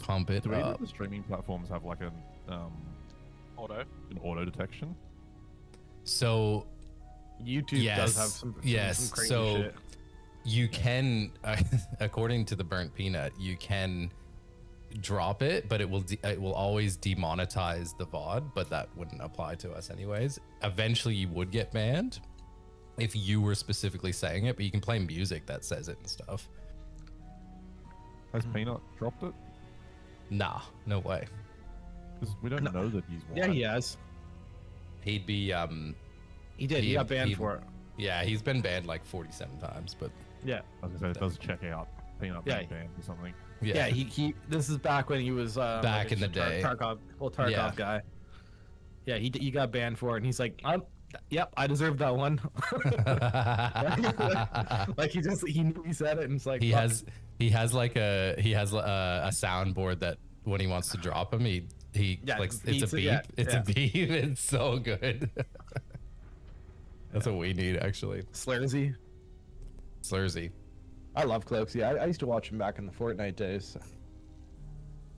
pump it Do either up. of the streaming platforms have like an auto detection? So YouTube does have some crazy shit. You can, according to the Burnt Peanut, you can drop it, but it will always demonetize the VOD, but that wouldn't apply to us anyways. Eventually you would get banned if you were specifically saying it, but you can play music that says it and stuff. Has Peanut dropped it? Nah, no way. Because we don't know that he's white. Yeah, he has. He'd be He did. He got banned for it. Yeah, he's been banned like 47 times, but Yeah. I was gonna say, it does check out Peanut being banned or something. Yeah, he this is back when he was back like in the day. Tarkov guy. Yeah, he got banned for it, and he's like, yep, I deserve that one. Like he said it, and it's like he has a soundboard that when he wants to drop him, he clicks. It's a beep. It's a beep. It's so good. That's what we need, actually. Slursy. I love Cloaks. Yeah, I used to watch him back in the Fortnite days.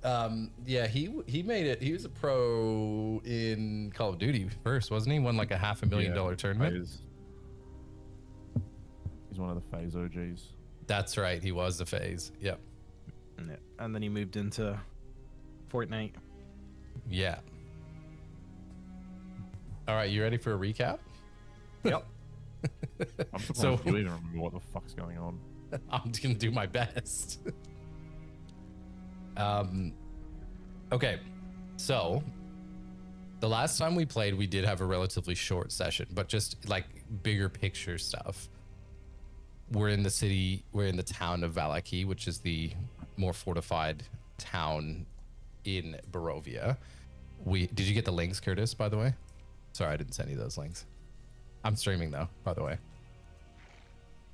Yeah, he made it. He was a pro in Call of Duty first, wasn't he? Won like a $500,000 tournament. He's one of the FaZe OGs. That's right. He was the FaZe. Yep. Yeah. And then he moved into Fortnite. Yeah. All right, you ready for a recap? Yep. I'm surprised you even remember what the fuck's going on. I'm just gonna do my best. Okay, so the last time we played, we did have a relatively short session, but just like bigger picture stuff. We're in the town of Vallaki, which is the more fortified town in Barovia. Did you get the links, Curtis, by the way? Sorry, I didn't send you those links. I'm streaming though, by the way.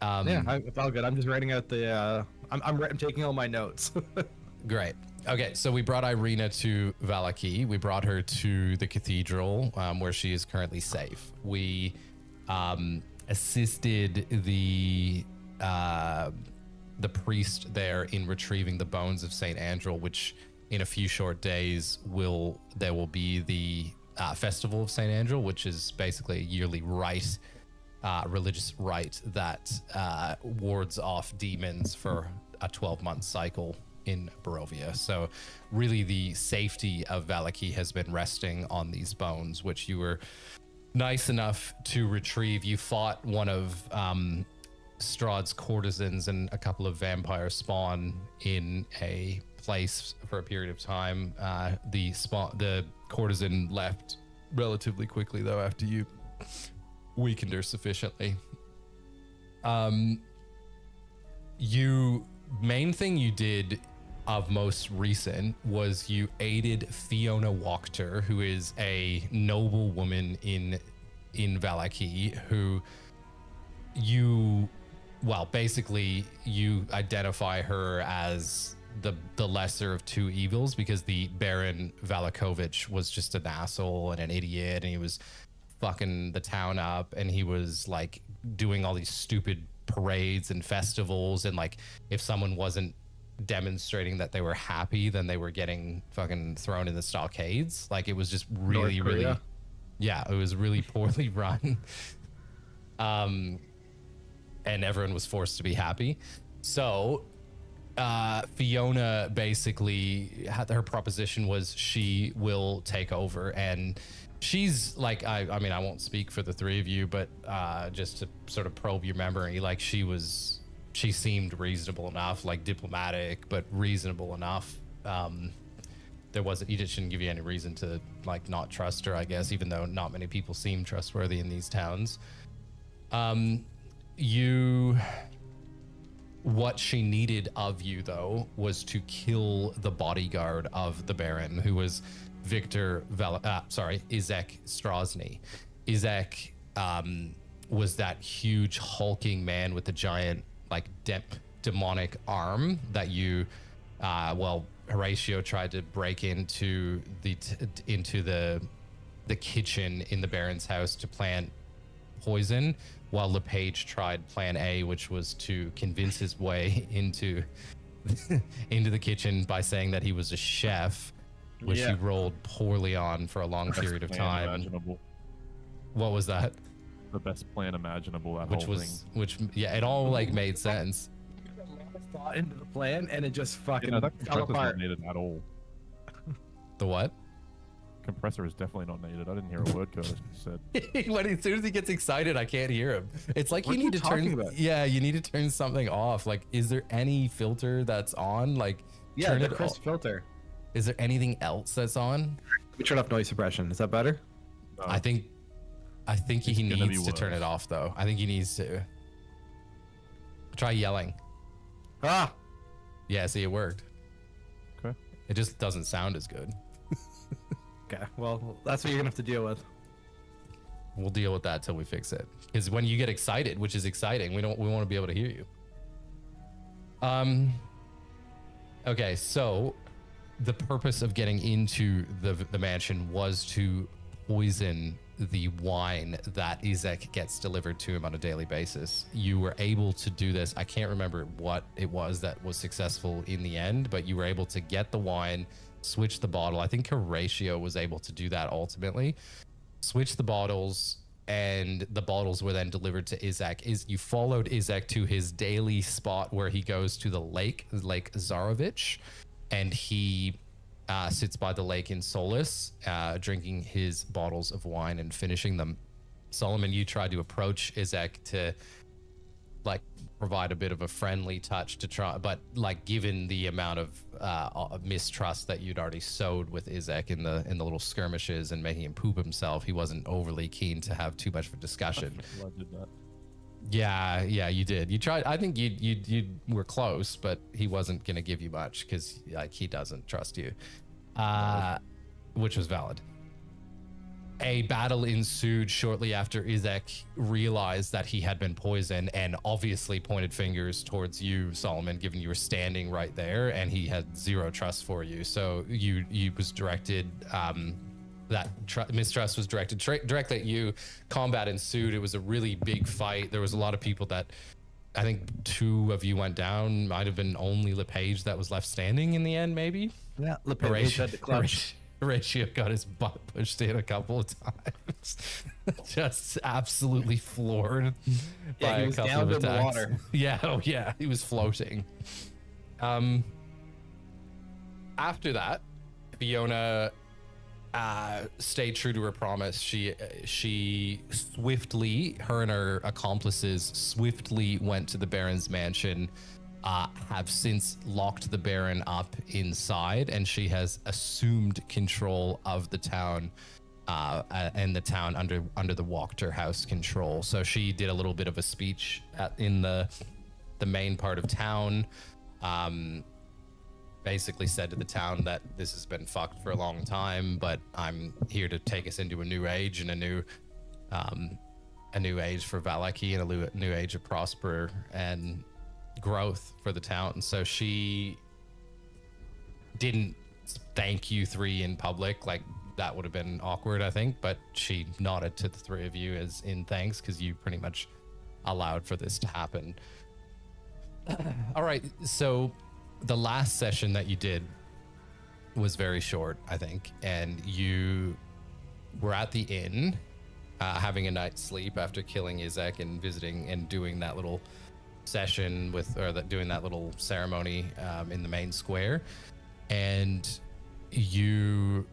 It's all good. I'm just writing out the. I'm taking all my notes. Great. Okay, so we brought Irina to Vallaki. We brought her to the cathedral, where she is currently safe. We assisted the priest there in retrieving the bones of Saint Andrew, which in a few short days there will be the festival of Saint Andrew, which is basically a yearly rite. Religious rite that wards off demons for a 12-month cycle in Barovia. So really the safety of Vallaki has been resting on these bones, which you were nice enough to retrieve. You fought one of Strahd's courtesans and a couple of vampire spawn in a place for a period of time. The courtesan left relatively quickly though after you weakened her sufficiently. Main thing you did of most recent was you aided Fiona Wachter, who is a noble woman in Vallaki, who basically you identify her as the lesser of two evils, because the Baron Valakovich was just an asshole and an idiot, and he was fucking the town up, and he was like doing all these stupid parades and festivals, and like if someone wasn't demonstrating that they were happy, then they were getting fucking thrown in the stockades. Like it was just really it was really poorly run. And everyone was forced to be happy. So Fiona basically her proposition was she will take over, and she's like, I mean, I won't speak for the three of you, but just to sort of probe your memory, like she seemed reasonable enough, like diplomatic, but reasonable enough. You just shouldn't give you any reason to like not trust her, I guess, even though not many people seem trustworthy in these towns. What she needed of you though was to kill the bodyguard of the Baron, who was Izek Strozny. Izek was that huge hulking man with the giant like demonic arm that Horatio tried to break into the kitchen in the Baron's house to plant poison, while LePage tried plan A, which was to convince his way into into the kitchen by saying that he was a chef, which he rolled poorly on for a long period of time. Imaginable. What was that? The best plan imaginable. That Which whole was, thing. it all like made sense. Thought into the plan, and it just fucking That fell compressor's apart. not needed at all. The what? Compressor is definitely not needed. I didn't hear a word Curtis said. As soon as he gets excited, I can't hear him. It's like What you are need you to turn. talking about? Yeah, you need to turn something off. Like, is there any filter that's on? Like, Yeah, turn the it crisp filter. Is there anything else that's on? We turn off noise suppression. Is that better? No. I think he It's gonna needs be to turn worse. it off though. I think he needs to. Try yelling. Ah, Yeah, see, it worked. Okay. It just doesn't sound as good. okay. Well, that's what you're gonna have to deal with. We'll deal with that till we fix it. Because when you get excited, which is exciting, we want to be able to hear you. Okay, so the purpose of getting into the mansion was to poison the wine that Izek gets delivered to him on a daily basis. You were able to do this. I can't remember what it was that was successful in the end, but you were able to get the wine, switch the bottle. I think Horatio was able to do that ultimately. Switch the bottles, and the bottles were then delivered to Izek. You followed Izek to his daily spot where he goes to the Lake Zarovich, and he sits by the lake in solace, drinking his bottles of wine and finishing them. Solomon, you tried to approach Izek to like provide a bit of a friendly touch to try, but like given the amount of mistrust that you'd already sowed with Izek in the little skirmishes and making him poop himself, he wasn't overly keen to have too much of a discussion. I did that. Yeah, you did. You tried. I think you were close, but he wasn't gonna give you much because like he doesn't trust you, which was valid. A battle ensued shortly after Izek realized that he had been poisoned and obviously pointed fingers towards you, Solomon, given you were standing right there, and he had zero trust for you. So you was directed. That mistrust was directed directly at you. Combat ensued. It was a really big fight. There was a lot of people that I think 2 of you went down. Might have been only LePage that was left standing in the end, maybe. Yeah, LePage had the clutch. Horatio got his butt pushed in a couple of times. Just absolutely floored by he a was couple down of in the attacks. water. Yeah, he was floating. After that, Fiona stayed true to her promise. She swiftly, her and her accomplices swiftly went to the Baron's mansion, have since locked the Baron up inside, and she has assumed control of the town, and the town under the Wachter House control. So she did a little bit of a speech in the main part of town, basically said to the town that this has been fucked for a long time, but I'm here to take us into a new age and a new age for Valaki and a new age of prosper and growth for the town. So she didn't thank you 3 in public, like that would have been awkward, I think, but she nodded to the 3 of you as in thanks because you pretty much allowed for this to happen. All right, so the last session that you did was very short, I think, and you were at the inn having a night's sleep after killing Izek and visiting and doing that little session doing that little ceremony in the main square, and you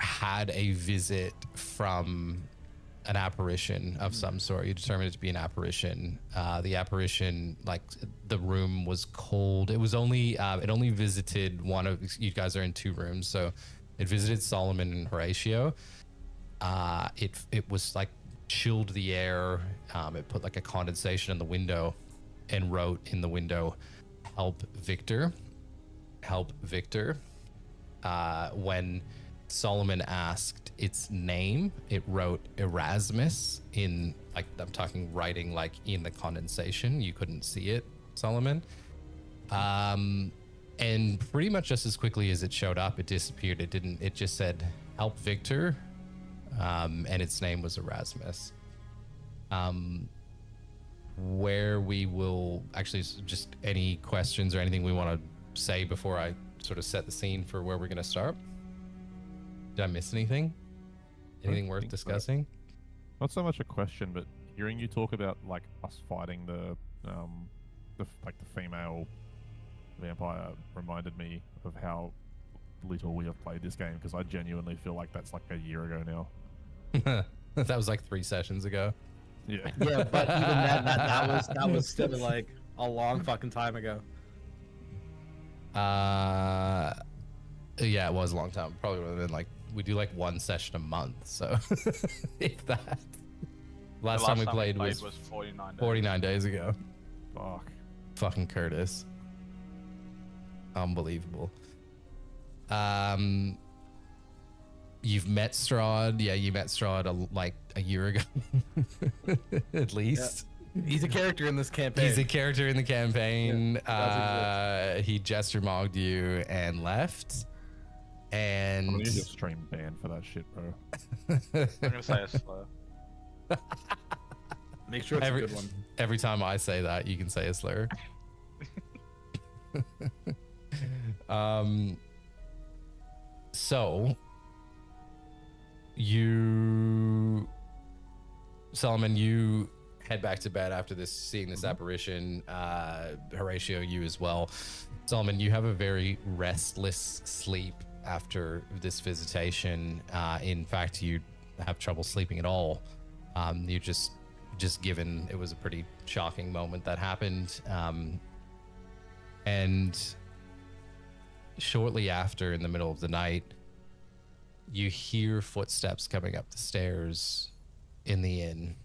had a visit from an apparition of some sort. You determined it to be an apparition. The apparition, like the room was cold. It was only it only visited one of you guys are in 2 rooms, so it visited Solomon and Horatio. It was like chilled the air. It put like a condensation in the window and wrote in the window, help Victor. When Solomon asked its name, it wrote Erasmus in, like, I'm talking writing like in the condensation. You couldn't see it, Solomon. And pretty much just as quickly as it showed up, it disappeared. It just said help Victor. And its name was Erasmus. where we will actually just any questions or anything we want to say before I sort of set the scene for where we're going to start. Did I miss anything? Anything worth discussing? Not so much a question, but hearing you talk about like us fighting the female vampire reminded me of how little we have played this game, because I genuinely feel like that's like a year ago now. That was like 3 sessions ago. Yeah. Yeah, but even that was still like a long fucking time ago. Yeah, it was a long time. Probably would have been like, we do like 1 session a month, so if that. Last time we played was 49 days ago. Fuck. Fucking Curtis. Unbelievable. You've met Strahd. Yeah, you met Strahd like a year ago, at least. Yeah. He's a character in this campaign. He's a character in the campaign. Yeah, he gesture mogged you and left. And I'm gonna get stream banned for that shit, bro. I'm gonna say a slur. Make sure it's a good one. Every time I say that, you can say a slur. So Solomon, you head back to bed after seeing this apparition. Horatio, you as well. Solomon, you have a very restless sleep after this visitation. In fact, you have trouble sleeping at all. You just given it was a pretty shocking moment that happened. And shortly after, in the middle of the night, you hear footsteps coming up the stairs in the inn,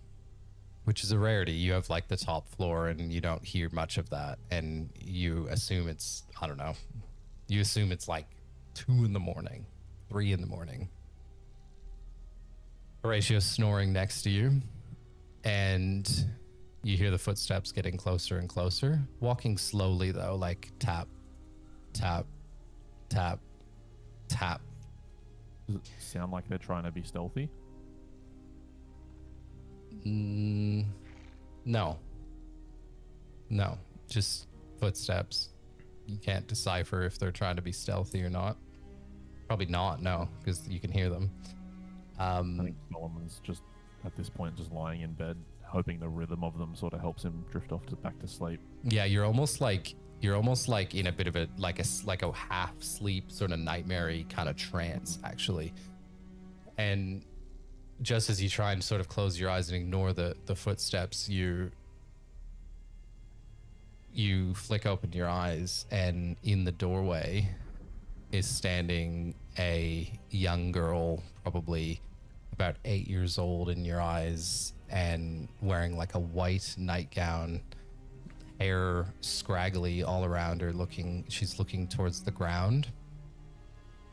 which is a rarity. You have like the top floor and you don't hear much of that. And you assume it's, I don't know, you assume it's like 2 in the morning, 3 in the morning. Horatio's snoring next to you, and you hear the footsteps getting closer and closer, walking slowly though, like tap, tap, tap, tap. Does it sound like they're trying to be stealthy? No, just footsteps. You can't decipher if they're trying to be stealthy or not. Probably not, no, because you can hear them. I think Solomon's just at this point just lying in bed, hoping the rhythm of them sort of helps him drift off back to sleep. Yeah, you're almost like in a bit of a half sleep sort of nightmare-y kind of trance, actually. And just as you try and sort of close your eyes and ignore the footsteps, you flick open your eyes, and in the doorway is standing a young girl, probably about 8 years old in your eyes, and wearing like a white nightgown, hair scraggly all around her, she's looking towards the ground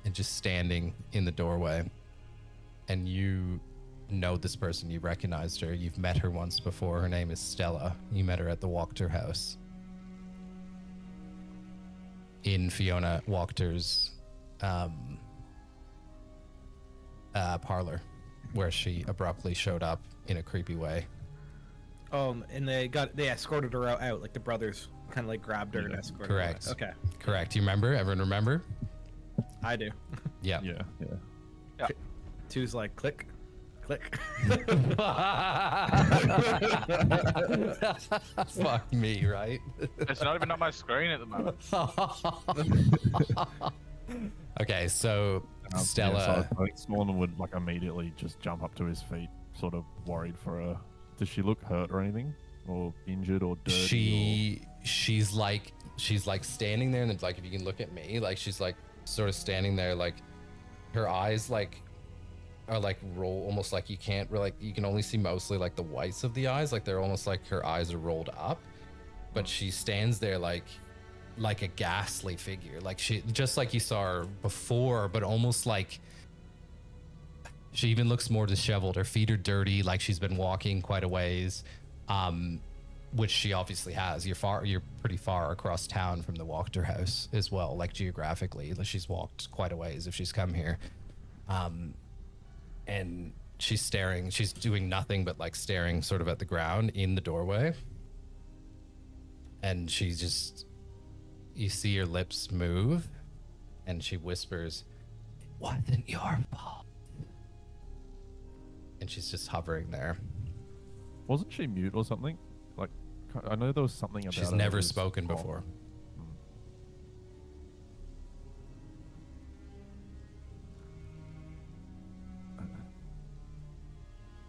and just standing in the doorway. And you know this person, you recognized her, you've met her once before. Her name is Stella. You met her at the Wachter house in Fiona Wachter's parlor, where she abruptly showed up in a creepy way. And they escorted her out, like the brothers kind of like grabbed her and escorted Correct. her out. Okay. Correct. You remember? Everyone remember? I do. Yeah. Yeah. Two's like click, click. Fuck me, right? It's not even on my screen at the moment. Okay, so Stella. Yeah, so I think Solomon would like immediately just jump up to his feet, sort of worried for her. Does she look hurt or anything, or injured or dirty? She's like standing there, and it's like, if you can look at me, like she's like sort of standing there, like her eyes like are like roll, almost like you can't really, like you can only see mostly like the whites of the eyes, like they're almost like her eyes are rolled up, but she stands there like a ghastly figure, like she, just like you saw her before, but almost like she even looks more disheveled. Her feet are dirty, like she's been walking quite a ways, which she obviously has. You're pretty far across town from the Wachter house as well, like geographically. Like she's walked quite a ways if she's come here. And she's staring. She's doing nothing but like staring sort of at the ground in the doorway. And she just, you see her lips move, and she whispers, "It wasn't your fault." And she's just hovering there. Wasn't she mute or something? Like, I know there was something about She's her never that was spoken wrong. before.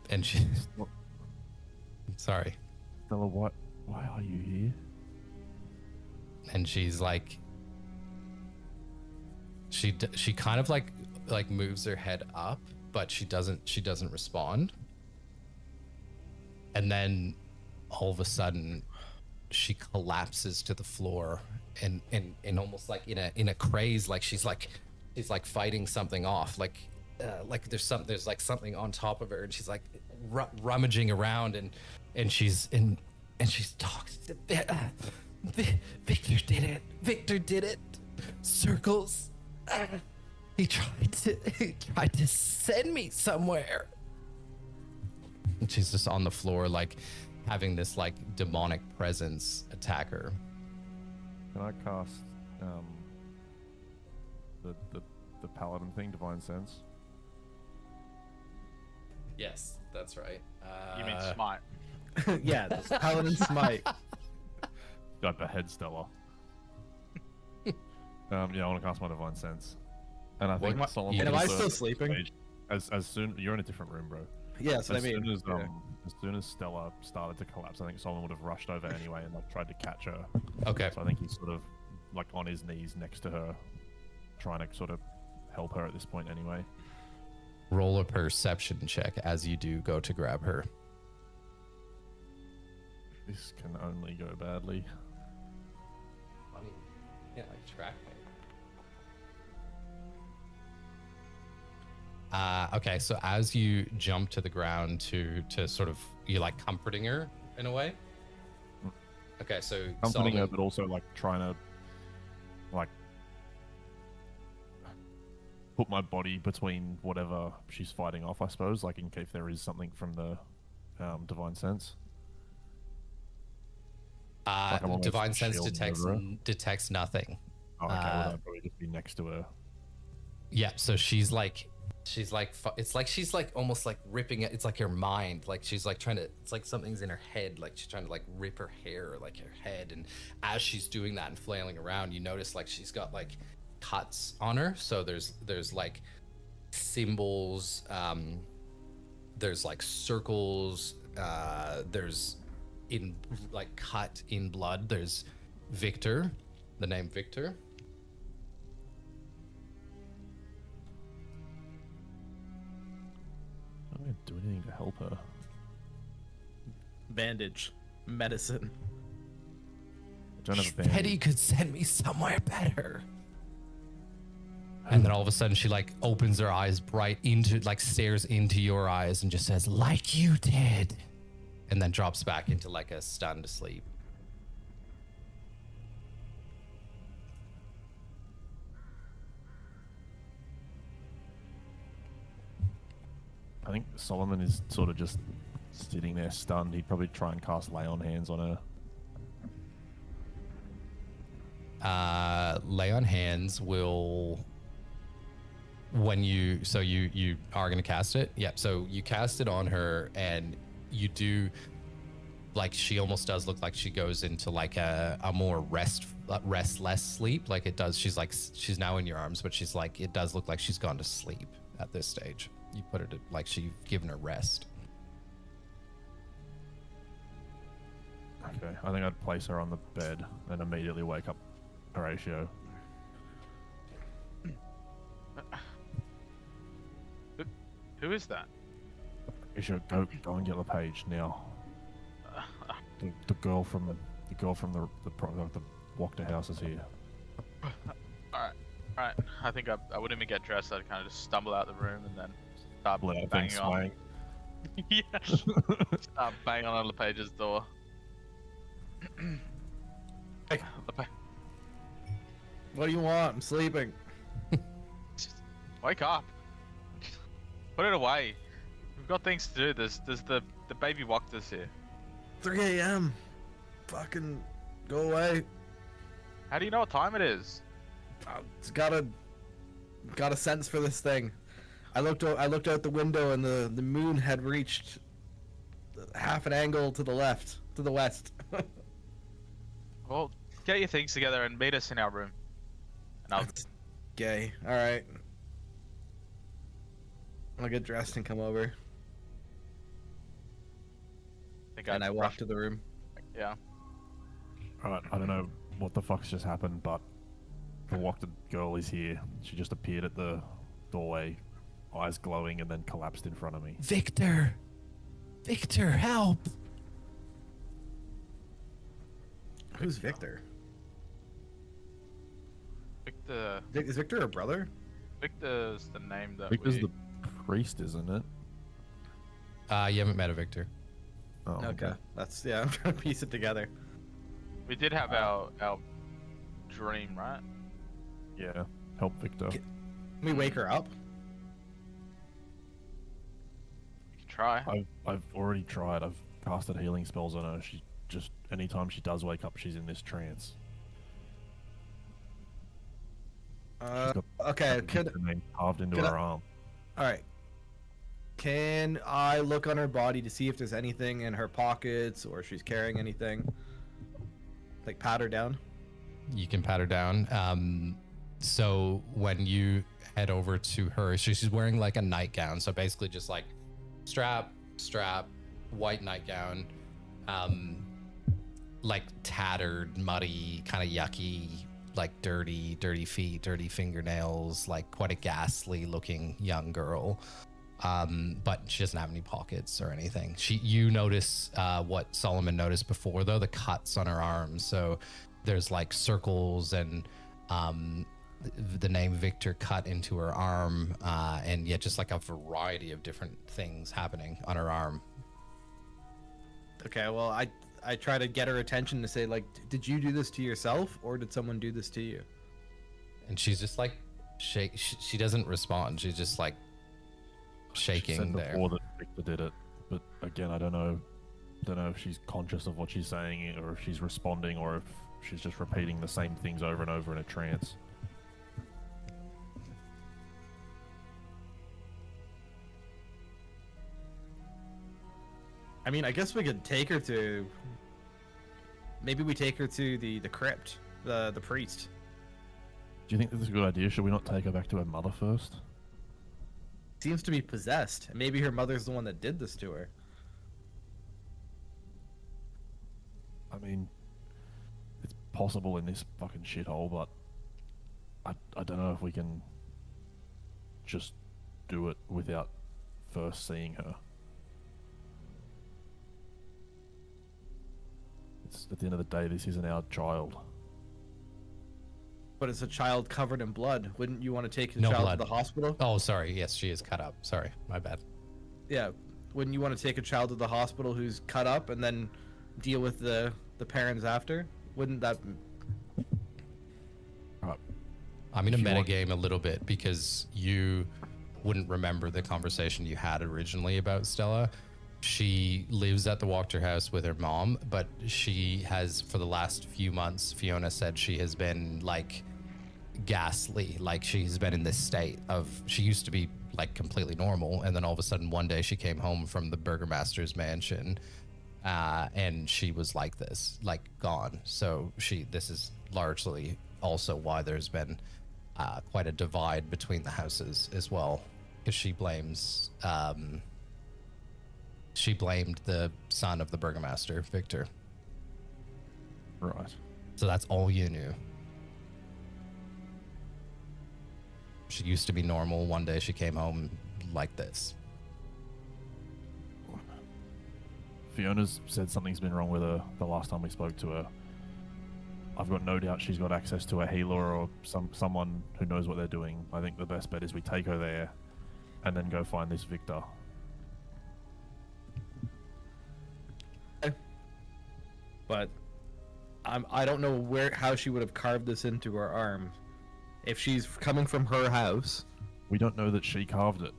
And she, sorry. Stella, why are you here? And she's like, she kind of like moves her head up, but she doesn't respond. And then all of a sudden she collapses to the floor and almost like in a craze, like she's like fighting something off, like there's like something on top of her, and she's like rummaging around, and she's talks to Victor did it. Circles. He tried to send me somewhere. And she's just on the floor, like having this like demonic presence attack her. Can I cast the paladin thing, divine sense? Yes, that's right. You mean smite? Yeah, the Paladin Smite. Got the head Stella. Yeah, I want to cast my divine sense, and I think Solomon. And am I also- still sleeping? As soon you're in a different room, bro. Yeah, that's what I mean. As soon as Stella started to collapse, I think Solomon would have rushed over anyway and like tried to catch her. Okay. So I think he's sort of like on his knees next to her, trying to sort of help her at this point anyway. Roll a perception check as you do go to grab her. This can only go badly. Funny. Yeah, like track me. Okay, so as you jump to the ground to sort of, you're like comforting her in a way. Okay, so Comforting her, Solomon, but also like trying to like put my body between whatever she's fighting off, I suppose, like in case there is something from the divine sense. Like I'm almost divine sense shielding over her. detects nothing. Oh, okay, well, I'd probably just be next to her. Yeah, so it's like she's like almost like ripping it. It's like her mind, like she's like trying to, it's like something's in her head, like she's trying to like rip her hair, like her head. And as she's doing that and flailing around, you notice like she's got like cuts on her. So there's like symbols, there's like circles, there's in like cut in blood, there's Victor, the name Victor. I'm not gonna do anything to help her. Bandage. Medicine. I don't have a bandage. Teddy could send me somewhere better. And then all of a sudden she like opens her eyes bright into, like stares into your eyes and just says, "Like you did." And then drops back into like a stunned sleep. I think Solomon is sort of just sitting there stunned. He'd probably try and cast lay on hands on her. Lay on hands will, when you are going to cast it. Yep. So you cast it on her, and you do, like, she almost does look like she goes into like a more restless sleep. Like it does. She's now in your arms, but she's like, it does look like she's gone to sleep at this stage. You put her to, like, she's given her rest. Okay, I think I'd place her on the bed and immediately wake up Horatio. Who is that? Horatio, go and get the page now. The girl from the Wachter house is here. Alright. I think I wouldn't even get dressed. I'd kind of just stumble out the room and then start Let out banging things on. swaying. Yeah. Start banging on LePage's door. LePage, What do you want? I'm sleeping. wake up. Put it away. We've got things to do. There's the baby Wachters here. 3 a.m. Fucking Go away. How do you know what time it is? It's got a sense for this thing. I looked out the window and the moon had reached half an angle to the left, to the west. Well, get your things together and meet us in our room. And I'll... That's gay. All right. I'll get dressed and come over. And I walk to the room. Yeah. Alright, I don't know what the fuck's just happened, but the locked girl is here. She just appeared at the doorway, eyes glowing, and then collapsed in front of me. Victor! Victor, help! Who's Victor? Victor. Is Victor a brother? Victor's the name that Victor's the priest, isn't it? You haven't met a Victor. Oh, Okay. That's, yeah, I'm trying to piece it together. we did have our dream, right? Yeah, help Victor. Can we wake her up? You can try. I've already tried. I've casted healing spells on her. She just, anytime she does wake up, she's in this trance. Okay. Her name carved into her arm. All right. Can I look on her body to see if there's anything in her pockets or if she's carrying anything? Like pat her down? You can pat her down. So when you head over to her, she's wearing like a nightgown. So basically just like strap, white nightgown, like tattered, muddy, kind of yucky, like dirty feet, dirty fingernails, like quite a ghastly looking young girl. But she doesn't have any pockets or anything. You notice what Solomon noticed before, though, the cuts on her arms. So there's like circles and the name Victor cut into her arm, and yet just like a variety of different things happening on her arm. Okay, well, I try to get her attention to say, like, did you do this to yourself or did someone do this to you? And she's just like, she doesn't respond. She's just like shaking she said there. Before that Victor did it, but again, I don't know if she's conscious of what she's saying or if she's responding or if she's just repeating the same things over and over in a trance. I mean, I guess we could take her to... Maybe we take her to the crypt, the priest. Do you think this is a good idea? Should we not take her back to her mother first? Seems to be possessed. Maybe her mother's the one that did this to her. I mean, it's possible in this fucking shithole, but I don't know if we can just do it without first seeing her. It's, at the end of the day, this isn't our child. But it's a child covered in blood. Wouldn't you want to take the No child blood. to the hospital? Oh, sorry. Yes, she is cut up. Sorry, my bad. Yeah. Wouldn't you want to take a child to the hospital who's cut up and then deal with the parents after? Wouldn't that... I'm going to metagame a little bit because you wouldn't remember the conversation you had originally about Stella. She lives at the Wachter house with her mom, but she has, for the last few months, Fiona said she has been like ghastly, like she's been in this state of, she used to be like completely normal, and then all of a sudden one day she came home from the burgomaster's mansion and she was like this, like gone. So this is largely also why there's been quite a divide between the houses as well, because she blamed the son of the burgomaster, Victor. Right. So that's all you knew. She used to be normal. One day she came home like this. Fiona's said something's been wrong with her the last time we spoke to her. I've got no doubt she's got access to a healer or someone who knows what they're doing. I think the best bet is we take her there and then go find this Victor. But I don't know how she would have carved this into her arm. If she's coming from her house. We don't know that she carved it,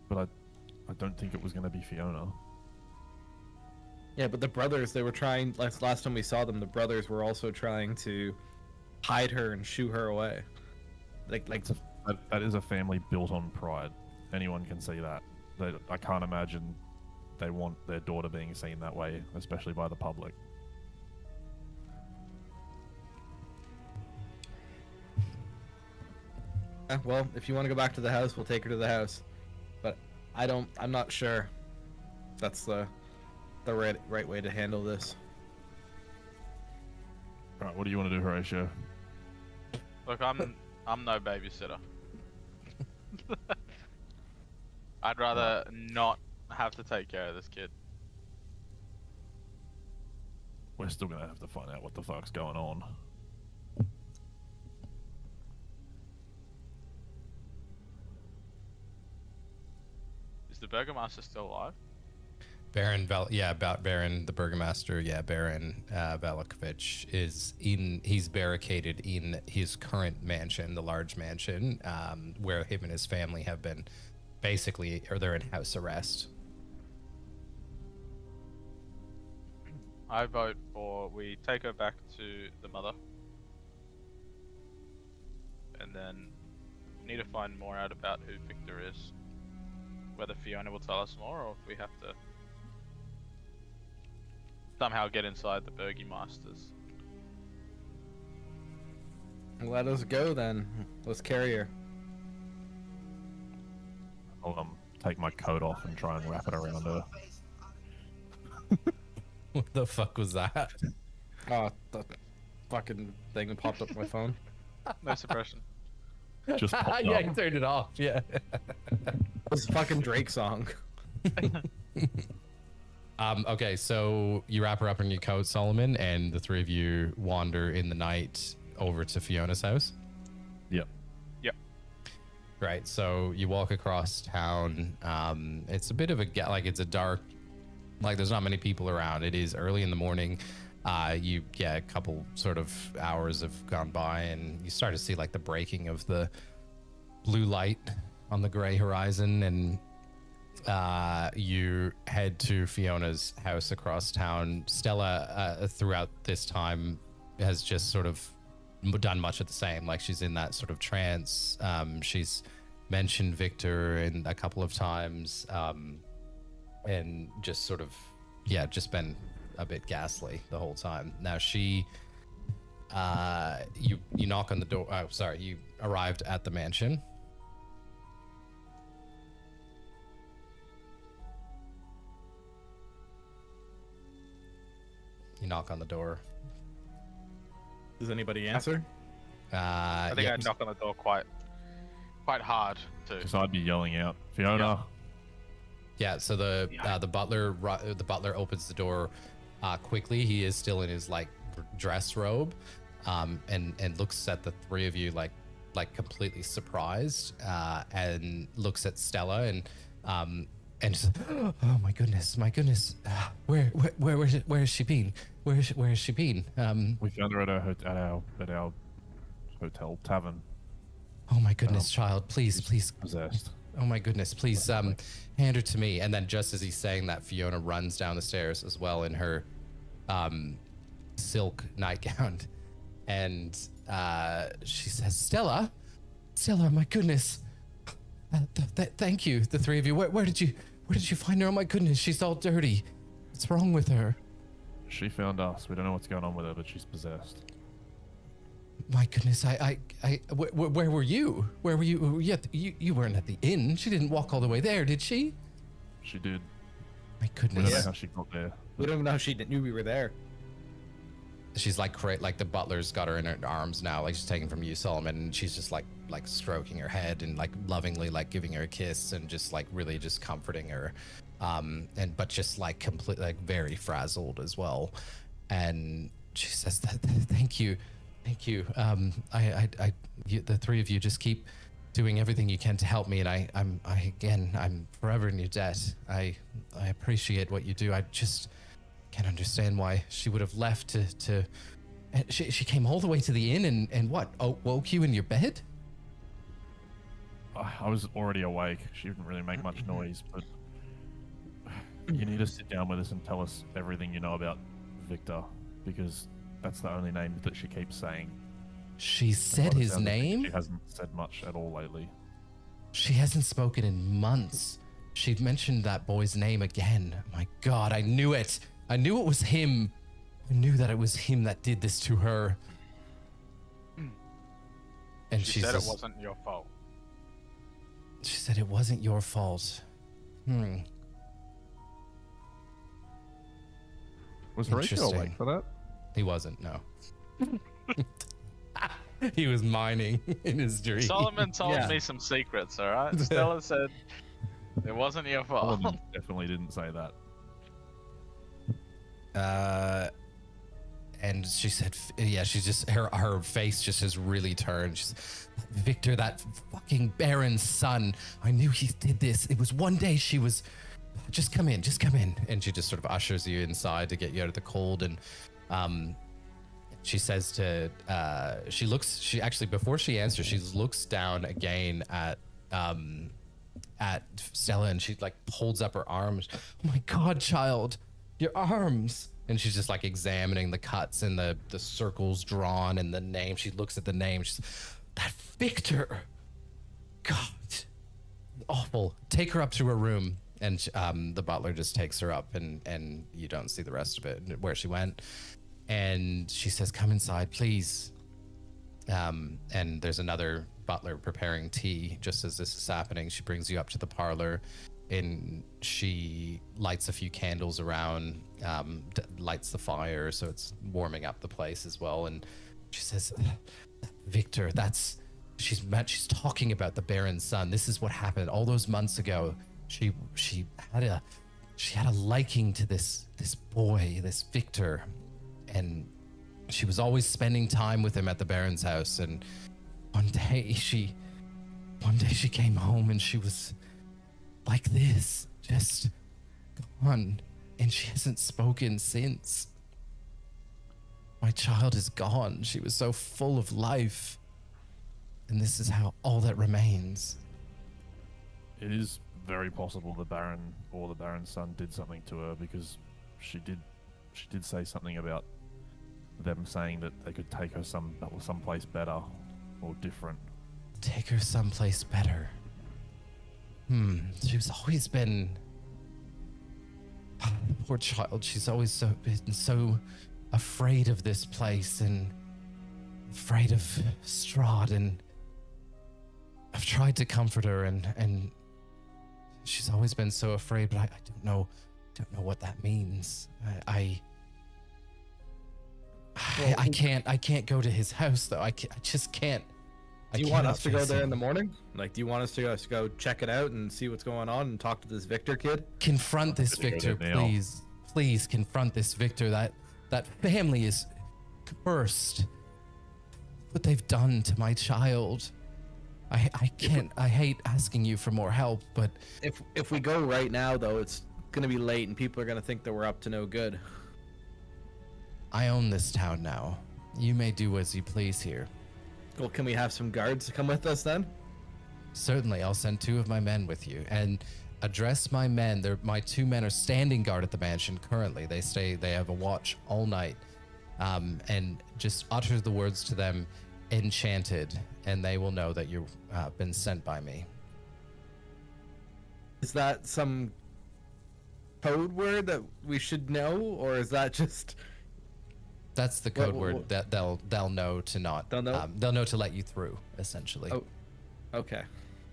but I don't think it was going to be Fiona. Yeah, but the brothers, they were trying, last time we saw them, the brothers were also trying to hide her and shoo her away. That is a family built on pride. Anyone can see that. I can't imagine they want their daughter being seen that way, especially by the public. Well, if you want to go back to the house, we'll take her to the house. But I'm not sure that's the right way to handle this. Alright, what do you want to do, Horatio? Look, I'm no babysitter. I'd rather not have to take care of this kid. We're still gonna have to find out what the fuck's going on. Is the Burgomaster still alive? Baron the Burgomaster, Baron Velikovich he's barricaded in his current mansion, the large mansion, where him and his family have been they're in house arrest. I vote for we take her back to the mother. And then we need to find more out about who Victor is. Whether Fiona will tell us more or if we have to somehow get inside the Burgomasters. Let us go then. Let's carry her. I'll take my coat off and try and wrap it around her. What the fuck was that? Oh, the fucking thing that popped up on my phone. No suppression. Just popped Yeah, up. you turned it off. Yeah. It was a fucking Drake song. Okay, so you wrap her up in your coat, Solomon, and the three of you wander in the night over to Fiona's house. Yep. Right, so you walk across town. It's a bit of it's a dark, there's not many people around. It is early in the morning. A couple sort of hours have gone by, and you start to see the breaking of the blue light on the gray horizon, and you head to Fiona's house across town. Stella, throughout this time, has just sort of done much of the same. She's in that sort of trance. She's mentioned Victor a couple of times, and just sort of, just been a bit ghastly the whole time. Now you knock on the door. Oh, sorry, you arrived at the mansion. You knock on the door. Does anybody answer? I think I'd knock on the door quite hard too. Because I'd be yelling out, Fiona. Yeah. So the butler opens the door quickly. He is still in his dress robe, and looks at the three of you like completely surprised, and looks at Stella and just, oh my goodness, where has she been? Where has she been? We found her at our hotel tavern. Oh my goodness, child, please. Possessed. Oh my goodness, please, hand her to me. And then just as he's saying that, Fiona runs down the stairs as well in her silk nightgown, and she says, Stella, my goodness. Thank you, the three of you. Where did you find her? Oh my goodness, she's all dirty. What's wrong with her? She found us. We don't know what's going on with her, but she's possessed. My goodness, where were you? Where were you? You weren't at the inn. She didn't walk all the way there, did she? She did. My We don't know goodness. how she got there. We don't even know how she knew we were there. She's the butler's got her in her arms now, she's taken from you, Solomon, and she's just like stroking her head and lovingly giving her a kiss and just really just comforting her, but just completely very frazzled as well. And she says, thank you. The three of you just keep doing everything you can to help me, and I'm forever in your debt. I appreciate what you do. I just can't understand why she would have left to she came all the way to the inn and what, woke you in your bed? I was already awake. She didn't really make much noise, but You need to sit down with us and tell us everything you know about Victor, because that's the only name that she keeps saying. She And said by the his sounds of things, name? She hasn't said much at all lately. She hasn't spoken in months. She'd mentioned that boy's name again. My God, I knew it. I knew it was him. I knew that it was him that did this to her. And She said it wasn't your fault. She said it wasn't your fault. Was Horatio Interesting. awake for that? He wasn't, no. He was mining in his dream. Solomon told Yeah. me some secrets, alright? Stella said it wasn't your fault. Solomon definitely didn't say that. And she said, yeah, she's just, her face just has really turned. She's, Victor, that fucking Baron's son. I knew he did this. It was one day she was, just come in. And she just sort of ushers you inside to get you out of the cold. And she says to, she actually, before she answers, she looks down again at Stella, and she like holds up her arms. Oh my God, child, your arms. And she's just like examining the cuts and the circles drawn and the name. She looks at the name. She's, that Victor. God, awful. Take her up to her room. And the butler just takes her up, and you don't see the rest of it, where she went. And she says, come inside, please. And there's another butler preparing tea just as this is happening. She brings you up to the parlor, and she lights a few candles around, lights the fire so it's warming up the place as well. And she says, Victor, she's talking about the Baron's son. This is what happened all those months ago. She had a liking to this boy, this Victor, and she was always spending time with him at the Baron's house. And one day she came home and she was like this, just gone, and she hasn't spoken since. My child is gone. She was so full of life, and this is how all that remains. It is very possible the Baron or the Baron's son did something to her, because she did say something about them saying that they could take her someplace better or different. Take her someplace better. She's always been, poor child. She's always been so afraid of this place and afraid of Strahd, and I've tried to comfort her, and she's always been so afraid, but I don't know what that means. I can't go to his house though. I just can't. Do you want us to go there in the morning? Like, do you want us to go check it out and see what's going on and talk to this Victor kid? Confront this Go Victor, there now. please confront this Victor. That family is cursed. What they've done to my child. I can't. I hate asking you for more help, but If we go right now, though, it's gonna be late and people are gonna think that we're up to no good. I own this town now. You may do as you please here. Well, can we have some guards to come with us then? Certainly, I'll send 2 of my men with you and address my men. My 2 men are standing guard at the mansion currently. They have a watch all night, and just utter the words to them, enchanted, and they will know that you've been sent by me. Is that some code word that we should know, or is that just? That's the code What- word that they'll know to not. They'll know? They'll know to let you through, essentially. Oh, okay.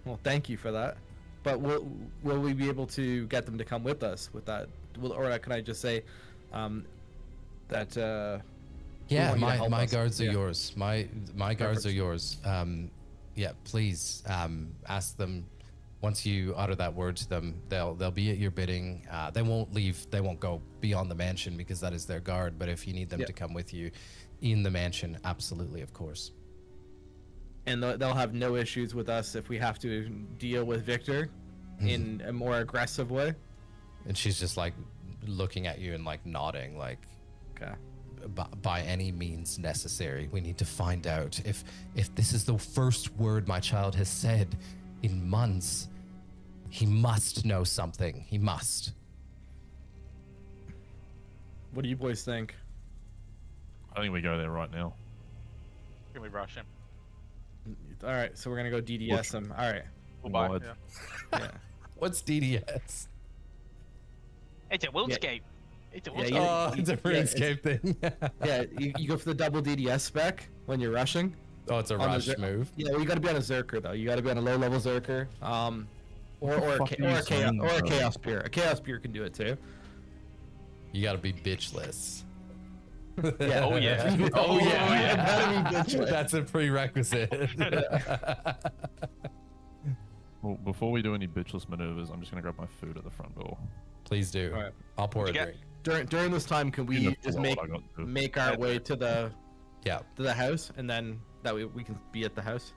Well, thank you for that. But will we be able to get them to come with us with that? Or can I just say that? Yeah, want you to help my us. guards are Yeah. yours. My guards Perfect. are yours. Yeah, please ask them. Once you utter that word to them, they'll be at your bidding. They won't leave. They won't go beyond the mansion because that is their guard. But if you need them Yeah. to come with you in the mansion, absolutely, of course. And they'll have no issues with us if we have to deal with Victor in a more aggressive way. And she's just like looking at you and like nodding, like, Okay. by any means necessary. We need to find out if this is the first word my child has said in months. He must know something. He must. What do you boys think? I think we go there right now. Can we rush him? All right, so we're gonna go DDS him. All right. We'll buy. Wide. Yeah. Yeah. What's DDS? It's a Wildscape. It's a Yeah, Wildscape. you- Oh, it's a yeah, RuneScape thing. Yeah, you go for the double DDS spec when you're rushing. Oh, it's a On the rush Zer- move. Yeah, well, you got to be on a Zerker though. You got to be on a low level Zerker. Or a fuck are you saying, bro? Chaos Spear. A Chaos Spear can do it too. You gotta be bitchless. Yeah. Oh, yeah. Oh yeah. Gotta be yeah. bitchless. That's a prerequisite. Well, before we do any bitchless maneuvers, I'm just gonna grab my food at the front door. Please do. All right. I'll pour a Did you get- drink. During this time, can You we know just what make I got to. make our way to the Yeah. house, and then that way we can be at the house?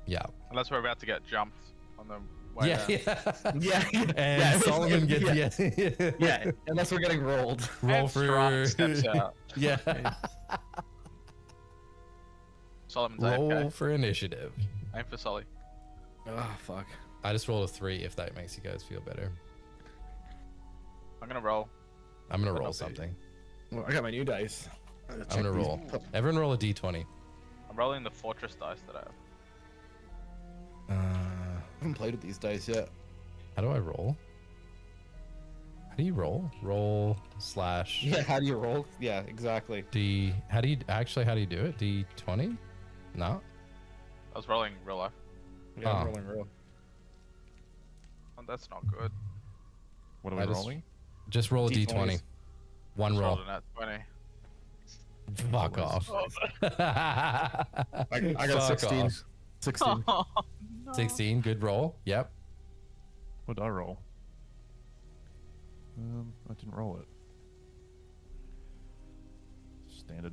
Yeah. Unless we're about to get jumped on the way Yeah. down. Yeah. Yeah. And yeah, Solomon gets yeah. Yeah, unless we're getting rolled. roll And for Strahd steps out. yeah. Solomon's Roll AFK. for initiative. Aim for Solly. Oh fuck. I just rolled a 3 if that makes you guys feel better. I'm gonna roll. I'm gonna But roll not something. Well, I got my new dice. I'm gonna roll. Everyone roll a d20. I'm rolling the fortress dice that I have. I haven't played with these dice yet. How do I roll? How do you roll? Roll slash Yeah, how do you roll? Yeah, exactly. D. How do you do it? D20? No. I was rolling real life. Yeah, I'm Oh. rolling roll. Oh, that's not good. What are we I just- rolling? Just roll a D20s. d20. One Just roll. rolled a nat 20. Fuck off. I got Fuck 16. off. 16. 16. Good roll. Yep. What did I roll? I didn't roll it. Standard.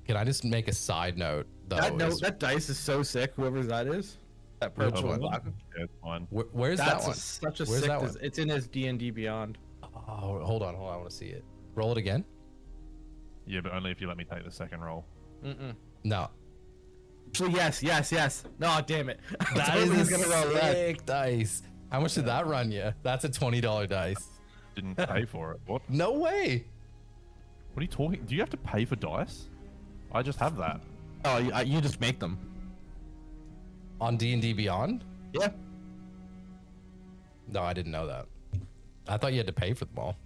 Can I just make a side note though? That dice is so sick. Whoever that is, that Which purple and one? black. Yeah, it's fine. Where's that one? Such a Where's sick. that one? It's in his D&D Beyond. Oh, hold on. I want to see it. Roll it again. Yeah, but only if you let me take the second roll. No. Actually, yes. No, damn it. I That totally was is a gonna roll that. sick dice. How much did that run you? That's a $20 dice. Didn't pay for it. What? No way. What are you talking? Do you have to pay for dice? I just have that. Oh, you just make them. On D&D Beyond? Yeah. No, I didn't know that. I thought you had to pay for them all.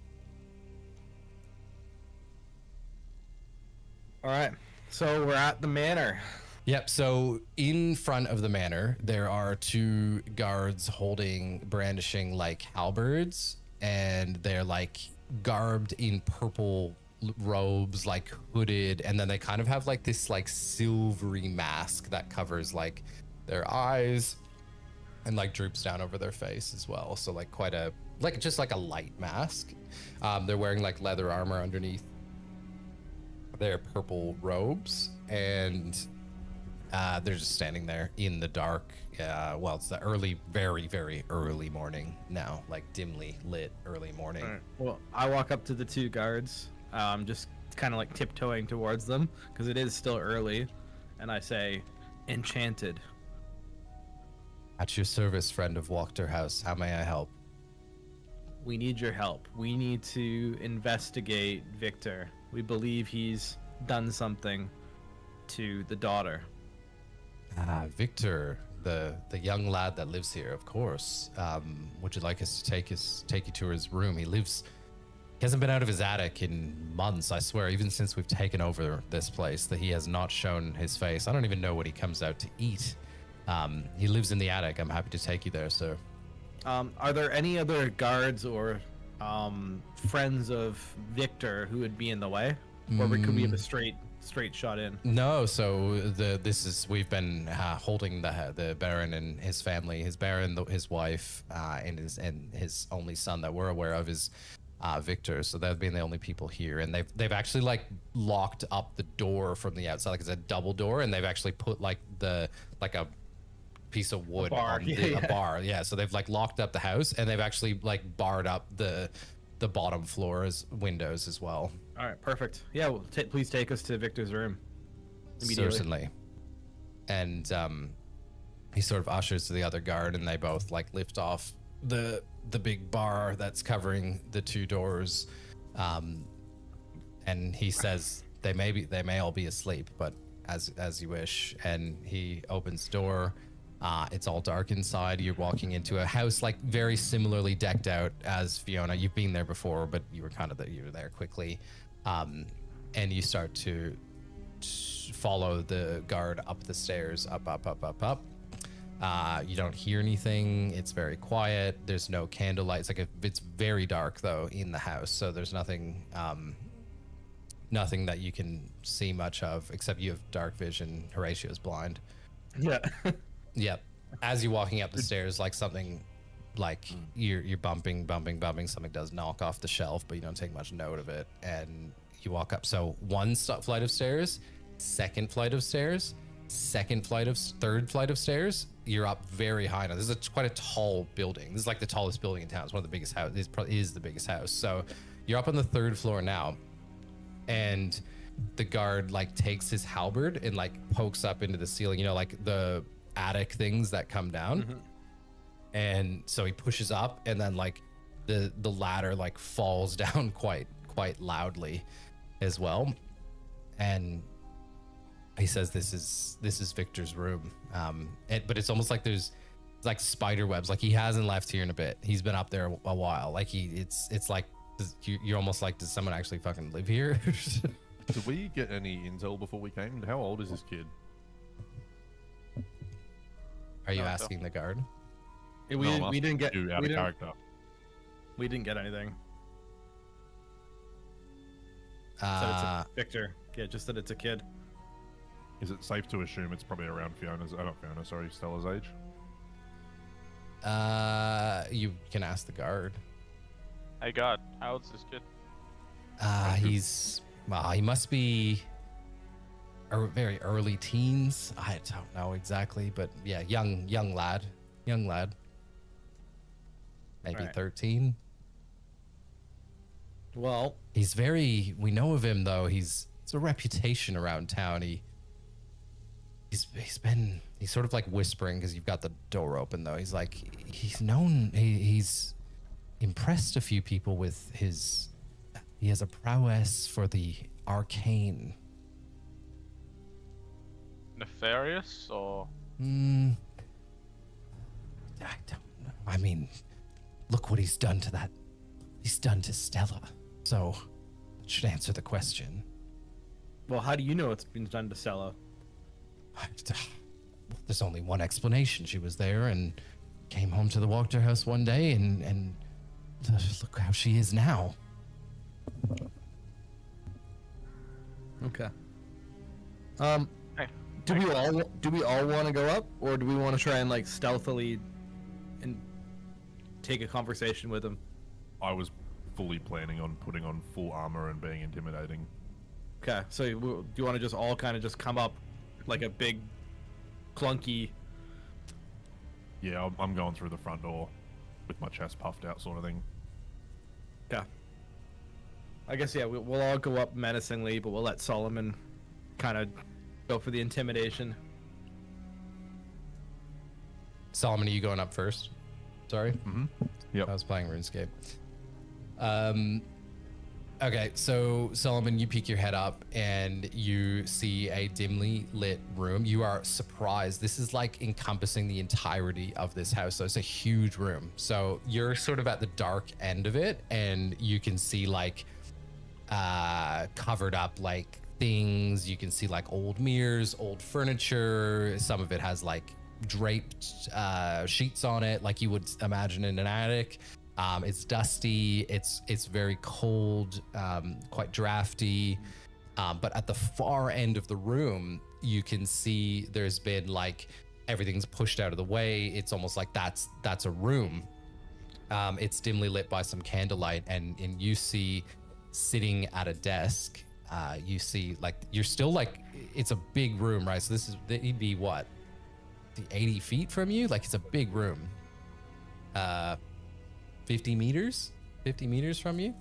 All right. So we're at the manor. Yep. So in front of the manor, there are 2 guards brandishing like halberds, and they're like garbed in purple robes, like hooded, and then they kind of have like this like silvery mask that covers like their eyes and like droops down over their face as well. So like quite a just like a light mask. They're wearing like leather armor underneath their purple robes, and they're just standing there in the dark. Well, it's the very, very early morning now, like dimly lit early morning. All right. Well, I walk up to the 2 guards, just kind of like tiptoeing towards them because it is still early, and I say, "Enchanted." At your service, friend of Wachter House. How may I help? We need your help. We need to investigate Victor. We believe he's done something to the daughter. Victor, the young lad that lives here, of course. Would you like us to take you to his room? He hasn't been out of his attic in months, I swear, even since we've taken over this place, that he has not shown his face. I don't even know what he comes out to eat. He lives in the attic. I'm happy to take you there, sir. Are there any other guards or friends of Victor who would be in the way, or could we have a straight shot in? No, so we've been holding the Baron and his family. His Baron, his wife, and his only son that we're aware of is Victor. So they've been the only people here, and they've actually like locked up the door from the outside, like it's a double door, and they've actually put like a piece of wood bar. on Yeah. a bar. Yeah, so they've like locked up the house, and they've actually like barred up the bottom floor's windows as well. All right, perfect. Yeah, well, please take us to Victor's room immediately. Certainly. And he sort of ushers to the other guard, and they both like lift off the big bar that's covering the 2 doors. and he says they may all be asleep, but as you wish. And he opens the door. It's all dark inside. You're walking into a house like very similarly decked out as Fiona. You've been there before, but you were there quickly, and you start to follow the guard up the stairs, up. You don't hear anything. It's very quiet. There's no candlelight. It's very dark though in the house, so there's nothing that you can see much of, except you have dark vision. Horatio's blind. Yeah. Yep. As you're walking up the stairs, like something, like you're bumping, something does knock off the shelf, but you don't take much note of it, and you walk up. So one flight of stairs, second flight of stairs, third flight of stairs. You're up very high now. This is quite a tall building. This is like the tallest building in town. It's one of the biggest houses. Is the biggest house. So you're up on the third floor now, and the guard like takes his halberd and like pokes up into the ceiling. You know, like the attic things that come down. Mm-hmm. And so he pushes up, and then like the ladder like falls down quite loudly as well. And he says this is Victor's room. But it's almost like there's like spider webs. Like he hasn't left here in a bit. He's been up there a while. Like it's like you're almost like, does someone actually fucking live here? Did we get any intel before we came? How old is this kid? Are you asking the guard? Yeah, we didn't get you out of character. We didn't get anything. So it's a Victor. Yeah, just that it's a kid. Is it safe to assume it's probably around Stella's age? You can ask the guard. Hey God, how old's this kid? He must be very early teens. I don't know exactly, but yeah, young lad. Maybe Right. 13. Well, we know of him though. He's a reputation around town. He's sort of like whispering because you've got the door open though. He's like, he's impressed a few people with he has a prowess for the arcane. Nefarious or? I don't know. I mean, look what he's done to that. He's done to Stella. So, that should answer the question. well, how do you know it's been done to Stella? There's only one explanation. She was there and came home to the Walker house one day, and look how she is now. Okay. Hey, Do we all want to go up, or do we want to try and like stealthily and take a conversation with him? I was fully planning on putting on full armor and being intimidating. Okay, so do you want to just all kind of just come up like a big, clunky? Yeah, I'm going through the front door with my chest puffed out, sort of thing. Okay. I guess yeah, we'll all go up menacingly, but we'll let Solomon kind of go for the intimidation. Solomon, are you going up first? Sorry. Mm-hmm. Yep. I was playing RuneScape. Okay, so Solomon, you peek your head up and you see a dimly lit room. You are surprised. This is like encompassing the entirety of this house. So it's a huge room. So you're sort of at the dark end of it, and you can see like covered up like things. You can see like old mirrors, old furniture. Some of it has like draped sheets on it, like you would imagine in an attic. It's dusty, it's very cold, quite drafty, but at the far end of the room you can see there's been like everything's pushed out of the way. It's almost like that's a room. It's dimly lit by some candlelight, and you see sitting at a desk, you see like you're still like, it's a big room, right? So this is, it'd be what, the 80 feet from you? Like it's a big room. 50 meters from you.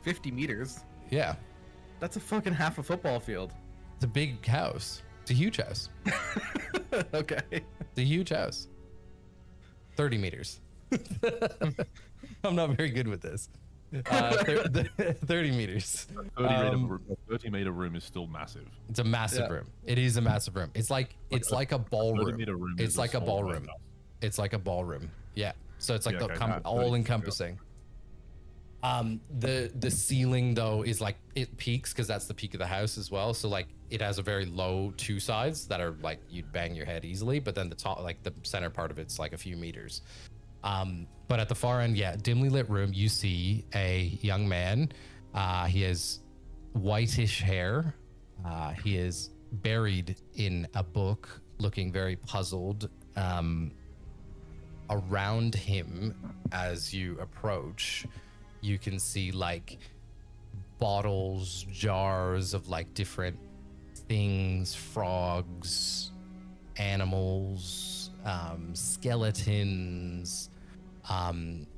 50 meters? Yeah, That's a fucking half a football field. it's a big house. It's a huge house. Okay. It's a huge house. 30 meters. I'm not very good with this. 30 meters. 30-meter room is still massive. It's a massive room. It is a massive room. It's like a ballroom. 30-meter room It's is like a small ballroom. room. It's like a ballroom. Yeah. So it's like Yeah, okay, all encompassing. The ceiling though is like it peaks because that's the peak of the house as well. So like it has a very low two sides that are like you'd bang your head easily, but then the top, like the center part of it's like a few meters. But at the far end, yeah, dimly lit room, you see a young man. He has whitish hair. He is buried in a book, looking very puzzled. Around him, as you approach, you can see like bottles, jars of like different things, frogs, animals, skeletons.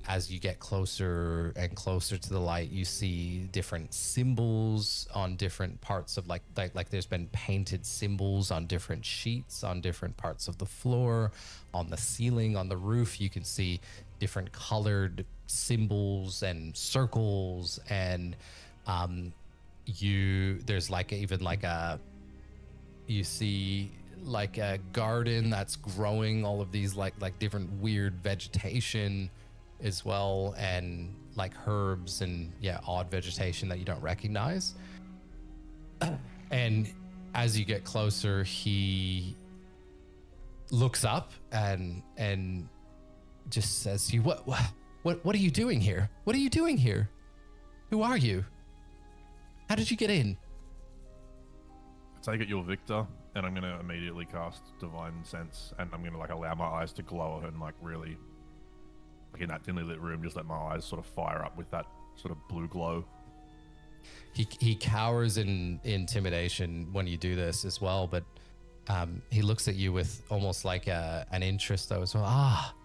As you get closer and closer to the light, you see different symbols on different parts of like there's been painted symbols on different sheets on different parts of the floor, on the ceiling, on the roof. You can see different colored symbols and circles, and there's like even like you see like a garden that's growing all of these like different weird vegetation as well, and like herbs and odd vegetation that you don't recognize. And as you get closer, he looks up and just says to you, what are you doing here? What are you doing here? Who are you? How did you get in? Take it you're Victor, and I'm gonna immediately cast Divine Sense, and I'm gonna like allow my eyes to glow and like really, like in that dimly lit room, just let my eyes sort of fire up with that sort of blue glow. He cowers in intimidation when you do this as well, but he looks at you with almost like an interest though as well.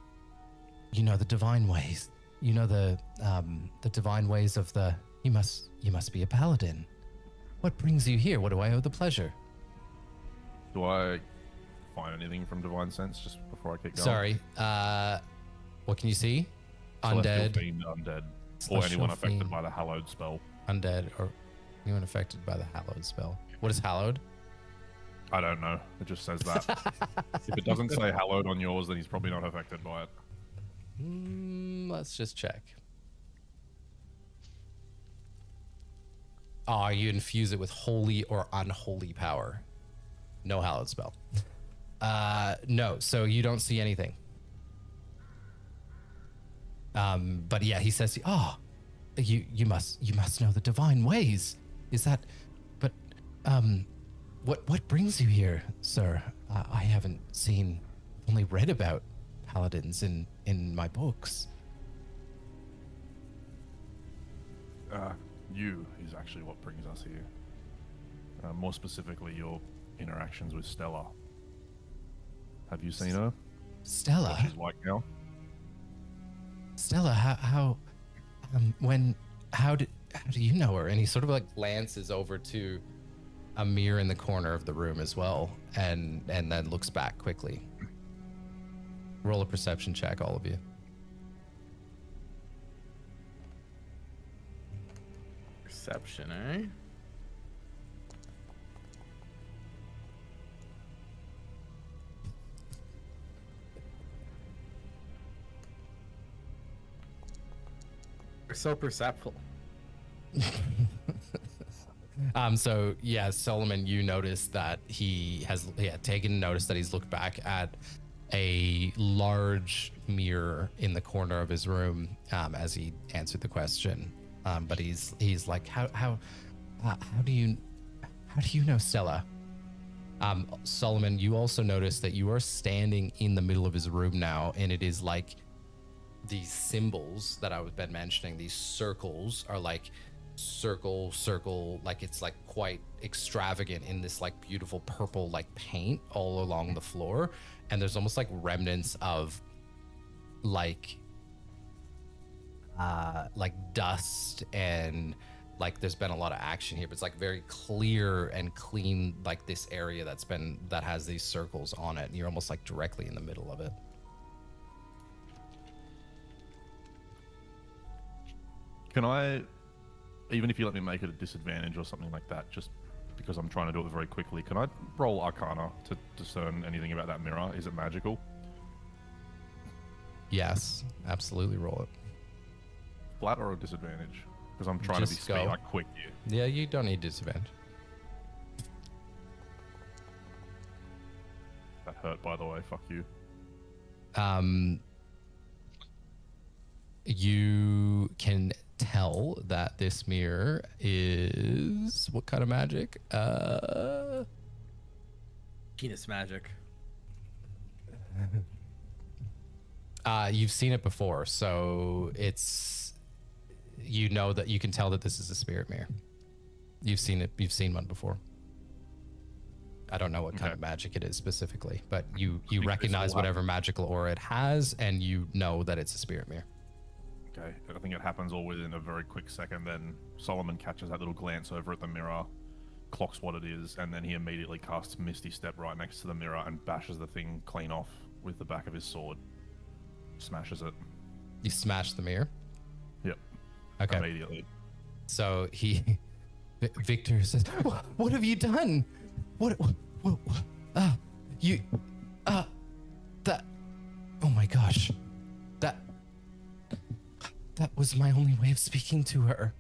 You know the divine ways. You know the divine ways of the. You must be a paladin. What brings you here? What do I owe the pleasure? Do I find anything from Divine Sense just before I keep going? Sorry. What can you see? Celestial Undead. Fiend, undead. Or Celestial anyone affected Fiend. by the hallowed spell. Undead or anyone affected by the hallowed spell. What is hallowed? I don't know. It just says that. If it doesn't say hallowed on yours, then he's probably not affected by it. Let's just check. You infuse it with holy or unholy power. No hallowed spell. No, so you don't see anything. But yeah, he says, you must know the divine ways. Is that, but, what brings you here, sir? I haven't seen, only read about paladins in my books. You is actually what brings us here. More specifically, your interactions with Stella. Have you seen her? Stella? What she's like now? Stella, how do you know her? And he sort of like glances over to a mirror in the corner of the room as well, and then looks back quickly. Roll a perception check, all of you. Perception, eh? We're so perceptive. So yeah, Solomon, you notice that he has taken notice that he's looked back at a large mirror in the corner of his room as he answered the question. But he's like, how do you know Stella? Solomon, you also notice that you are standing in the middle of his room now, and it is like these symbols that I've been mentioning. These circles are like circle, like it's like quite extravagant in this like beautiful purple like paint all along the floor, and there's almost like remnants of like dust, and like there's been a lot of action here, but it's like very clear and clean, like this area that has these circles on it, and you're almost like directly in the middle of it. Can I, even if you let me make it a disadvantage or something like that, just because I'm trying to do it very quickly, can I roll Arcana to discern anything about that mirror? Is it magical? Yes, absolutely. Roll it. Flat or a disadvantage? Because I'm trying to be Just go. like quick here. Yeah, you don't need disadvantage. That hurt, by the way. Fuck you. You can tell that this mirror is what kind of magic? Penis magic. You've seen it before, so it's, you know that you can tell that this is a spirit mirror. You've seen it. You've seen one before. I don't know what kind of magic it is specifically, but you recognize whatever magical aura it has, and you know that it's a spirit mirror. Okay, I think it happens all within a very quick second. Then Solomon catches that little glance over at the mirror, clocks what it is, and then he immediately casts Misty Step right next to the mirror and bashes the thing clean off with the back of his sword. Smashes it. You smash the mirror. Yep. Okay. Immediately. So Victor says, "What have you done? What that, oh my gosh, that was my only way of speaking to her."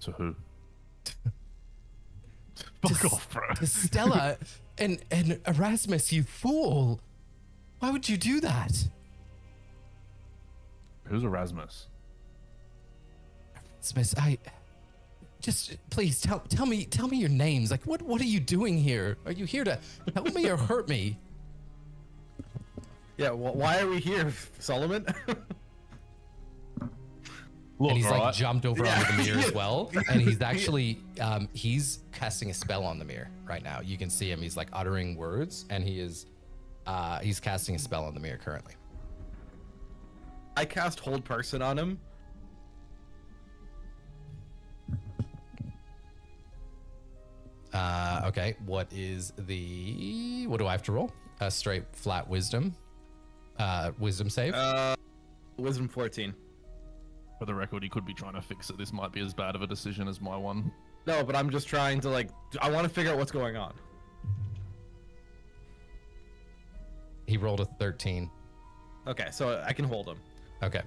To who? Fuck off, bro. To Stella and Erasmus, you fool. Why would you do that? Who's Erasmus? Erasmus, just please tell me your names. Like, what are you doing here? Are you here to help me or hurt me? Yeah, why are we here, Solomon? Look, And he's like alright. jumped over onto the mirror as well, and he's actually he's casting a spell on the mirror right now. You can see him. He's like uttering words, and he's casting a spell on the mirror currently. I cast Hold Person on him. Okay, what do I have to roll? A straight flat wisdom save. Wisdom 14. For the record, he could be trying to fix it. This might be as bad of a decision as my one. No, but I'm just trying to I want to figure out what's going on. He rolled a 13. Okay, so I can hold him. Okay.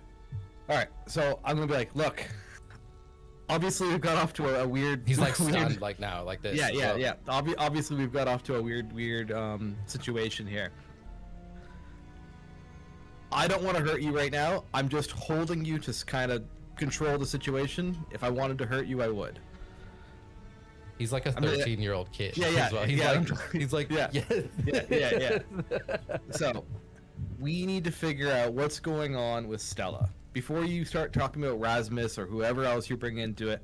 All right, so I'm gonna be like, look. Obviously, we've got off to a weird. He's like weird- stunned, like now, like this. Yeah. Obviously, we've got off to a weird situation here. I don't want to hurt you right now. I'm just holding you to kind of control the situation. If I wanted to hurt you, I would. He's like a 13-year-old kid. Yeah. As well. He's like, Yeah. yes. Yeah. So, we need to figure out what's going on with Stella. Before you start talking about Rasmus or whoever else you bring into it,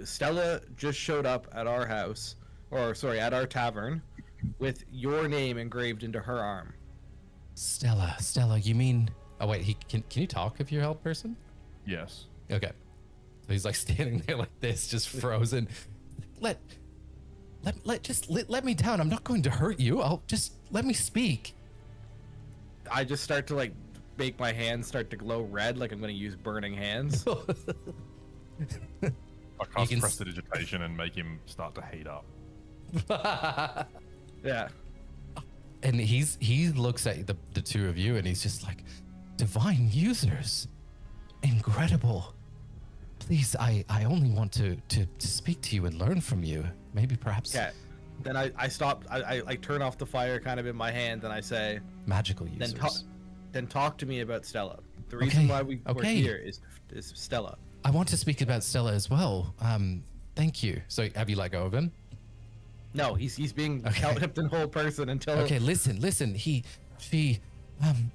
Stella just showed up at our house, at our tavern, with your name engraved into her arm. Stella, you mean? Oh wait, can you talk if you're a help person? Yes. Okay. So he's like standing there like this, just frozen. Let me down. I'm not going to hurt you. Let me speak. I just start to make my hands start to glow red, like I'm going to use burning hands. I cast prestidigitation and make him start to heat up. Yeah. And he looks at the two of you and he's just like, divine users, incredible. Please, I only want to speak to you and learn from you. Maybe perhaps. Yeah. Then I stop. I turn off the fire kind of in my hand and I say, magical users. Then talk to me about Stella. The reason why we're here is Stella. I want to speak about Stella as well. Thank you. So have you let go of him? No, he's being kept in whole person until. Okay, listen.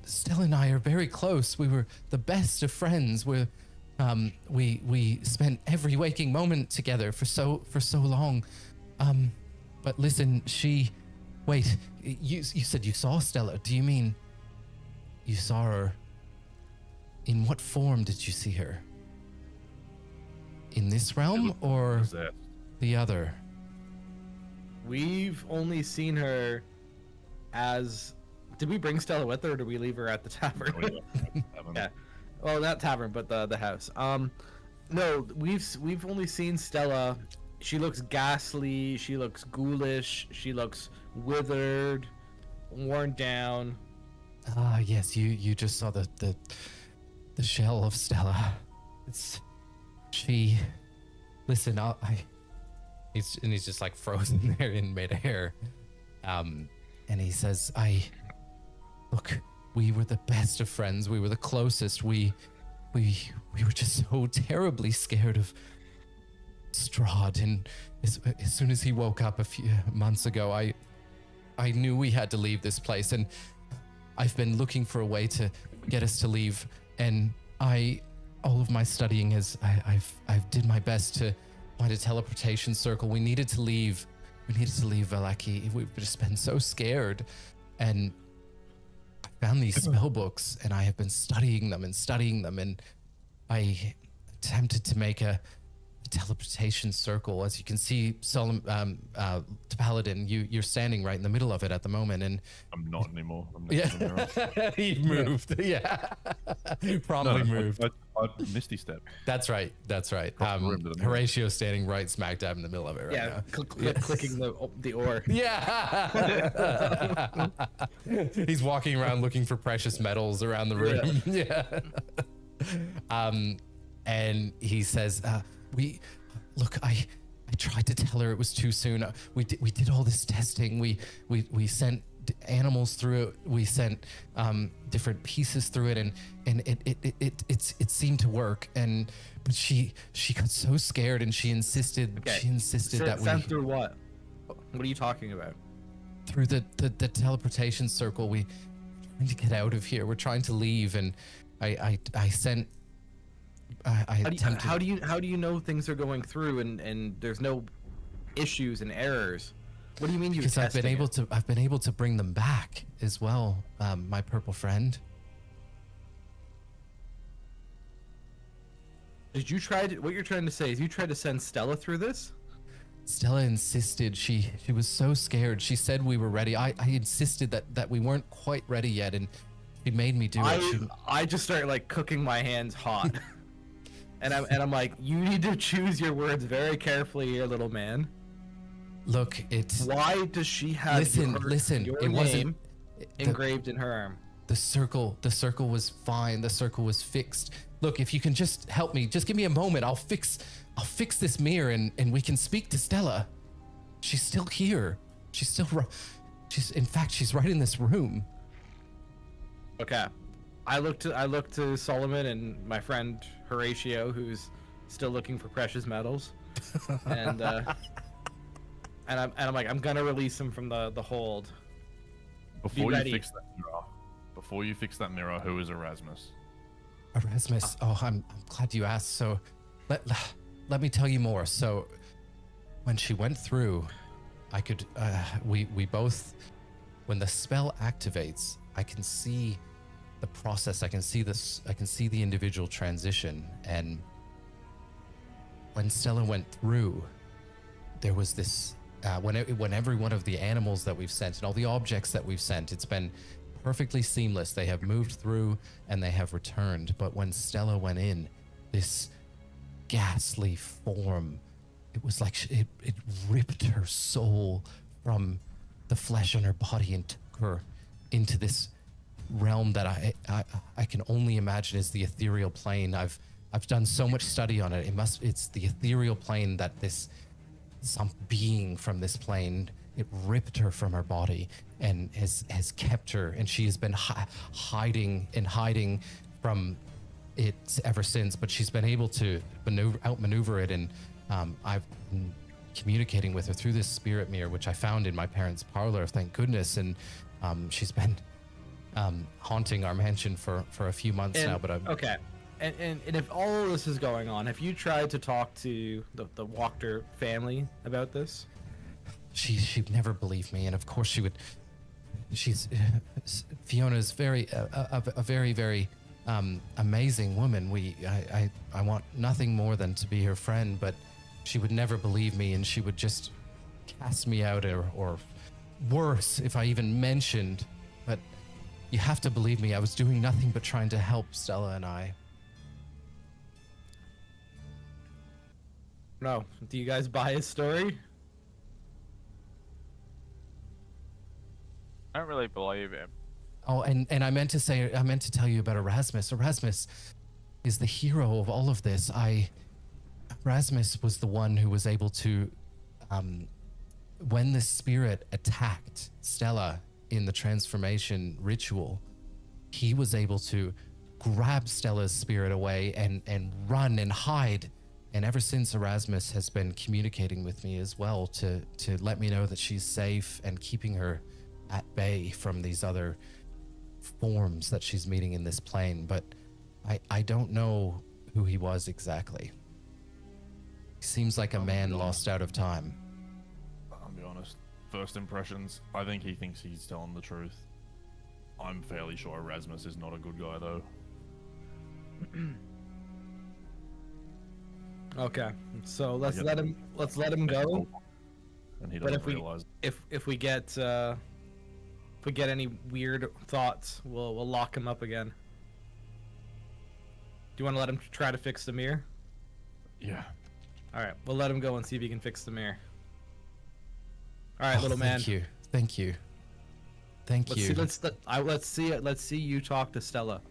Stella and I are very close. We were the best of friends. We spent every waking moment together for so long. But listen, wait. You said you saw Stella. Do you mean you saw her? In what form did you see her? In this realm or the other? We've only seen her as. Did we bring Stella with her or did we leave her at the tavern? Yeah. Well, not tavern, but the house. No, we've only seen Stella. She looks ghastly. She looks ghoulish. She looks withered, worn down. Ah, yes, you just saw the shell of Stella. She. Listen, he's just like frozen there in midair, and he says, look, we were the best of friends. We were the closest. We were just so terribly scared of Strahd, and as soon as he woke up a few months ago, I knew we had to leave this place, and I've been looking for a way to get us to leave, and all of my studying is I've did my best to find a teleportation circle. We needed to leave Valaki. We've just been so scared, and I found these spell books, and I have been studying them, and I attempted to make a teleportation circle. As you can see, Paladin, you're standing right in the middle of it at the moment, and I'm not anymore. yeah, he moved. Yeah, promptly moved. I Misty step. That's right. Horatio's standing right smack dab in the middle of it right now. Clicking the ore. Yeah. He's walking around looking for precious metals around the room. Yeah. And he says, I tried to tell her it was too soon. We did all this testing. We sent animals through it. We sent different pieces through it, and it seemed to work. But she got so scared, and she insisted that we sent through what? What are you talking about? Through the teleportation circle. We trying to get out of here. We're trying to leave, and I sent. How do you know things are going through and there's no issues and errors? What do you mean? Because I've been able to bring them back as well, my purple friend. Did you try to? What you're trying to say is you tried to send Stella through this? Stella insisted. She was so scared. She said we were ready. I insisted that we weren't quite ready yet, and she made me do it. I just started like cooking my hands hot. And I'm like, you need to choose your words very carefully here, little man. Look, why does she have listen, your it name wasn't engraved in her arm? The circle was fine. The circle was fixed. Look, if you can just help me, just give me a moment. I'll fix this mirror, and we can speak to Stella. She's still here. She's in fact, she's right in this room. Okay. I look to Solomon and my friend Horatio, who's still looking for precious metals, and I'm like, I'm gonna release him from the hold. Before you fix that mirror, who is Erasmus? Erasmus. Oh, I'm glad you asked. So, let me tell you more. So, when she went through, I could we both, when the spell activates, I can see the process. I can see the individual transition, and when Stella went through, there was this when every one of the animals that we've sent and all the objects that we've sent, it's been perfectly seamless. They have moved through and they have returned. But when Stella went in, this ghastly form, it was like it ripped her soul from the flesh on her body and took her into this realm that I can only imagine is the ethereal plane. I've done so much study on it. It's the ethereal plane that some being from this plane, it ripped her from her body and has kept her, and she has been hiding from it ever since. But she's been able to outmaneuver it, and I've been communicating with her through this spirit mirror, which I found in my parents' parlor, thank goodness. And she's been haunting our mansion for a few months now. But okay. And if all of this is going on, have you tried to talk to the Wachter family about this? She'd never believe me, and of course she would. Fiona's a very very amazing woman. I want nothing more than to be her friend, but she would never believe me, and she would just cast me out, or worse if I even mentioned. But you have to believe me. I was doing nothing but trying to help Stella and I. No. Do you guys buy his story? I don't really believe him. Oh, and I meant to tell you about Erasmus. Erasmus is the hero of all of this. Erasmus was the one who was able to, when the spirit attacked Stella in the transformation ritual, he was able to grab Stella's spirit away and run and hide. And ever since, Erasmus has been communicating with me as well to let me know that she's safe and keeping her at bay from these other forms that she's meeting in this plane. But I don't know who he was exactly. He seems like a man lost out of time. I'll be honest. First impressions, I think he thinks he's telling the truth. I'm fairly sure Erasmus is not a good guy, though. Okay, so let's let him go. And he But doesn't realize. if we get any weird thoughts, we'll lock him up again. Do you want to let him try to fix the mirror? Yeah. All right, we'll let him go and see if he can fix the mirror. All right, little man. Thank you. Let's see you talk to Stella.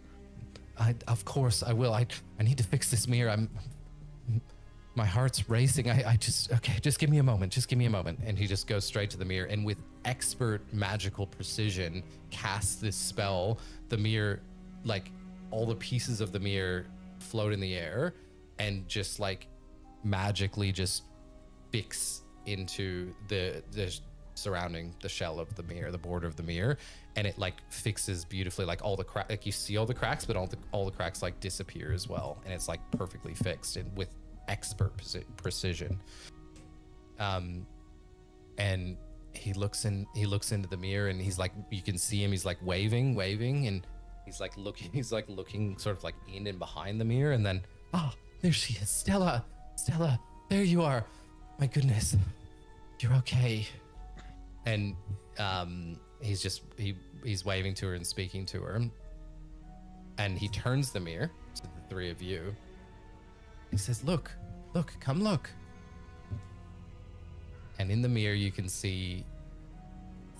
Of course I will. I need to fix this mirror. My heart's racing. Just give me a moment. And he just goes straight to the mirror and with expert magical precision casts this spell. The mirror, like all the pieces of the mirror float in the air and just like magically just fix into the surrounding the shell of the mirror, the border of the mirror, and it like fixes beautifully. Like all the like you see all the cracks, but all the cracks like disappear as well, and it's like perfectly fixed and with expert precision. And he looks into the mirror and he's like, you can see him, he's like waving, and he's like looking sort of like in and behind the mirror, and then there she is. Stella, there you are. My goodness, you're okay. And he's waving to her and speaking to her, and he turns the mirror to the three of you. He says, look, come look. And in the mirror you can see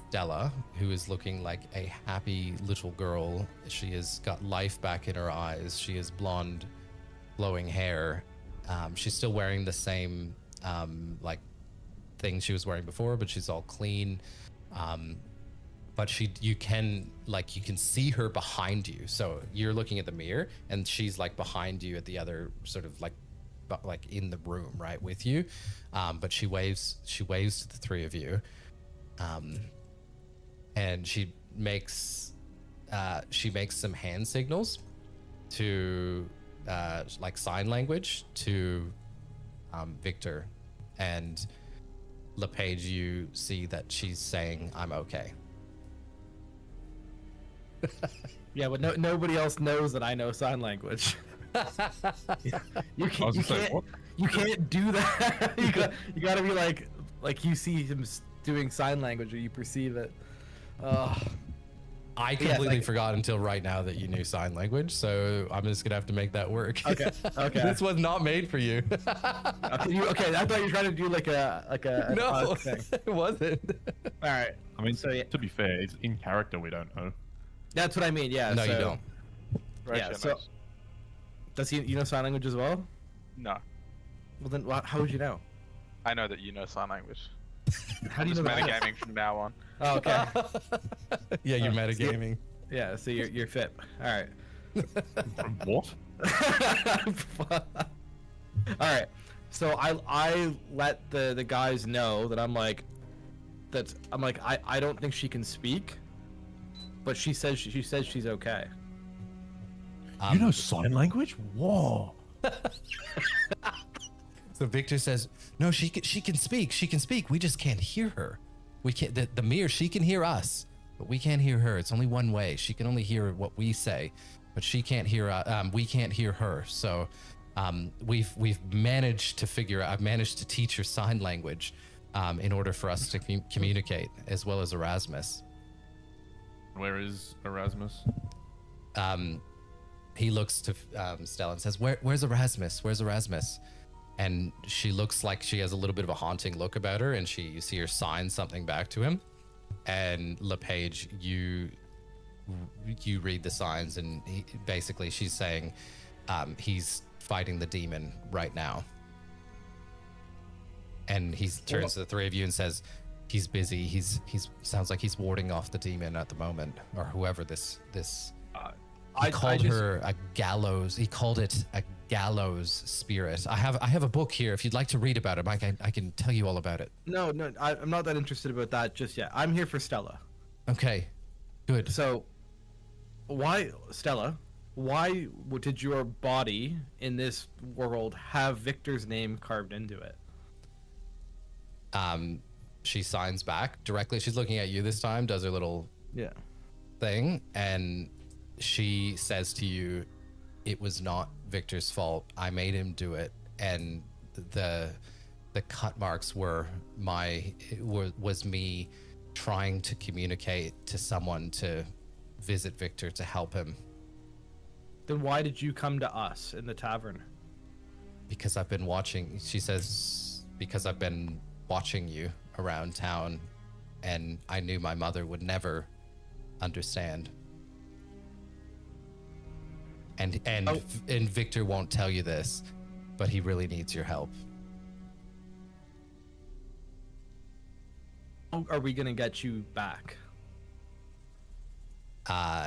Stella, who is looking like a happy little girl. She has got life back in her eyes. She has blonde flowing hair. She's still wearing the same like thing she was wearing before, but she's all clean. But you can see her behind you. So you're looking at the mirror and she's like behind you at the other sort of like in the room right with you. But she waves to the three of you. And she makes some hand signals to like sign language to Victor, and LePage, you see that she's saying, "I'm okay." Yeah, but nobody else knows that I know sign language. You can't do that. you gotta be like you see him doing sign language or you perceive it. I completely forgot until right now that you knew sign language, so I'm just gonna have to make that work. Okay. This was not made for you. Okay, I thought you were trying to do like a no, thing. It wasn't. All right. I mean, So, yeah. to be fair, it's in character. We don't know. That's what I mean. Yeah. No, so, you don't. Yeah. So does you know sign language as well? No, Well then, how would you know? I know that you know sign language. How do you Just know that? metagaming from now on. Oh, okay. Yeah, you're metagaming. Yeah. So you're fit. All right. What? All right. So I let the guys know that I don't think she can speak, but she says she's okay. You know sign language? Whoa. So Victor says, "No, she can speak. She can speak. We just can't hear her. We can't. The mirror. She can hear us, but we can't hear her. It's only one way. She can only hear what we say, but she can't hear. We can't hear her. So, we've managed to figure out. I've managed to teach her sign language, in order for us to communicate, as well as Erasmus. Where is Erasmus? He looks to Stella and says, "Where's Erasmus? Where's Erasmus?" and she looks like she has a little bit of a haunting look about her, and you see her sign something back to him. And LePage, you read the signs, and basically she's saying he's fighting the demon right now. And he turns to the three of you and says, he's busy. He's sounds like he's warding off the demon at the moment, or whoever this. He called her a gallows. He called it a gallows spirit. I have a book here. If you'd like to read about it, I can tell you all about it. No, I'm not that interested about that just yet. I'm here for Stella. Okay, good. So, why, Stella? Why did your body in this world have Victor's name carved into it? She signs back directly. She's looking at you this time. Does her little thing, and she says to you, "It was not Victor's fault. I made him do it, and the cut marks were was me trying to communicate to someone to visit Victor to help him." Then why did you come to us in the tavern? Because I've been watching. She says, because I've been watching you around town, and I knew my mother would never understand. And Victor won't tell you this, but he really needs your help. How are we gonna get you back?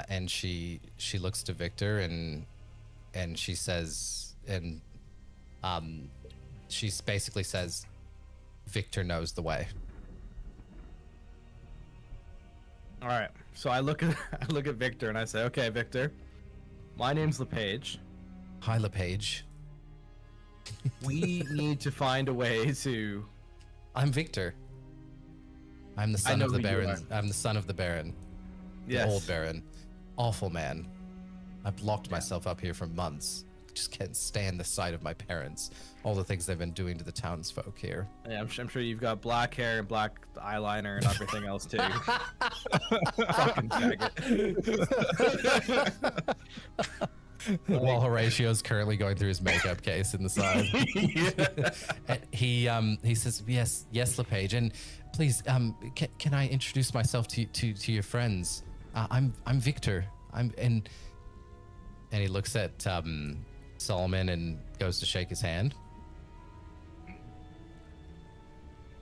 And she looks to Victor and she says, and she basically says, Victor knows the way. All right. So I look at Victor and I say, "Okay, Victor, my name's LePage. Hi, LePage. We need to find a way to." I'm Victor. I'm the son know of the who you Baron. I'm the son of the Baron. Yes. The old Baron. Awful man. I've locked myself up here for months. Just can't stand the sight of my parents. All the things they've been doing to the townsfolk here. Yeah, I'm sure you've got black hair and black eyeliner and everything else too. Fucking faggot. While Horatio's currently going through his makeup case in the side. He says, yes, LePage, and please, can I introduce myself to your friends? I'm Victor. And he looks at Solomon and goes to shake his hand.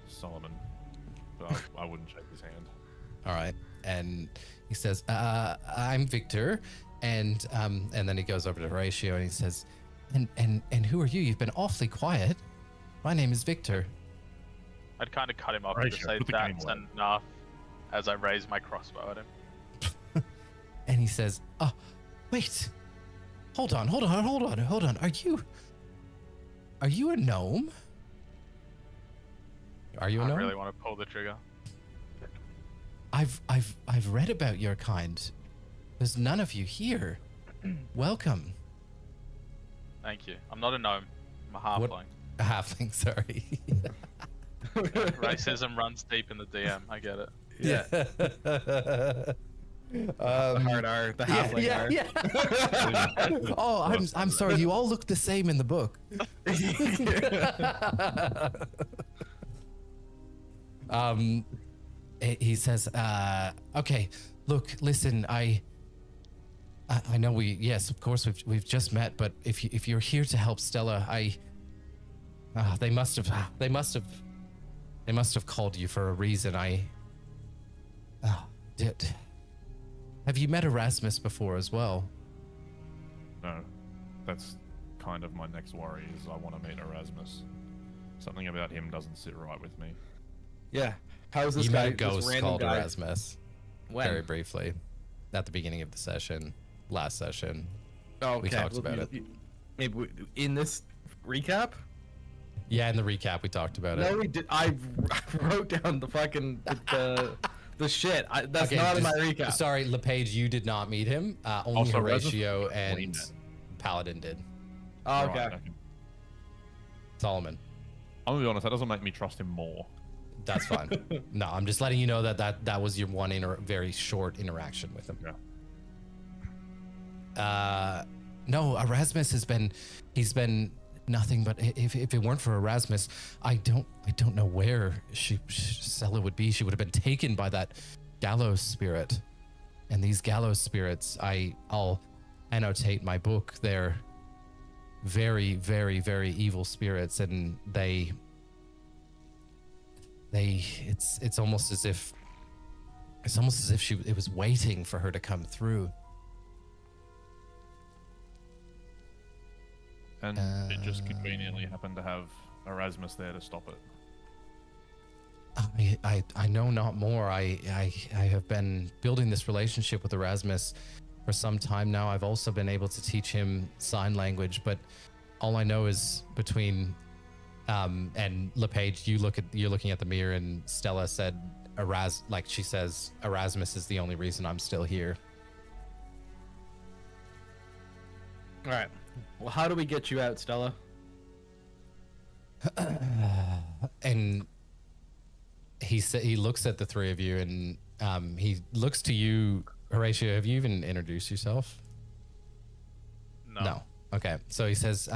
Solomon, but I wouldn't shake his hand. All right, and he says, "I'm Victor," and then he goes over to Horatio and he says, "And who are you? You've been awfully quiet. My name is Victor." I'd kind of cut him off and just say that's enough as I raise my crossbow at him. And he says, "Oh, wait, hold on. Are you a gnome? Are you a gnome?" I really want to pull the trigger. I've read about your kind. There's none of you here. Welcome. Thank you. I'm not a gnome. I'm a halfling. A halfling, sorry. Racism runs deep in the DM. I get it. Yeah. The hard R, the halfling R. Yeah. Oh, I'm sorry. You all look the same in the book. He says, "Okay, look, listen. I know yes, of course we've just met, but if you're here to help Stella, they must have called you for a reason. Have you met Erasmus before as well?" No, that's kind of my next worry. Is I want to meet Erasmus. Something about him doesn't sit right with me. Yeah. How's this You guy? met a ghost called Erasmus. When? Very briefly, at the beginning of the session, last session. Oh, okay. We talked about it. Maybe in this recap. Yeah, in the recap we talked about it. No, we did. I wrote down the fucking the shit. That's not in my recap. Sorry, LePage, you did not meet him. Only Also, Horatio Erasmus and Paladin did. Oh, okay. Right, Solomon. I'm gonna be honest. That doesn't make me trust him more. That's fine. No, I'm just letting you know that was your one very short interaction with him. Yeah. No, Erasmus he's been nothing. But if it weren't for Erasmus, I don't know where Stella would be. She would have been taken by that gallows spirit. And these gallows spirits, I'll annotate my book. They're very, very, very evil spirits, and it's almost as if it was waiting for her to come through. And it just conveniently happened to have Erasmus there to stop it. I know not more. I have been building this relationship with Erasmus for some time now. I've also been able to teach him sign language, but all I know is between and LePage, you're looking at the mirror, and Stella said she says Erasmus is the only reason I'm still here. All right. Well, how do we get you out, Stella? And he looks at the three of you, and he looks to you, Horatio. Have you even introduced yourself? No. Okay. So he says,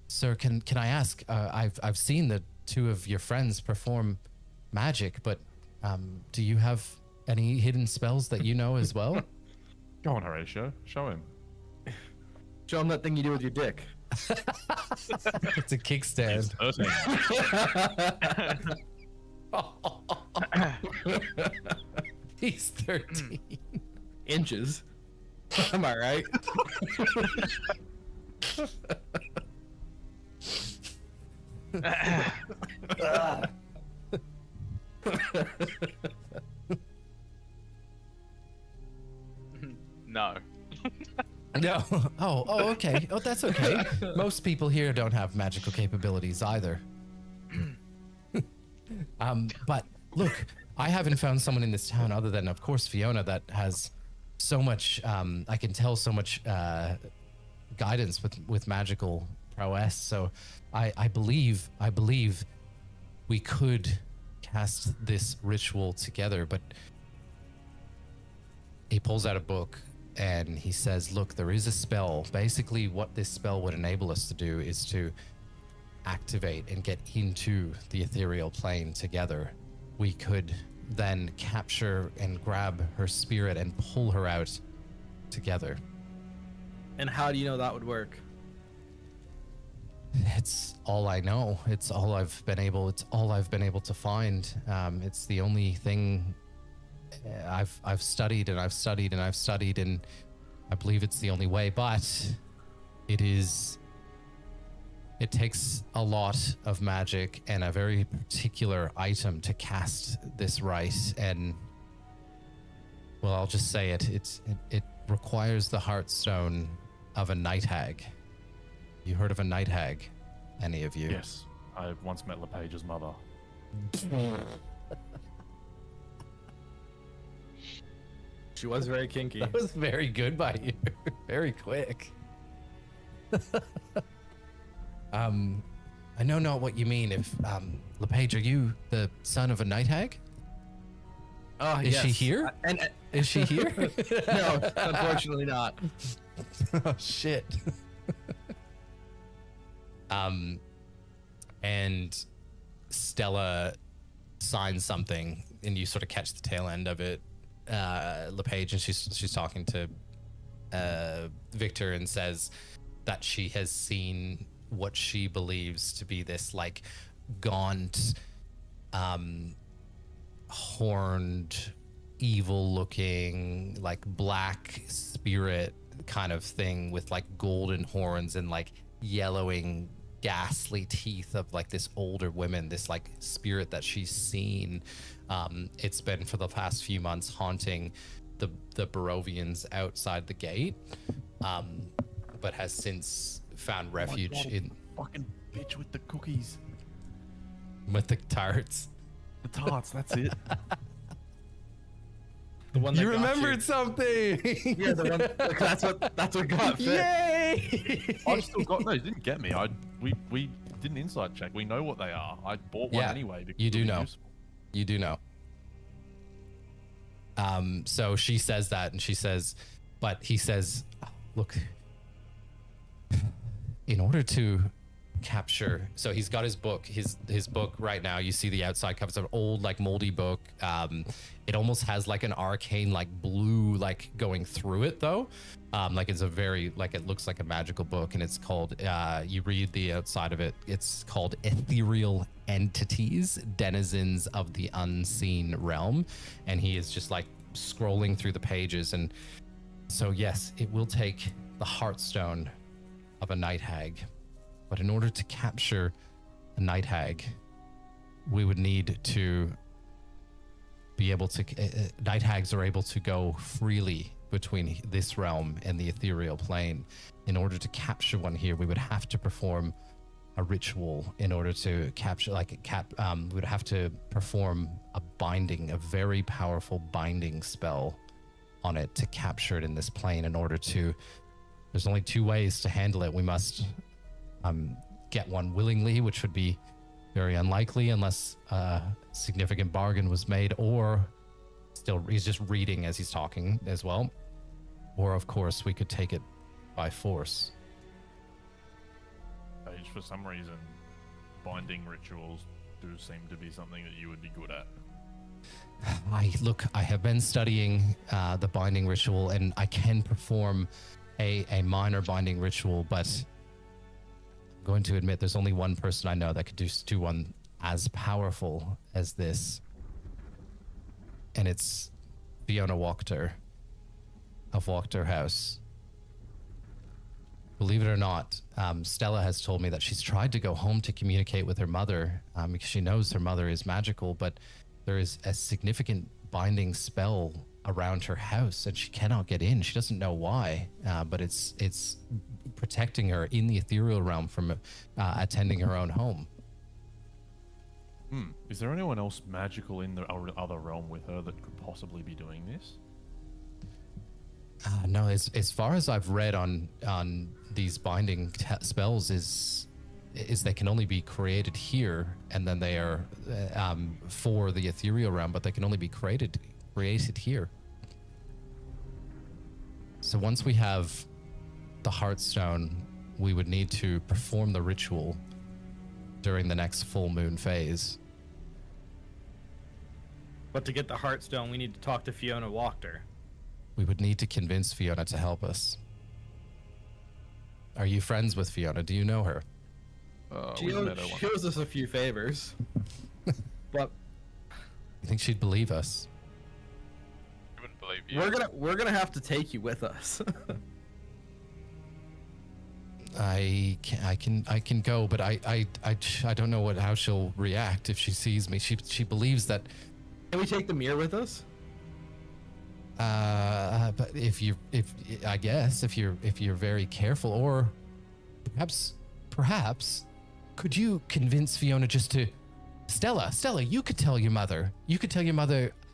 "Sir, can I ask? I've seen the two of your friends perform magic, but do you have any hidden spells that you know as well?" Go on, Horatio. Show him. Show him that thing you do with your dick. It's a kickstand. He's 13 inches. Am I right? No. No. Oh, okay. Oh, that's okay. Most people here don't have magical capabilities either. But look, I haven't found someone in this town other than, of course, Fiona, that has so much. I can tell so much guidance with magical prowess. So, I believe we could cast this ritual together. But he pulls out a book. And he says, look, there is a spell. Basically, what this spell would enable us to do is to activate and get into the ethereal plane together. We could then capture and grab her spirit and pull her out together. And how do you know that would work? It's all I know. It's all I've been able to find. It's the only thing I've studied and I've studied and I've studied, and I believe it's the only way, but it takes a lot of magic and a very particular item to cast this right. And well, I'll just say it requires the heartstone of a night hag. You heard of a night hag? Any of you? Yes. I once met LePage's mother. She was very kinky. That was very good by you. Very quick. I know not what you mean. If LePage, are you the son of a night hag? Oh, Is yes. she here? Is she here? No, unfortunately not. Oh shit. And Stella signs something, and you sort of catch the tail end of it. LePage, and she's talking to Victor, and says that she has seen what she believes to be this like gaunt, horned, evil looking, like black spirit kind of thing with like golden horns and like yellowing ghastly teeth of like this older woman, this like spirit that she's seen. It's been for the past few months haunting the Barovians outside the gate, but has since found refuge in Fucking bitch with the cookies. with the tarts. The tarts, that's it. The one that You got remembered something. Yeah, the one. That's what got fit. Yay! I've still got no. It didn't get me. We did an inside check. We know what they are. I bought one Yeah, anyway. Because you do it'll be know. useful. You do know. So she says that, and she says, but he says, look, in order to capture. So he's got his book, his book right now. You see the outside cover. It's an old, like, moldy book. It almost has like an arcane, like, blue, like, going through it though. Like it's a very, like, it looks like a magical book, and it's called, you read the outside of it, it's called Ethereal Entities, Denizens of the Unseen Realm. And he is just like scrolling through the pages. And so yes, it will take the Heartstone of a night hag. But in order to capture a night hag, we would need to be able to, night hags are able to go freely between this realm and the ethereal plane. In order to capture one here, we would have to perform a ritual in order to capture, like, we would have to perform a binding, a very powerful binding spell on it to capture it in this plane. In order to, there's only two ways to handle it. We must get one willingly, which would be very unlikely unless a significant bargain was made, or still he's just reading as he's talking as well. Or of course we could take it by force. Paige, for some reason, binding rituals do seem to be something that you would be good at. I have been studying the binding ritual, and I can perform a minor binding ritual, but I'm going to admit there's only one person I know that could do one as powerful as this, and it's Fiona Wachter of Wachter House. Believe it or not, Stella has told me that she's tried to go home to communicate with her mother because she knows her mother is magical, but there is a significant binding spell around her house and she cannot get in. She doesn't know why, but it's protecting her in the ethereal realm from attending her own home. Is there anyone else magical in the other realm with her that could possibly be doing this? No, as far as I've read on these binding spells is they can only be created here, and then they are for the ethereal realm, but they can only be created here. So once we have the Heartstone, we would need to perform the ritual during the next full moon phase. But to get the Heartstone, we need to talk to Fiona Wachter. We would need to convince Fiona to help us. Are you friends with Fiona? Do you know her? She owes us a few favors. But You think she'd believe us? I wouldn't believe you. we're gonna have to take you with us. I can go, but I don't know how she'll react if she sees me. She believes that. Can we take the mirror with us? But if you're very careful, or perhaps, could you convince Fiona just to, Stella, you could tell your mother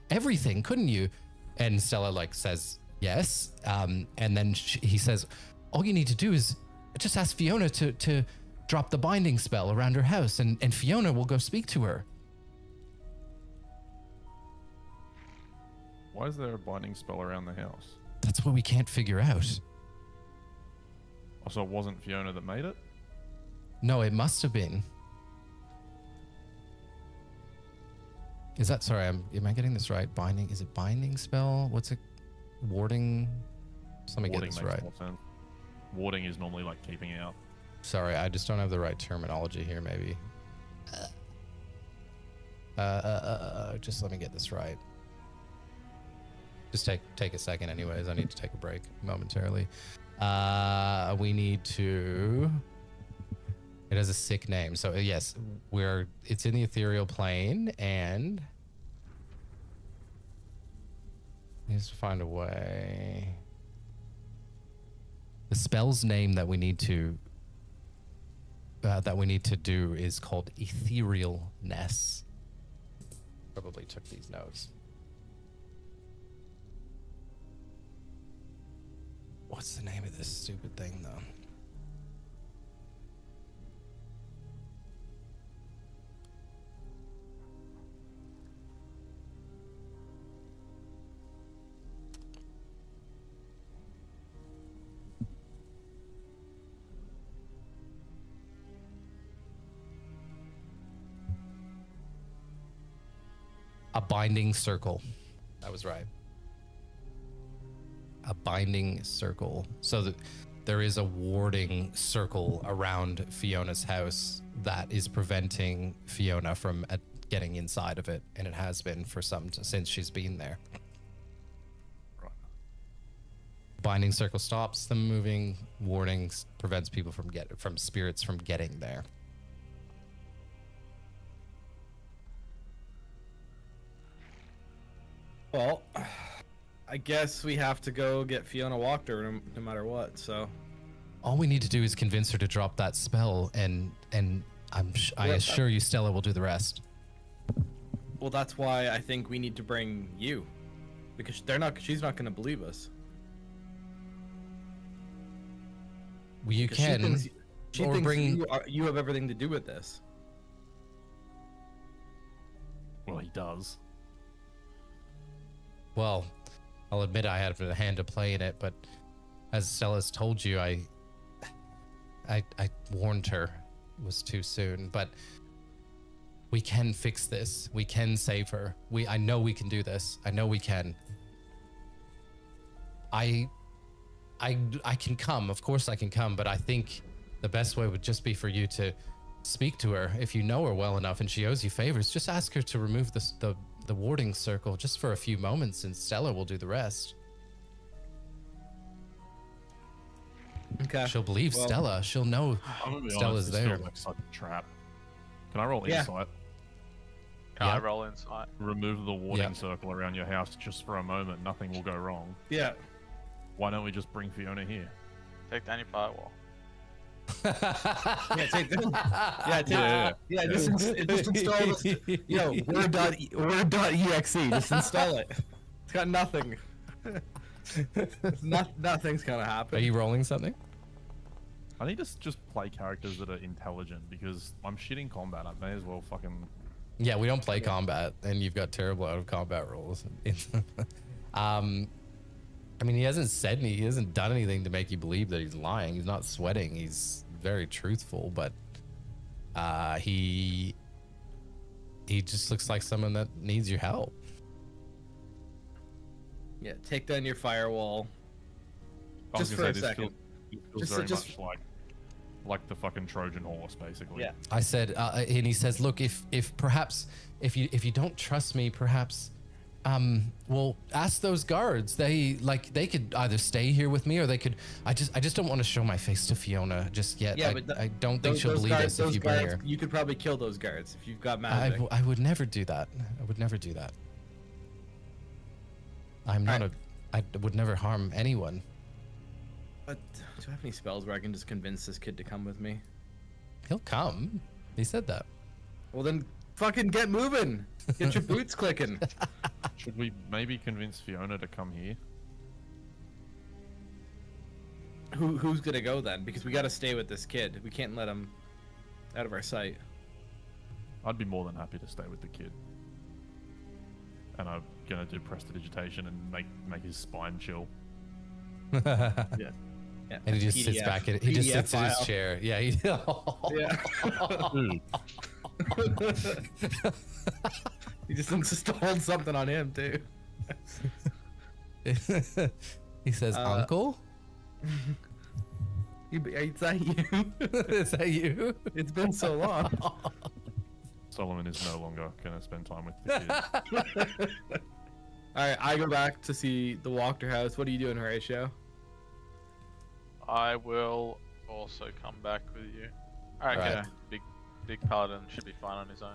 everything, couldn't you? And Stella says yes. And then he says, all you need to do is just ask Fiona to drop the binding spell around her house, and Fiona will go speak to her. Why is there a binding spell around the house? That's what we can't figure out. Also, it wasn't Fiona that made it? No, it must have been. Is that, sorry, am I getting this right? Binding, is it binding spell? What's it? Warding? Let me get this right. More sense. Warding is normally like keeping out. Sorry, I just don't have the right terminology here, maybe. Just let me get this right. Just take a second anyways. I need to take a break momentarily. We need to... It has a sick name. So yes, it's in the ethereal plane, and needs to find a way. The spell's name that we need to do is called Etherealness. Probably took these notes. What's the name of this stupid thing, though? A binding circle. That was right. A binding circle. So that there is a warding circle around Fiona's house that is preventing Fiona from getting inside of it, and it has been for since she's been there. Right. Binding circle stops them moving. Warding prevents people from spirits from getting there. Well, I guess we have to go get Fiona Walker no matter what. So All we need to do is convince her to drop that spell, and I assure you, Stella will do the rest. well, that's why I think we need to bring you, because she's not going to believe us. You Because can, she or thinks bring. you have everything to do with this. Well, he does. Well, I'll admit I had a hand to play in it, but as Stella's told you, I warned her it was too soon. But we can fix this. We can save her. I know we can do this. I know we can. I can come. Of course I can come, but I think the best way would just be for you to speak to her. If you know her well enough and she owes you favors, just ask her to remove the warding circle just for a few moments, and Stella will do the rest. Okay. She'll believe Stella. She'll know I'm gonna be Stella's honest, this there. feels like such a trap. Can I roll Yeah. insight? Can I Yep. roll insight? Remove the warding Yep. circle around your house just for a moment. Nothing will go wrong. Yeah. Why don't we just bring Fiona here? Take down your firewall. Yeah. Take yeah. Take, Yeah. yeah. Just install this. Word.exe. Just install it. It's got nothing. Nothing's gonna happen. Are you rolling something? I need to just play characters that are intelligent because I'm shit in combat. I may as well fucking. Yeah, we don't play combat, and you've got terrible out of combat rolls. I mean, he hasn't done anything to make you believe that he's lying. He's not sweating. He's very truthful, but he just looks like someone that needs your help. Yeah. Take down your firewall. I was Just gonna for say, a second. This feels very much like the fucking Trojan horse, basically. Yeah. I said, and he says, "Look, if perhaps if you don't trust me, perhaps, well, ask those guards. They could either stay here with me, or they could. I just don't want to show my face to Fiona just yet. Yeah, I don't think she'll believe us if you bring her. You could probably kill those guards if you've got magic. I would never do that. I would never do that. I'm not I would never harm anyone. But do I have any spells where I can just convince this kid to come with me? He'll come. He said that. Well, then fucking get moving. Get your boots clicking. Should we maybe convince Fiona to come here? Who's gonna go then? Because we gotta stay with this kid. We can't let him out of our sight. I'd be more than happy to stay with the kid. And I'm gonna do prestidigitation and make his spine chill. Yeah. And he just sits PDF back. He just sits in his file. chair. Yeah. Yeah. Dude, He just installed something on him too. He says, "Uncle, Is that you? is that you?" It's been so long. Solomon is no longer gonna spend time with the kid. All right, I go back to see the Walker house. What are you doing, Horatio? I will also come back with you. Alright, Alright. Big paladin should be fine on his own.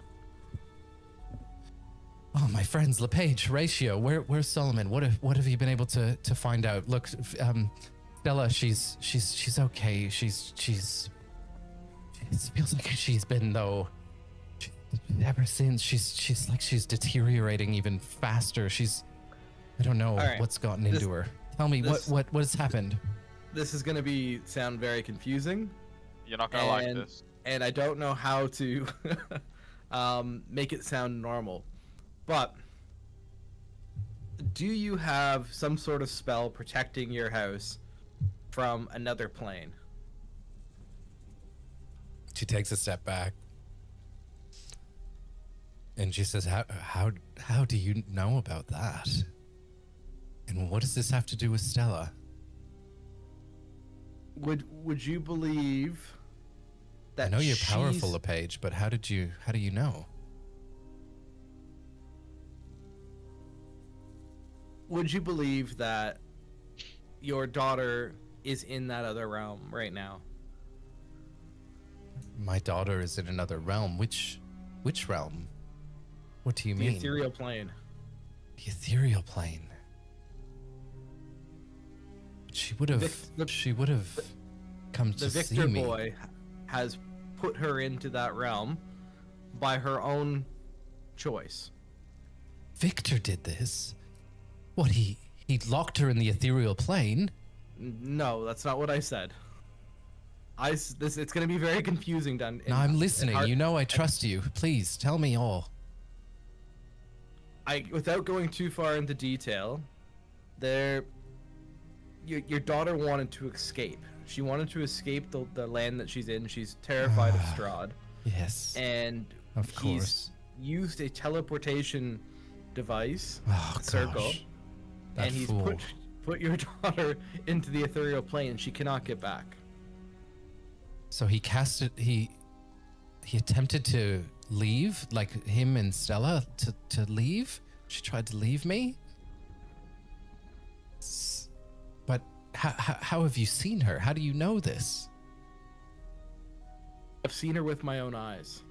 Oh, my friends, LePage, Horatio, where's Solomon? What have you been able to find out? Look, Stella, she's okay. It feels like she's been though. Ever since she's deteriorating even faster. I don't know All right. what's gotten into her. Tell me what has happened. This is gonna sound very confusing, You're not gonna like And- this. and I don't know how to make it sound normal. But do you have some sort of spell protecting your house from another plane? She takes a step back. And she says, how do you know about that? And what does this have to do with Stella? Would you believe that I know you're she's- powerful, LePage, but how do you know? Would you believe that your daughter is in that other realm right now? My daughter is in another realm. Which realm? What do you The mean? ethereal plane. The ethereal plane. She would have. She would have come The to see Victor me. boy has put her into that realm by her own choice. Victor did this. What he locked her in the ethereal plane. No, that's not what I said. It's going to be very confusing. Done. No, I'm listening. You know I trust you. Please tell me all. Without going too far into detail, your daughter wanted to escape. She wanted to escape the land that she's in. She's terrified of Strahd. Yes. And Of he's course. used a teleportation device, Oh, circle, gosh. That and he's fool. put your daughter into the ethereal plane, and she cannot get back. So he casted. He attempted to leave, like him and Stella to leave. She tried to leave me. But how have you seen her? How do you know this? I've seen her with my own eyes.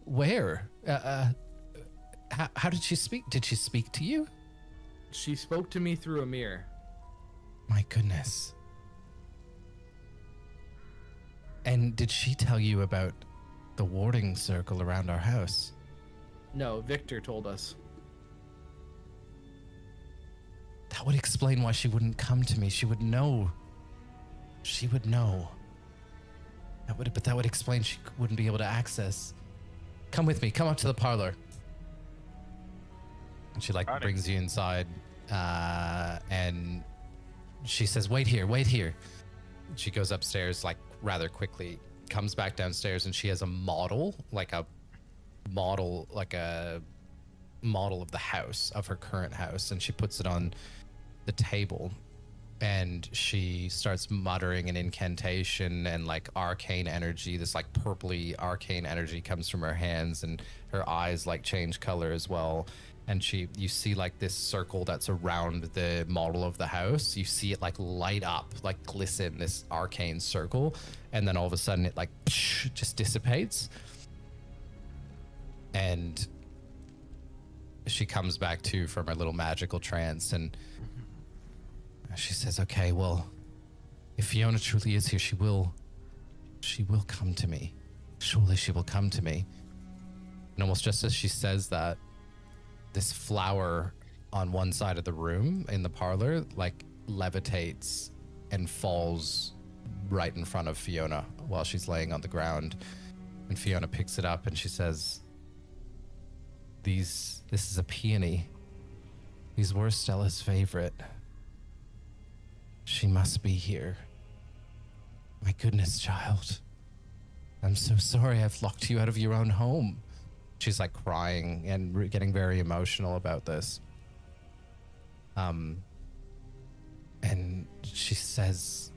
Where? How did she speak? Did she speak to you? She spoke to me through a mirror. My goodness. And did she tell you about the warding circle around our house? No, Victor told us. That would explain why she wouldn't come to me. She would know. She would know. But that would explain she wouldn't be able to access. Come with me. Come up to the parlor. And she Alrighty. brings you inside, and she says, "Wait here, wait here." She goes upstairs rather quickly, comes back downstairs, and she has a model of the house, of her current house, and she puts it on the table, and she starts muttering an incantation, and arcane energy, this purpley arcane energy comes from her hands, and her eyes change color as well. And you see this circle that's around the model of the house. You see it light up, glisten, this arcane circle, and then all of a sudden it just dissipates. And she comes back to from her little magical trance, and she says, "Okay, well, if Fiona truly is here, she will come to me. Surely she will come to me." And almost just as she says that, this flower on one side of the room in the parlor levitates and falls right in front of Fiona while she's laying on the ground. And Fiona picks it up and she says, this is a peony. These were Stella's favorite. She must be here. My goodness, child. I'm so sorry I've locked you out of your own home. She's crying and getting very emotional about this. And she says,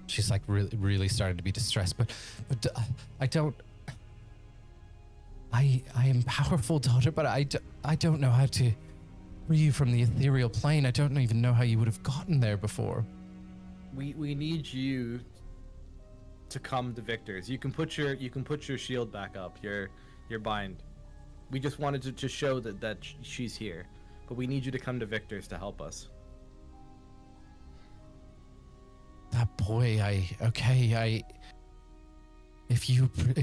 she's really starting to be distressed, but I am powerful, daughter, but I don't know how to free you from the ethereal plane. I don't even know how you would have gotten there before. We need you to come to Victor's. You can put your shield back up, your bind. We just wanted to show that she's here, but we need you to come to Victor's to help us. That boy, if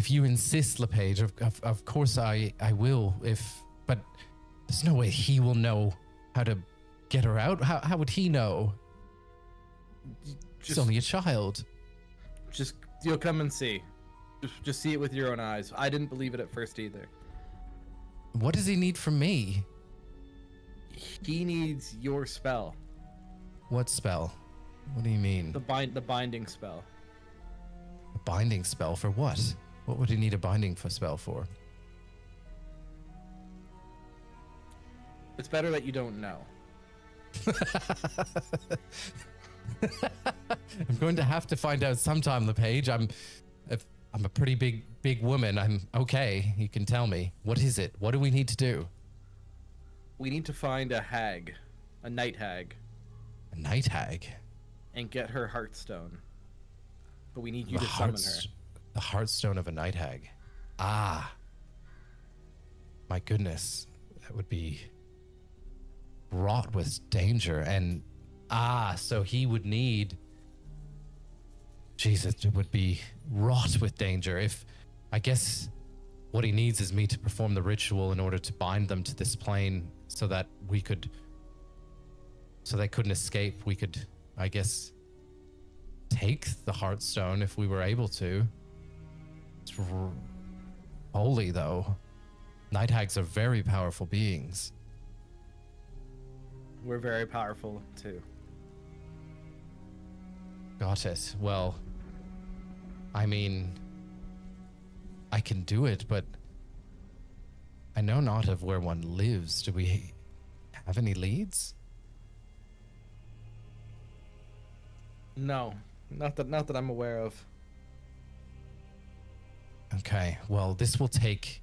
you insist, LePage, of course I will. But there's no way he will know how to get her out. How would he know? He's only a child. You'll come and see. Just see it with your own eyes. I didn't believe it at first either. What does he need from me? He needs your spell. What spell? What do you mean? The binding spell. A binding spell for what? What would he need a binding spell for? It's better that you don't know. I'm going to have to find out sometime, LePage. I'm a pretty big woman. I'm okay. You can tell me. What is it? What do we need to do? We need to find a hag, a night hag, A night hag. and get her heartstone. But we need you to summon her. The heartstone of a night hag. Ah. My goodness. That would be wrought with danger. And so he would need... Jesus, it would be wrought with danger. If, I guess, what he needs is me to perform the ritual in order to bind them to this plane so that we could... So they couldn't escape. We could, I guess, take the heartstone if we were able to. It's holy, though. Night hags are very powerful beings. We're very powerful, too. Got it. Well, I mean, I can do it, but I know not of where one lives. Do we have any leads? No, not that I'm aware of. Okay, well, this will take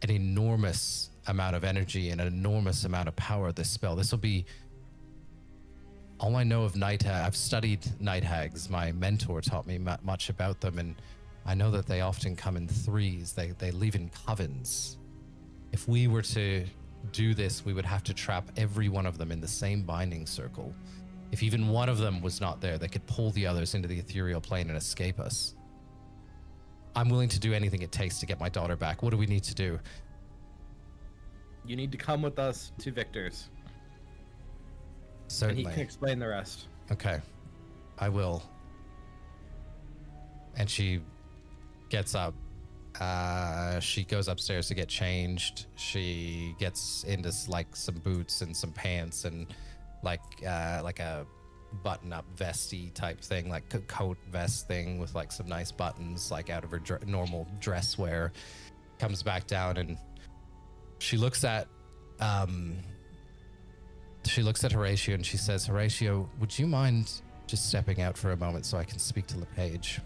an enormous amount of energy and an enormous amount of power, this spell. This will be... All I know of night hag, I've studied night hags. My mentor taught me much about them, and I know that they often come in threes. They leave in covens. If we were to do this, we would have to trap every one of them in the same binding circle. If even one of them was not there, they could pull the others into the ethereal plane and escape us. I'm willing to do anything it takes to get my daughter back. What do we need to do? You need to come with us to Victor's, Certainly. and he can explain the rest. Okay, I will. And she gets up. She goes upstairs to get changed. She gets into like some boots and some pants and like a button-up vesty type thing, like a coat vest thing with like some nice buttons, like out of her normal dress wear. Comes back down and she looks at Horatio and she says, "Horatio, would you mind just stepping out for a moment so I can speak to LePage?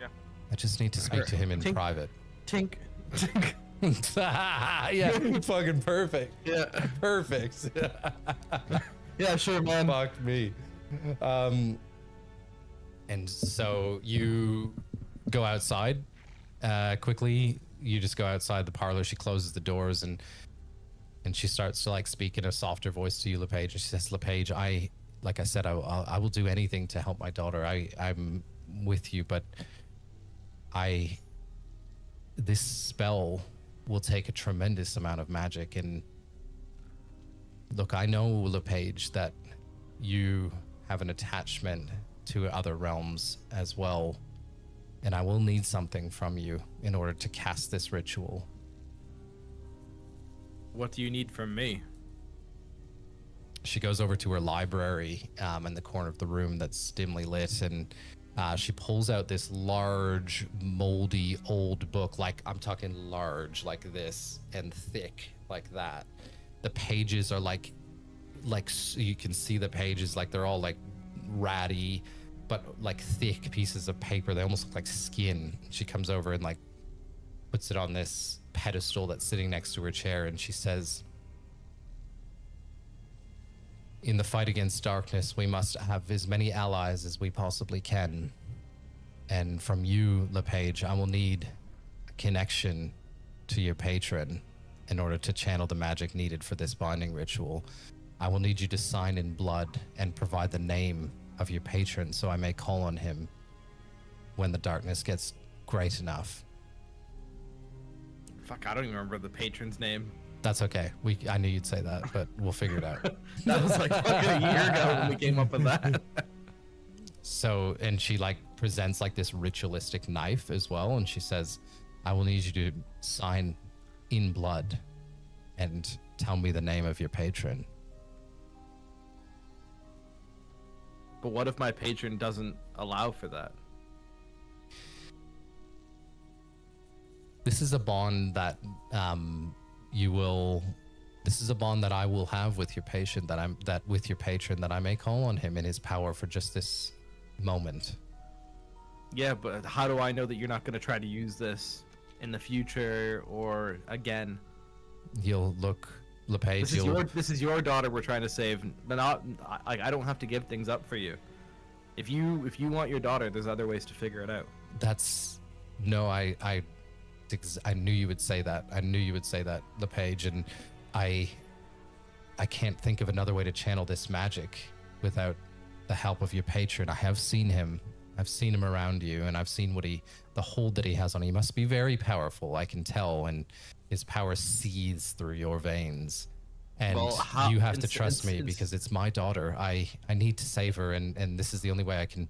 Yeah. I just need to speak to him in Tink. private." Tink. Yeah, fucking perfect. Yeah. Perfect. Yeah, sure, man. Fuck me. And so you go outside quickly. You just go outside the parlor. She closes the doors and she starts to like speak in a softer voice to you, LePage. And she says, "LePage, like I said, I will do anything to help my daughter. I'm with you, but this spell will take a tremendous amount of magic. And look, I know, LePage, that you have an attachment to other realms as well, and I will need something from you in order to cast this ritual." What do you need from me? She goes over to her library in the corner of the room that's dimly lit, and she pulls out this large, moldy, old book. Like, I'm talking large, like this, and thick, like that. The pages are like you can see the pages, like they're all like ratty, but like thick pieces of paper. They almost look like skin. She comes over and like puts it on this pedestal that's sitting next to her chair, and she says, "In the fight against darkness, we must have as many allies as we possibly can. And from you, LePage, I will need a connection to your patron in order to channel the magic needed for this binding ritual. I will need you to sign in blood and provide the name of your patron so I may call on him when the darkness gets great enough." Fuck, I don't even remember the patron's name. That's okay. I knew you'd say that, but we'll figure it out. That was like fucking a year ago when we came up with that. So, and she like presents like this ritualistic knife as well, and she says, "I will need you to sign in blood and tell me the name of your patron." But what if my patron doesn't allow for that? This is a bond that you will This is a bond that I will have with your patient, with your patron, that I may call on him in his power for just this moment. Yeah, but how do I know that you're not going to try to use this in the future or again? You'll look, LePage. This is your daughter we're trying to save. I don't have to give things up for you. If you want your daughter, there's other ways to figure it out. I knew you would say that. I knew you would say that, LePage, and I can't think of another way to channel this magic without the help of your patron. I have seen him. I've seen him around you, and I've seen the hold that he has on. He must be very powerful, I can tell, and his power seethes through your veins. And you have to trust me because it's my daughter. I need to save her, and this is the only way I can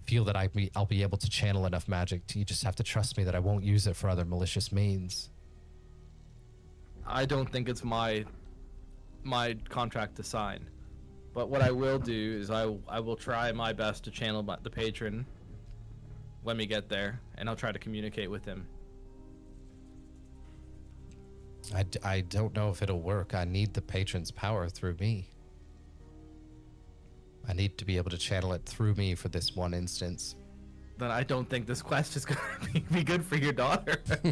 feel that I'll be able to channel enough magic. You just have to trust me that I won't use it for other malicious means. I don't think it's my contract to sign. But what I will do is I will try my best to channel the patron when we get there, and I'll try to communicate with him. I don't know if it'll work. I need the patron's power through me. I need to be able to channel it through me for this one instance. Then I don't think this quest is going to be good for your daughter. What's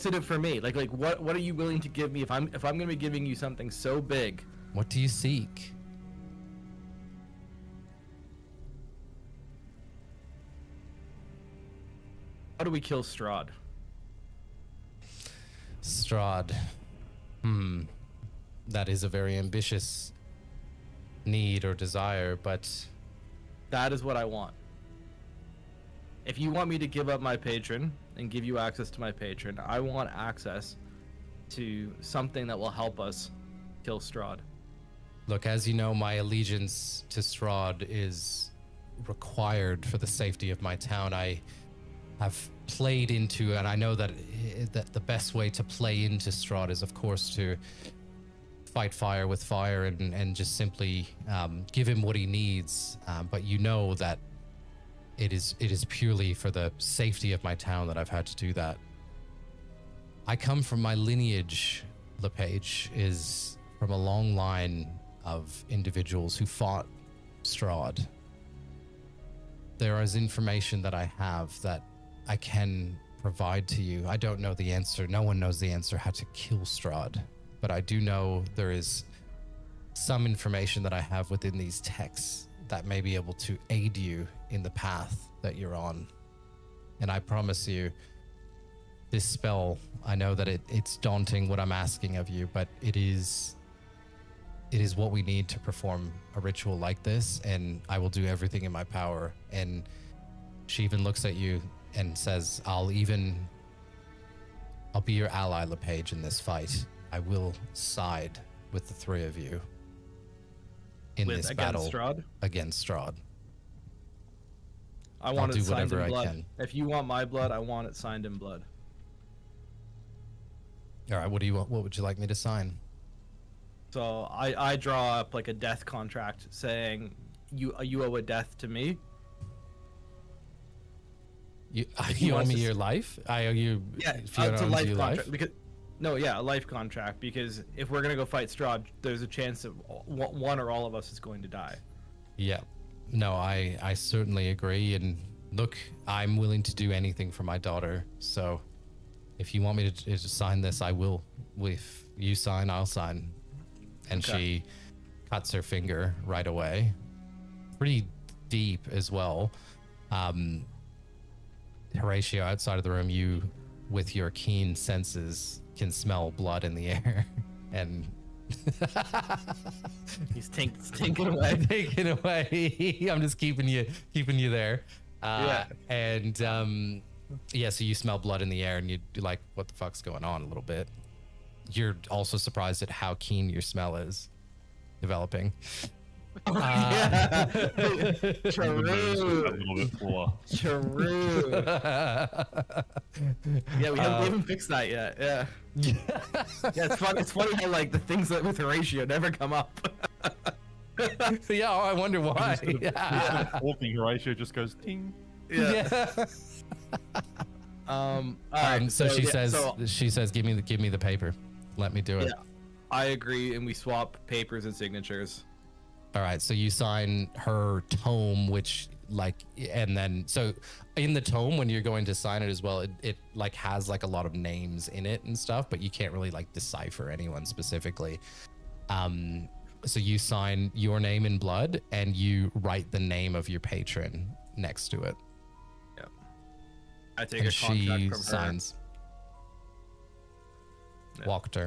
in it for me? What are you willing to give me if I'm going to be giving you something so big? What do you seek? How do we kill Strahd? Strahd. That is a very ambitious need or desire, but that is what I want. If you want me to give up my patron and give you access to my patron, I want access to something that will help us kill Strahd. Look, as you know, my allegiance to Strahd is required for the safety of my town. I have played into, and I know that the best way to play into Strahd is, of course, to fight fire with fire and just simply give him what he needs. But you know that it is purely for the safety of my town that I've had to do that. I come from my lineage, LePage, is from a long line of individuals who fought Strahd. There is information that I have that I can provide to you. I don't know the answer. No one knows the answer how to kill Strahd, but I do know there is some information that I have within these texts that may be able to aid you in the path that you're on. And I promise you, this spell, I know that it's daunting what I'm asking of you, but it is what we need to perform a ritual like this, and I will do everything in my power. And she even looks at you and says, I'll be your ally, LePage, in this fight. I will side with the three of you in this battle against Strahd. I want I'll it do signed whatever in blood. I can. If you want my blood, I want it signed in blood. All right, what do you want? What would you like me to sign? So I draw up like a death contract saying you owe a death to me. You owe me your life? I owe you. Yeah, Fiona it's a owes life you contract. Because a life contract. Because if we're gonna go fight Strahd, there's a chance that one or all of us is going to die. Yeah. No, I certainly agree. And look, I'm willing to do anything for my daughter. So if you want me to sign this, I will. If you sign, I'll sign. And she cuts her finger right away. Pretty deep as well. Horatio, outside of the room, you, with your keen senses, can smell blood in the air. And he's taking away. Taking away. I'm just keeping you there. And so you smell blood in the air, and you're like, what the fuck's going on a little bit. You're also surprised at how keen your smell is developing. True. Yeah, we haven't fixed that yet. Yeah. It's funny how like the things that with Horatio never come up. Yeah, I wonder why. Walking Horatio just goes ting. Yeah. All right, So she yeah, says, so give me the paper. Let me do it. Yeah. I agree, and we swap papers and signatures. All right, so you sign her tome, which and then so in the tome when you're going to sign it as well, it like has like a lot of names in it and stuff, but you can't really like decipher anyone specifically. So you sign your name in blood and you write the name of your patron next to it. Yeah. I take And a she contract from her. signs. Yeah. Walked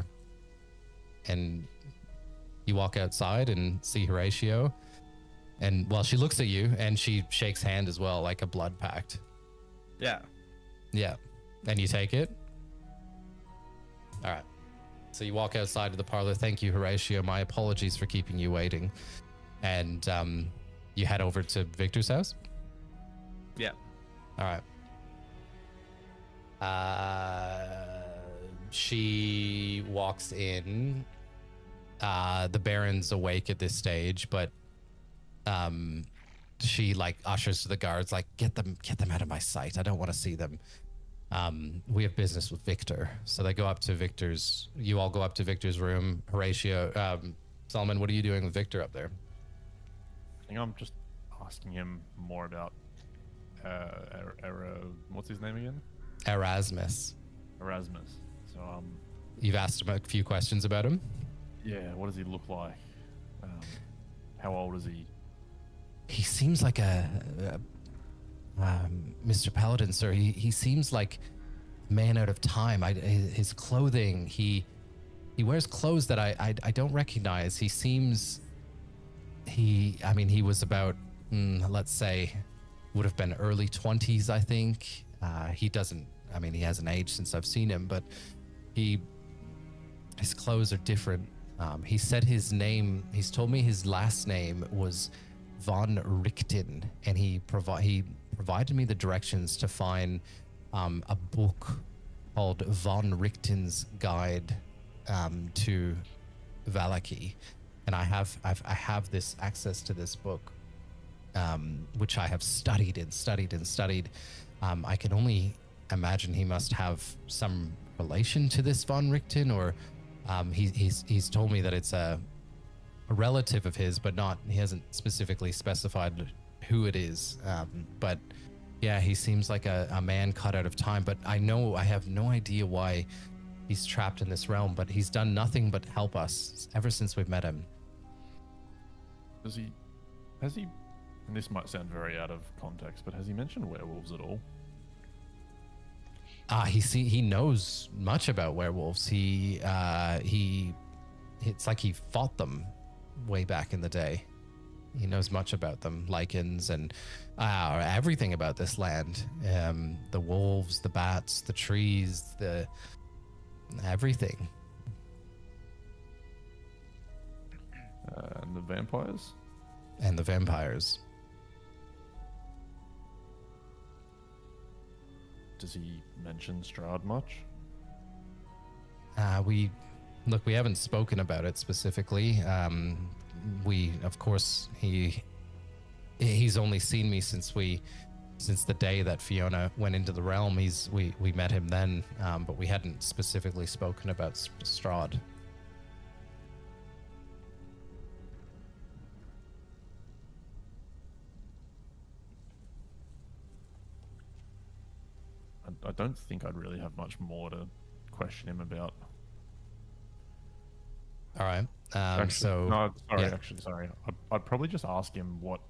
and you walk outside and see Horatio, and well, she looks at you and she shakes hand as well, like a blood pact. Yeah. Yeah. And you take it. All right. So you walk outside of the parlor. Thank you, Horatio. My apologies for keeping you waiting. And you head over to Victor's house. Yeah. All right. She walks in. The Baron's awake at this stage, but she like ushers to the guards, like, get them out of my sight. I don't want to see them. We have business with Victor. So they go up to Victor's. You all go up to Victor's room. Horatio, Solomon, what are you doing with Victor up there? I think I'm just asking him more about what's his name again? Erasmus. Erasmus. So You've asked him a few questions about him. yeah, what does he look like? How old is he? He seems like Mr. Paladin, sir. He seems like a man out of time. His clothing, he wears clothes that I don't recognize. He seems, he was about, let's say, would have been early 20s, I think. He hasn't aged since I've seen him, but his clothes are different. He said his name, he's told me his last name was Von Richten, and he provided me the directions to find a book called Von Richten's Guide to Valaki, and I have this access to this book, which I have studied. I can only imagine he must have some relation to this Von Richten, or he's told me that it's a relative of his, but he hasn't specifically specified who it is. But yeah, he seems like a man cut out of time, but I have no idea why he's trapped in this realm, but he's done nothing but help us ever since we've met him. Has he, and this might sound very out of context, but has he mentioned werewolves at all? He knows much about werewolves. It's like he fought them way back in the day. He knows much about them, lichens, and everything about this land. The wolves, the bats, the trees, everything. And the vampires? And the vampires. Does he mention Strahd much? We haven't spoken about it specifically. Of course, he's only seen me since the day that Fiona went into the realm. We met him then, but we hadn't specifically spoken about Strahd. I don't think I'd really have much more to question him about. All right. Sorry. I'd probably just ask him what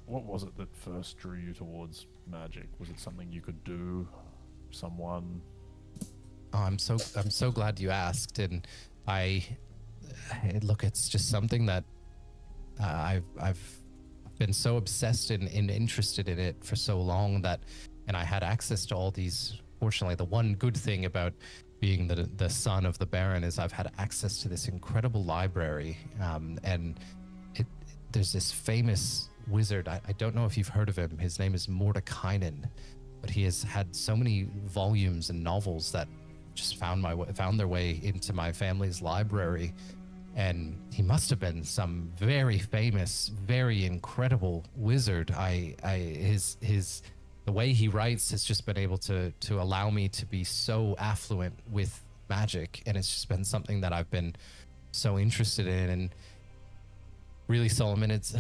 was it that first drew you towards magic? Was it something you could do? Someone? Oh, I'm so glad you asked, and it's just something that I've been so obsessed and interested in it for so long and I had access to all these. Fortunately, the one good thing about being the son of the Baron is I've had access to this incredible library, and there's this famous wizard. I don't know if you've heard of him. His name is Mordekainen, but he has had so many volumes and novels that just found their way into my family's library. And he must have been some very famous, very incredible wizard. His the way he writes has just been able to allow me to be so affluent with magic, and it's just been something that I've been so interested in. And really, Solomon, it's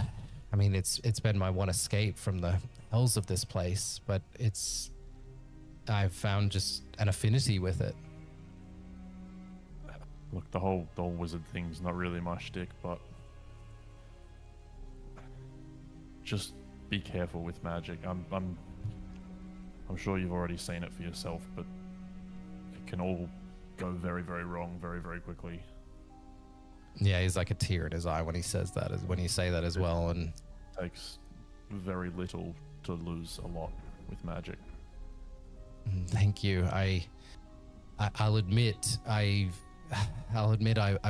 been my one escape from the hells of this place, but I've found just an affinity with it. Look, the whole wizard thing's not really my shtick, but just be careful with magic. I'm sure you've already seen it for yourself, but it can all go very, very wrong very, very quickly. Yeah, he's like a tear in his eye when he says that, when you say that as well. And it takes very little to lose a lot with magic. Thank you. I'll admit I've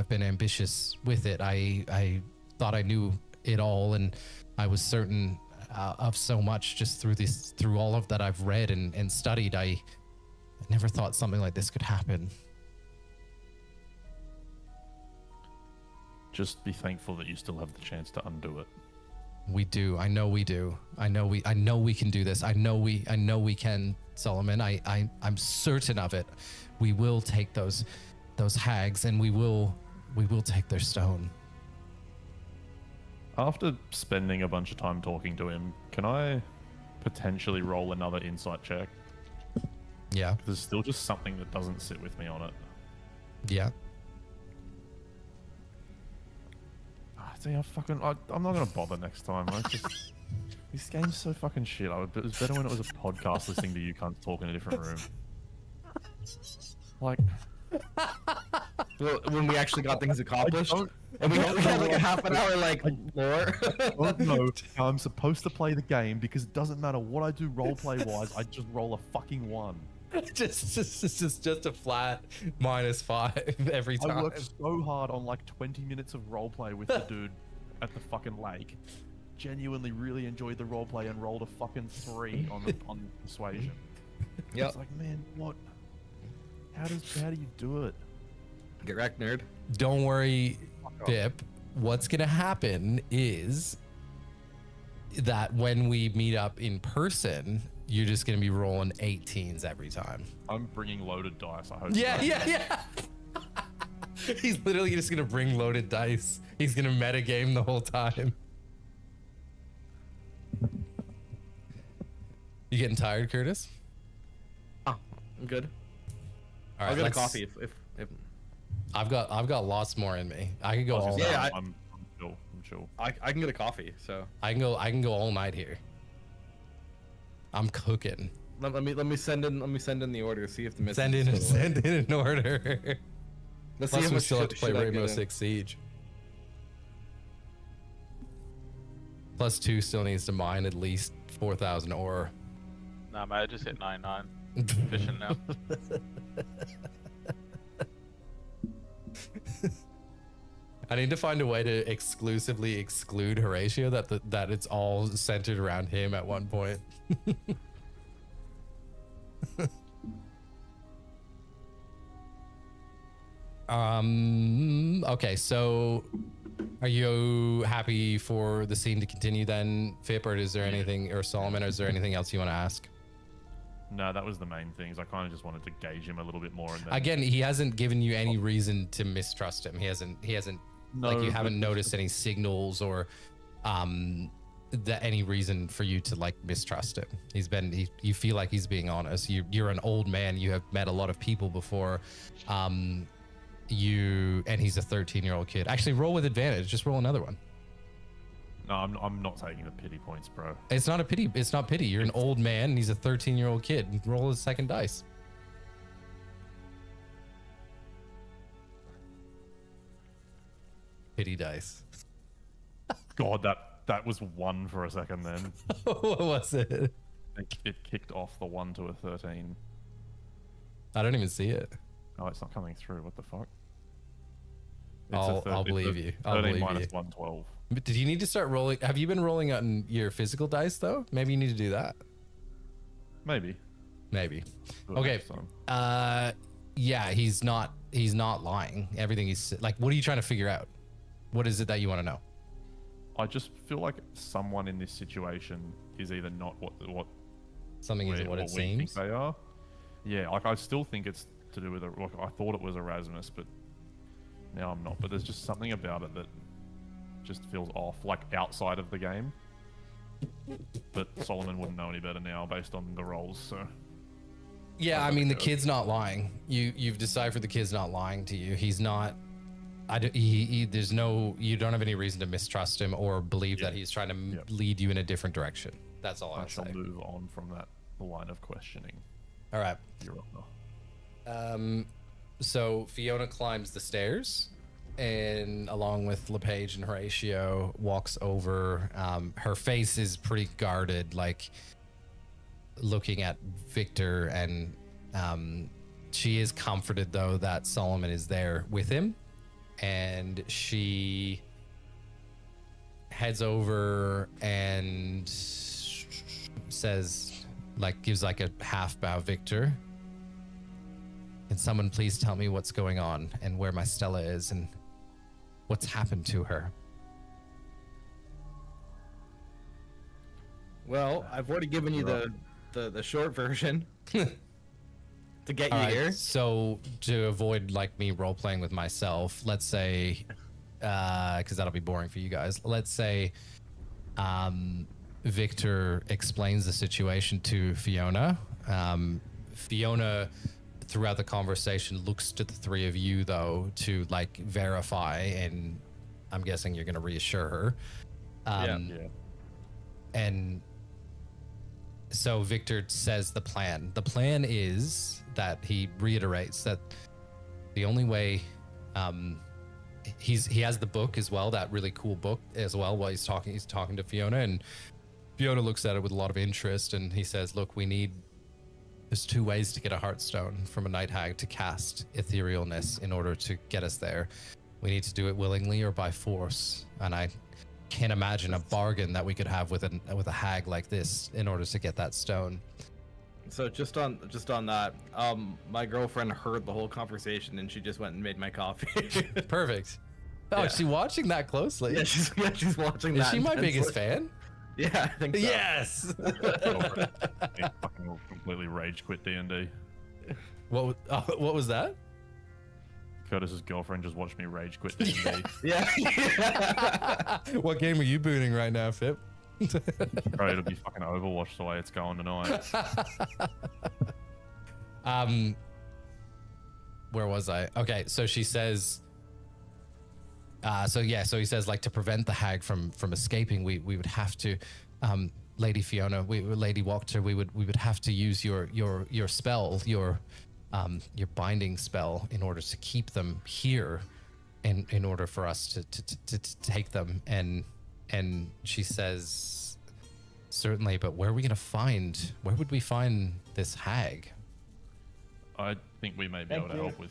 been ambitious with it. I thought I knew it all, and I was certain of so much just through all of that I've read and studied. I never thought something like this could happen. Just be thankful that you still have the chance to undo it. We do. I know we do. I know we can do this. I know we can, Solomon. I'm certain of it. We will take those hags, and we will take their stone. After spending a bunch of time talking to him, can I potentially roll another insight check? Yeah. There's still just something that doesn't sit with me on it. Yeah. See, I'm not gonna bother next time. This game's so fucking shit. It was better when it was a podcast listening to you cunts talk in a different room. Like, well, when we actually got things accomplished, and we had like a half an hour like lore. I don't know how I'm supposed to play the game because it doesn't matter what I do roleplay wise. I just roll a fucking 1. just a flat -5 every time. I worked so hard on like 20 minutes of roleplay with the dude at the fucking lake. Genuinely really enjoyed the roleplay and rolled a fucking 3 on persuasion. Yeah. It's like, man, what? How do you do it? Get wrecked, nerd. Don't worry, Bip. What's gonna happen is that when we meet up in person, you're just gonna be rolling 18s every time. I'm bringing loaded dice. I hope. Yeah. He's literally just gonna bring loaded dice. He's gonna metagame the whole time. You getting tired, Curtis? Oh, I'm good. All right, I'll get a coffee if I've got lots more in me. I could go all night. Yeah, I'm chill. I can get a coffee, so I can go all night here. I'm cooking. let me send in the order. See if the missing. Send in an order. Let's Plus see how we much still have to play should I Rainbow get in. Six Siege. +2 still needs to mine at least 4,000 ore. Nah, mate, I just hit 99. Efficient now. I need to find a way to exclusively exclude Horatio, that it's all centered around him at one point. Okay, so are you happy for the scene to continue then, Fip, or is there anything, or Solomon, or is there anything else you want to ask? No, that was the main things. I kind of just wanted to gauge him a little bit more. And then... Again, he hasn't given you any reason to mistrust him. He hasn't No, like, you haven't noticed any signals or any reason for you to like mistrust him. You feel like he's being honest. You're an old man. You have met a lot of people before. And he's a 13-year-old kid. Actually, roll with advantage. Just roll another one. No, I'm not taking the pity points, bro. It's not pity. You're an old man and he's a 13-year-old kid. Roll his second dice. Pity dice. God, that was 1 for a second then. What was it? It kicked off the 1 to a 13. I don't even see it. Oh, it's not coming through. What the fuck? I'll believe you. I'll 13 believe minus you. 112. But did you need to start rolling? Have you been rolling on your physical dice though? Maybe you need to do that. Maybe. Maybe. Do it Okay. next time. Yeah, he's not lying. Everything he's like, what are you trying to figure out? What is it that you want to know? I just feel like someone in this situation is either not what Something isn't what it we think seems. they are. Yeah, like I still think it's to do with like I thought it was Erasmus, but now I'm not. But there's just something about it that just feels off, like outside of the game. But Solomon wouldn't know any better now based on the roles, so. Yeah, I mean, the kid's not lying. You've deciphered the kid's not lying to you. He's not. There's no. You don't have any reason to mistrust him or believe that he's trying to lead you in a different direction. That's all I I'll shall say. move on from that line of questioning. All right. Your Honor. So Fiona climbs the stairs, and along with LePage and Horatio, walks over. Her face is pretty guarded, like looking at Victor, and she is comforted though that Solomon is there with him, and she heads over and says, like, gives like a half bow. Victor, can someone please tell me what's going on and where my Stella is and what's happened to her? Well, I've already given you the short version to get you here. So to avoid like me role playing with myself, let's say, because that'll be boring for you guys. Let's say, Victor explains the situation to Fiona. Fiona, throughout the conversation, looks to the three of you though to like verify, and I'm guessing you're going to reassure her. Yeah. And so Victor says the plan. The plan is that he reiterates that the only way, he has the book as well, that really cool book as well. While he's talking to Fiona, and Fiona looks at it with a lot of interest, and he says, "Look, there's two ways to get a Heartstone from a Night Hag to cast etherealness in order to get us there. We need to do it willingly or by force, and I can't imagine a bargain that we could have with a hag like this in order to get that stone." So just on that, my girlfriend heard the whole conversation and she just went and made my coffee. Perfect. Oh, Yeah. is she watching that closely? Yeah, she's watching that. Is she my intensely. biggest fan? Yeah, I think so. Yes. Yeah, fucking completely rage quit D&D. What was that? Curtis's girlfriend just watched me rage quit D&D. Yeah. What game are you booting right now, Fip? Bro, it'll be fucking Overwatch the way it's going tonight. Where was I? Okay, so she says, so he says, like, to prevent the hag from escaping, we would have to, Lady Fiona, Lady Wachter, we would have to use your spell, your binding spell, in order to keep them here, in order for us to take them. And she says, certainly, but where would we find this hag? I think we may be able to help with.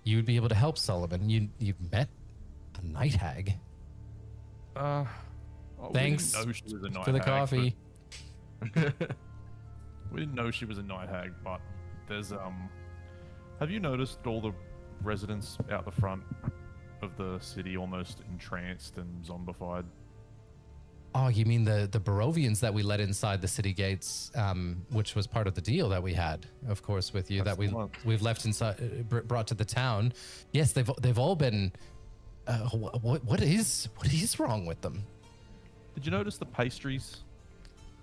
You would be able to help Sullivan. You've met a night hag. Thanks we didn't know she was a night for the hag, coffee. but- We didn't know she was a night hag, but there's have you noticed all the residents out the front of the city almost entranced and zombified? Oh, you mean the Barovians that we let inside the city gates, which was part of the deal that we had, of course, with you, That's that the one. we've left inside, brought to the town. Yes, they've all been. What is wrong with them? Did you notice the pastries,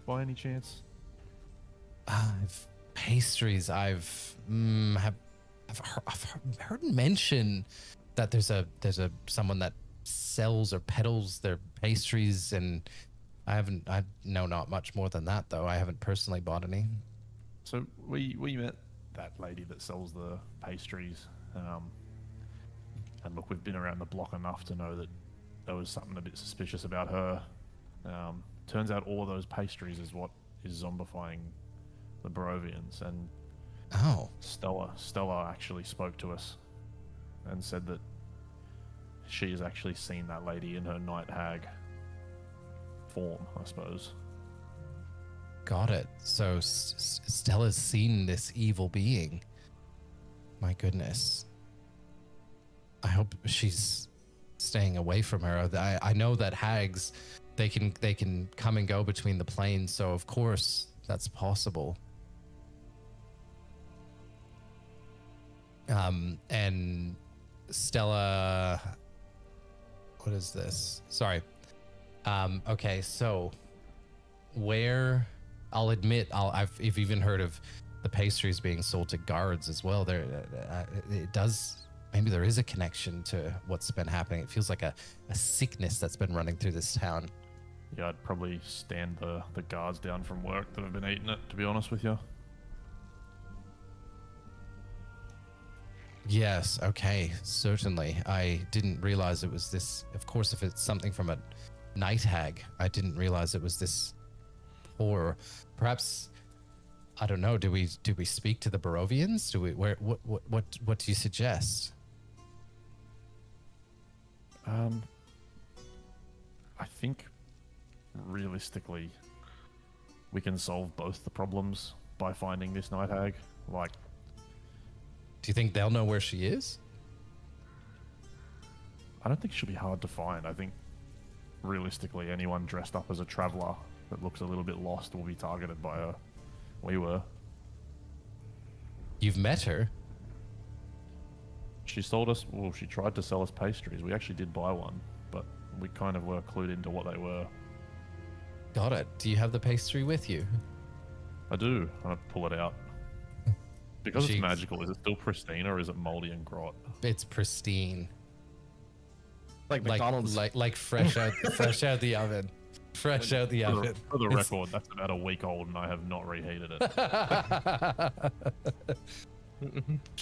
by any chance? Pastries. I've heard mention that there's someone that sells or peddles their pastries, and I know not much more than that, though. I haven't personally bought any. So we met that lady that sells the pastries, and look, we've been around the block enough to know that there was something a bit suspicious about her. Turns out all of those pastries is what is zombifying the Barovians, and Oh, Stella actually spoke to us and said that she has actually seen that lady in her night hag form, I suppose. got it. So Stella's seen this evil being. My goodness. I hope she's staying away from her. I know that hags they can come and go between the planes, so of course that's possible. And Stella, what is this? Sorry. Okay, so where, I'll admit, I've even heard of the pastries being sold to guards as well. There, it does. Maybe there is a connection to what's been happening. It feels like a sickness that's been running through this town. Yeah, I'd probably stand the guards down from work that have been eating it, to be honest with you. Yes, okay, certainly. I didn't realize it was this. Of course, if it's something from a night hag, I didn't realize it was this poor. Perhaps, I don't know. Do we speak to the Barovians? Do we? What do you suggest? I think realistically, we can solve both the problems by finding this night hag. Like, Do you think they'll know where she is? I don't think she'll be hard to find. I think realistically, anyone dressed up as a traveler that looks a little bit lost will be targeted by her. We were. You've met her. She sold us, well, she tried to sell us pastries. We actually did buy one, but we kind of were clued into what they were. Got it. Do you have the pastry with you? I do. I pull it out. Because it's Jeez. magical, is it still pristine or is it moldy and grot? It's pristine. Like McDonald's. Like fresh out the oven. Fresh out the oven. For the record, that's about a week old and I have not reheated it.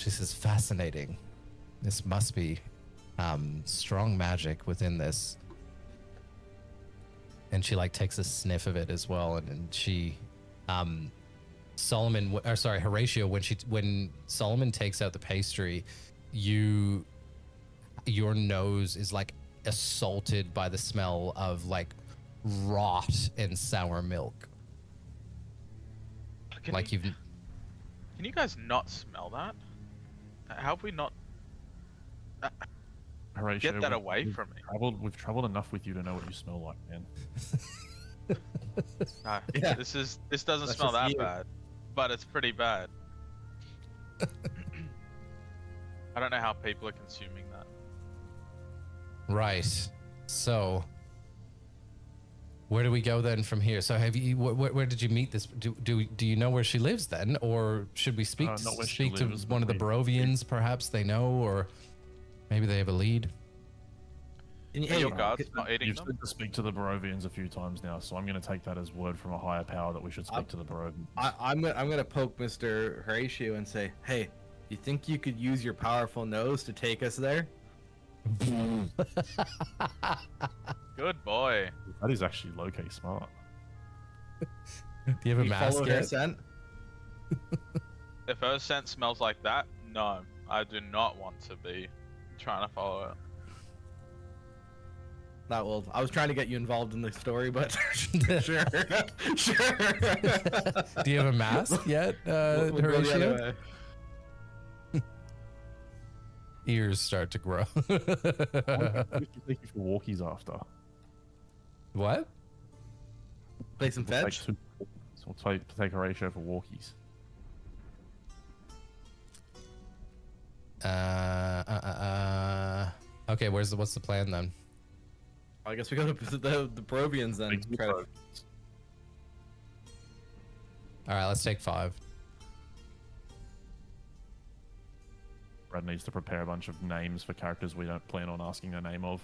This is fascinating. This must be strong magic within this. And she like takes a sniff of it as well, and she Horatio, when Solomon takes out the pastry, your nose is like assaulted by the smell of like rot and sour milk. Can you guys not smell that? How have we not Horatio, get that away from me? We've traveled enough with you to know what you smell like, man. No, Yeah. this doesn't That's smell just that you. bad, but it's pretty bad. I don't know how people are consuming that. Right. So, where do we go then from here? So, have you? Where did you meet this? Do you know where she lives then, or should we speak Not where she speak to lives, one of the but Barovians? Perhaps they know, or maybe they have a lead. And, Are hey, your guards not eating You've them? said to speak to the Barovians a few times now, so I'm going to take that as word from a higher power that we should speak to the Barovians. I'm gonna poke Mr. Horatio and say, hey, you think you could use your powerful nose to take us there? Good boy. That is actually low-key smart. Do you have a We mask followed her yet? scent. If her scent smells like that, no, I do not want to be trying to follow it. Not well. I was trying to get you involved in the story, but sure, sure. Do you have a mask yet, We'll go the Horatio? other way. Ears start to grow. We should take you for walkies after. What? Play some We'll fetch. take Horatio for walkies. Okay, what's the plan then? I guess we go to the Barovians then. Big Try to- Barovians. All right, let's take 5. Brad needs to prepare a bunch of names for characters we don't plan on asking the name of.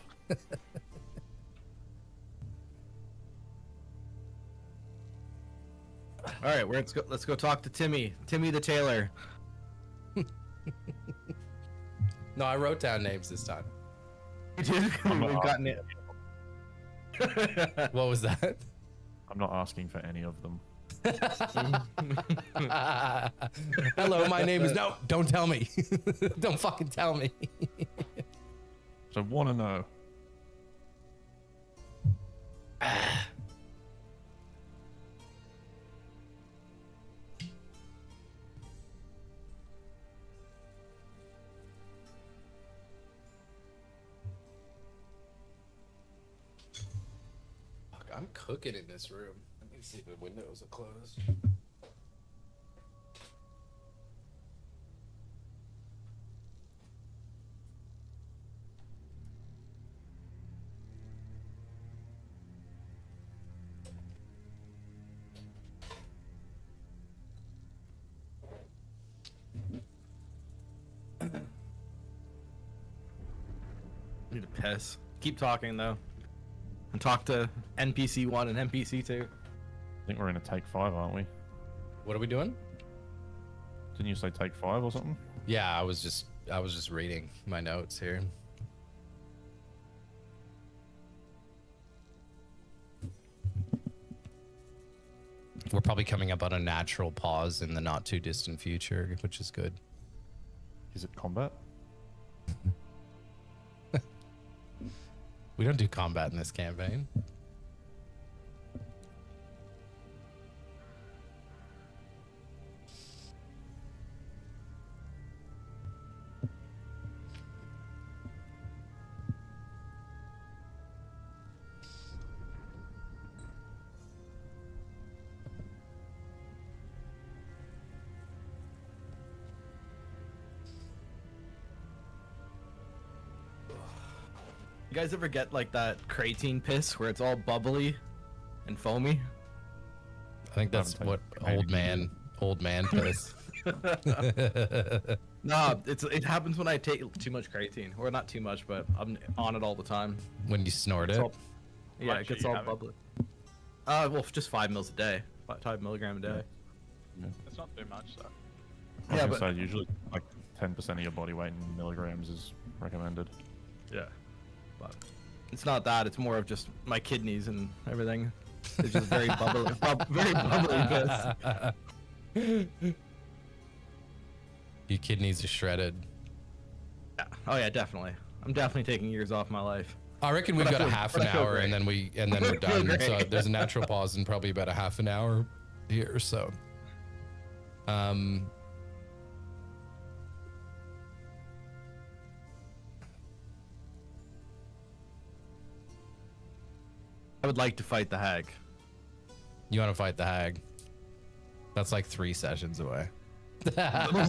All right, let's go talk to Timmy the tailor. No, I wrote down names this time. We've gotten it. What was that? I'm not asking for any of them. Hello, my name is. No, don't tell me. Don't fucking tell me. So want to know. cooking in this room. Let me see if the windows are closed. Need to piss. Keep talking though. And talk to NPC 1 and NPC 2. I think we're in a take 5, aren't we? What are we doing? Didn't you say take 5 or something? Yeah, I was just reading my notes here. We're probably coming up on a natural pause in the not too distant future, which is good. Is it combat? We don't do combat in this campaign. You guys ever get like that creatine piss where it's all bubbly and foamy? I think that's what old man piss. Nah, it happens when I take too much creatine, or not too much, but I'm on it all the time. When you snort It's it. all- yeah, Much it gets are you all having? bubbly. Well, just 5 mils a day, 5 milligram a day. It's not too much, so. I was Yeah, gonna but say usually like 10% of your body weight in milligrams is recommended. yeah, but it's not that. It's more of just my kidneys and everything. It's just very bubbly, very bubbly piss. Your kidneys are shredded. Yeah. Oh yeah, definitely. I'm definitely taking years off my life. I reckon we've But I got a feel- half but an I feel hour great. and then we're I feel done. So great. there's a natural pause in probably about a half an hour here. So, I would like to fight the hag. you want to fight the hag? That's like 3 sessions away. There's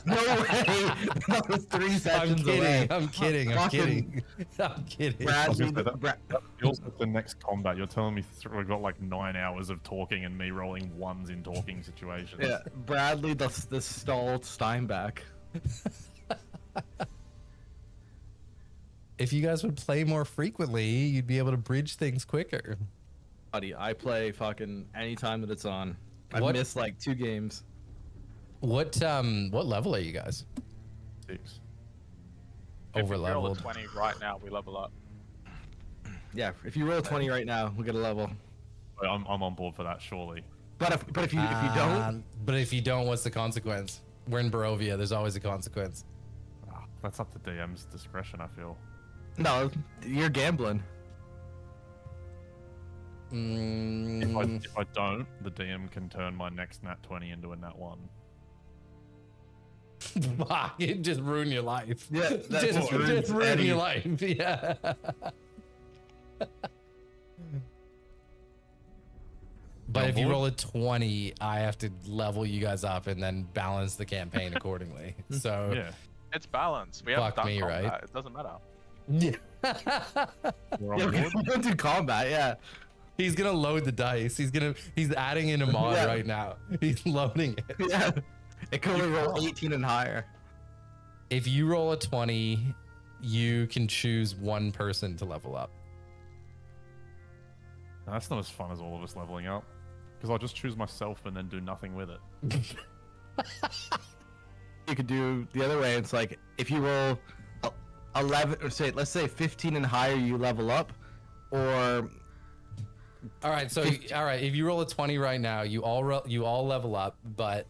no way. That was 3 sessions away. I'm kidding. I'm Fucking kidding. I'm kidding. I was Bradley, gonna say Bra- that feels like the next combat. You're telling me we've got like 9 hours of talking and me rolling ones in talking situations. yeah, Bradley, the stalled Steinbach. If you guys would play more frequently, you'd be able to bridge things quicker. Buddy, I play fucking anytime that it's on. I've What- missed like 2 games. What level are you guys? 6. If Over we roll a leveled. 20 right now, we level up. Yeah, if you roll 20 right now, we'll get a level. I'm on board for that, surely. But if you don't, But if you don't, what's the consequence? We're in Barovia. There's always a consequence. Ah, that's up to DM's discretion, I feel. no, you're gambling. If I don't, the DM can turn my next nat 20 into a nat 1. Fuck, it just ruin your life. Yeah, that just ruins ruin any- your life. Yeah. But On if you board? roll a 20, I have to level you guys up and then balance the campaign accordingly. So Yeah. It's balanced. We Fuck haven't done me, combat. right? It doesn't matter. We're on Yeah, board. we don't do combat. Yeah. he's gonna load the dice. He's adding in a mod Yeah. right now. He's loading it. Yeah. It can only roll 18 and higher. If you roll a 20, you can choose one person to level up. No, that's not as fun as all of us leveling up. Because I'll just choose myself and then do nothing with it. You could do the other way. It's like if you roll 11, or let's say 15 and higher, you level up, or All right, so all right, if you roll a 20 right now, you all level up, but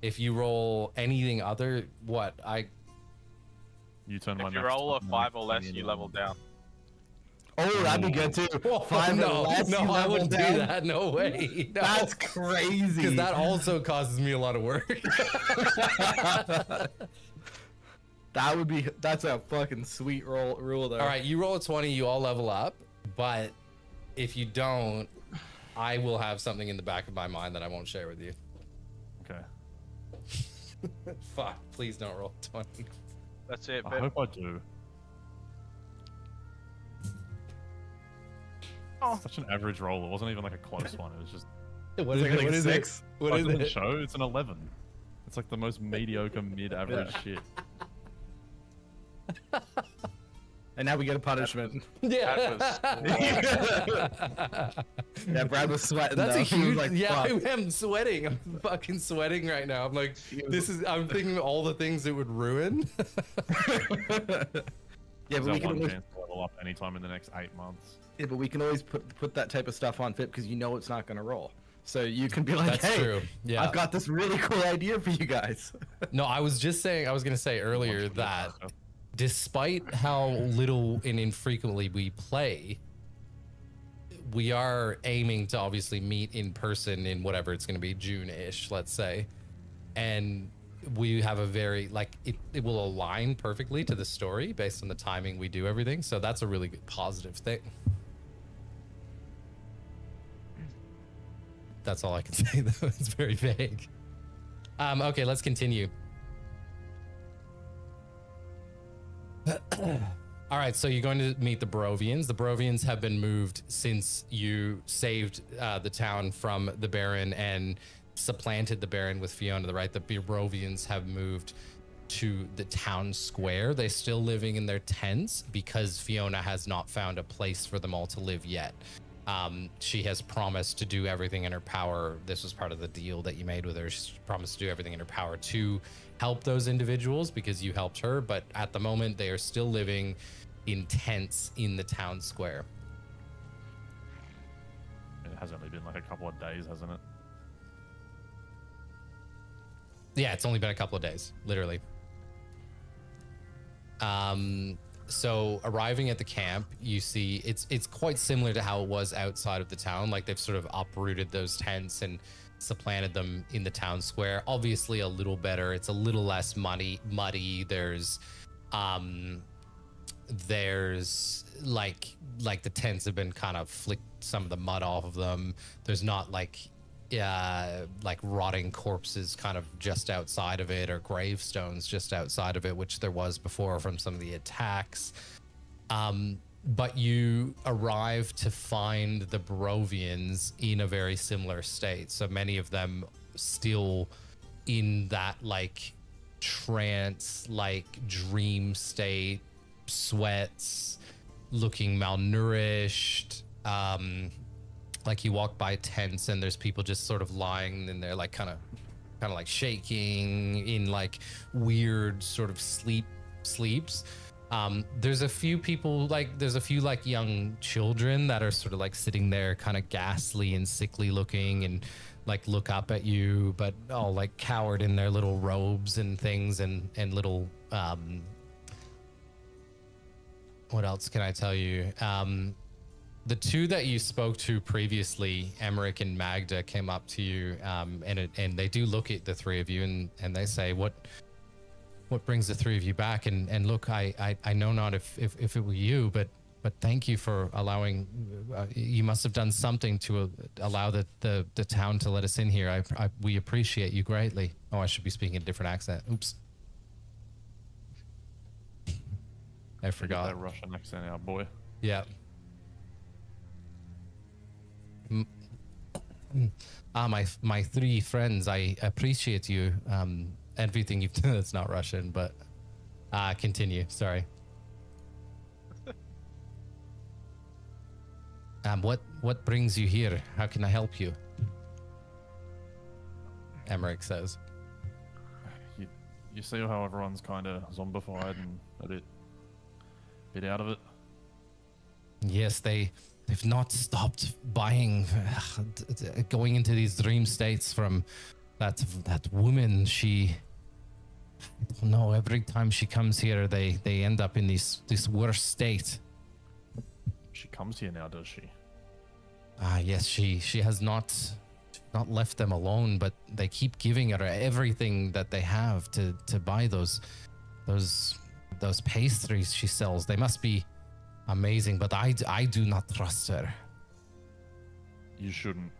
if you roll anything other, what? You turn my If you next roll a one 5 or less, into you a level down. oh, that'd be good too. Oh, 5 no, or less, no, you I level wouldn't do down? that. No way. No. That's crazy. Because that also causes me a lot of work. That's a fucking sweet rule there. All right, you roll a 20, you all level up, but if you don't, I will have something in the back of my mind that I won't share with you. Okay. Fuck, please don't roll 20. That's it. I hope I do. Oh. Such an average roll. It wasn't even like a close one. It was just. What Is is it it? like What a is 6? it? What is Like on the it? show, it's an 11. It's like the most mediocre, mid-average shit. And now we get a punishment. Yeah. Yeah, Brad was sweating. That's though. a He was huge. like, yeah, "Fuck." I am sweating. I'm fucking sweating right now. I'm like, this is. I'm thinking of all the things it would ruin. Yeah, but Is we that can one always, chance to level up anytime in the next 8 months? yeah, but we can always put that type of stuff on FIP because you know it's not going to roll. So you can be like, That's hey, true. Yeah. I've got this really cool idea for you guys. No, I was just saying. I was gonna say earlier that despite how little and infrequently we play, we are aiming to obviously meet in person in whatever it's going to be, June-ish, let's say. And we have a very, like, it will align perfectly to the story based on the timing we do everything. So that's a really good positive thing. That's all I can say, though. It's very vague. Okay, let's continue. All right, so you're going to meet the Barovians. The Barovians have been moved since you saved the town from the Baron and supplanted the Baron with Fiona, right? The Barovians have moved to the town square. They're still living in their tents because Fiona has not found a place for them all to live yet. She has promised to do everything in her power. This was part of the deal that you made with her. She promised to do everything in her power to help those individuals because you helped her. But at the moment, they are still living in tents in the town square. It has only been like a couple of days, hasn't it? Yeah, it's only been a couple of days, literally. So arriving at the camp, you see it's quite similar to how it was outside of the town. Like they've sort of uprooted those tents and supplanted them in the town square. Obviously a little better. It's a little less muddy. There's like the tents have been kind of flicked some of the mud off of them. There's not like rotting corpses kind of just outside of it or gravestones just outside of it, which there was before from some of the attacks. But you arrive to find the Barovians in a very similar state. So many of them still in that like trance, like dream state, sweats, looking malnourished. Like you walk by tents and there's people just sort of lying in there, like kind of like shaking in like weird sort of sleeps. There's a few people there's a few like young children that are sort of like sitting there kind of ghastly and sickly looking and like look up at you, but all like cowered in their little robes and things and little, what else can I tell you? The two that you spoke to previously, Emmerich and Magda, came up to you, and they do look at the three of you, and they say, "What brings the three of you back?" And look, I know not if it were you, but thank you for allowing. You must have done something to allow the town to let us in here. We appreciate you greatly. Oh, I should be speaking a different accent. Oops, I forgot that Russian accent out, boy. Yeah. My three friends, I appreciate you. Everything you've done. It's not Russian, but continue. Sorry. What brings you here? How can I help you? Emmerich says. You see how everyone's kind of zombified and a bit out of it. Yes, they've not stopped buying, going into these dream states from that woman. She, I don't know, every time she comes here, they end up in this worse state. She comes here now, does she? Yes, she has not left them alone, but they keep giving her everything that they have to buy those pastries she sells. They must be amazing, but I do not trust her. You shouldn't.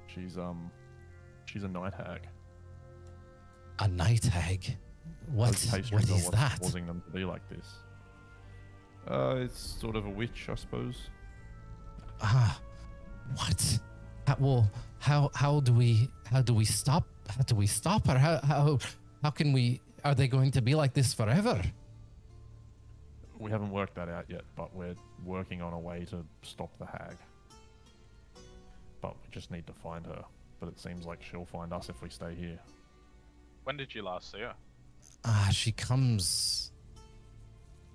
She's a night hag. A night hag? What Those pastries what are is what's that? causing them to be like this. It's sort of a witch, I suppose. Ah, what? How do we stop her? How can we? Are they going to be like this forever? We haven't worked that out yet, but we're working on a way to stop the hag. But we just need to find her. But it seems like she'll find us if we stay here. When did you last see her? She comes.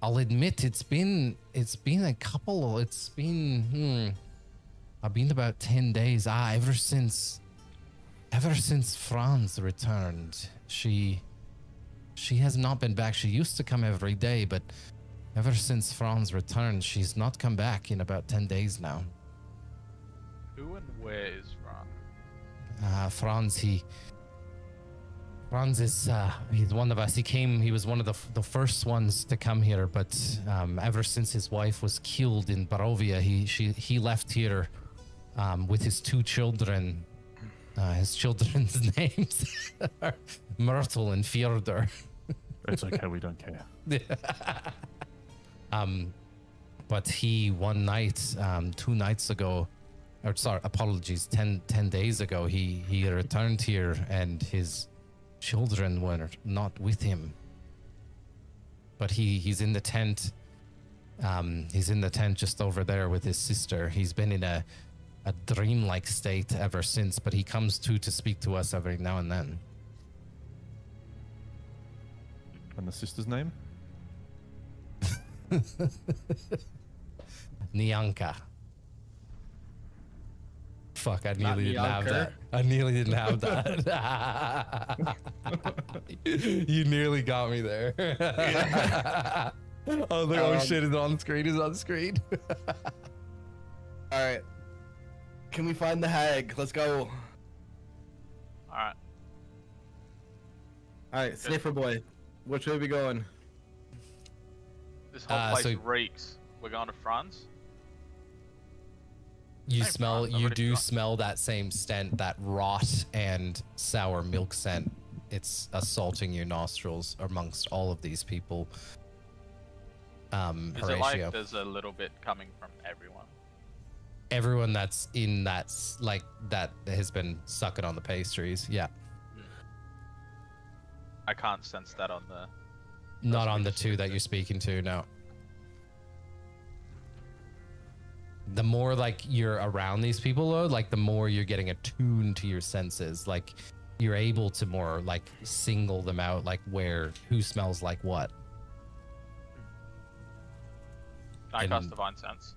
I'll admit it's been a couple. It's been I've been about 10 days. Ever since Franz returned, she has not been back. She used to come every day, but ever since Franz returned, she's not come back in about 10 days now. Who and where is Fran? Franz is he's one of us. He was one of the first ones to come here, but ever since his wife was killed in Barovia, he left here with his two children. His children's names are Myrtle and Fjordur. It's okay, we don't care. But he one night, 2 nights ago, or sorry, apologies, 10 days ago, he returned here and his children were not with him. But he's in the tent. He's in the tent just over there with his sister. He's been in a dreamlike state ever since, but he comes to speak to us every now and then. And the sister's name? Nyanka. Fuck, I Not nearly didn't have Nyanker. that. I nearly didn't have that. You nearly got me there. I was like, oh shit, it's on screen, it's on screen. All right. Can we find the hag? Let's go. Alright. All right, Sniffer boy. Which way are we going? This whole place so- reeks. We're going to Franz? You Hey, smell, Franz, I've you already do forgot. smell that same scent, that rot and sour milk scent. It's assaulting your nostrils amongst all of these people. Is it Horatio. like there's a little bit coming from everyone? Everyone that's in that, like, that has been sucking on the pastries. Yeah. I can't sense that on the... Not what on we the just two looked that at. you're speaking to, no. The more like you're around these people though, like the more you're getting attuned to your senses. Like you're able to more like single them out, like who smells like what. I And- cast Divine Sense.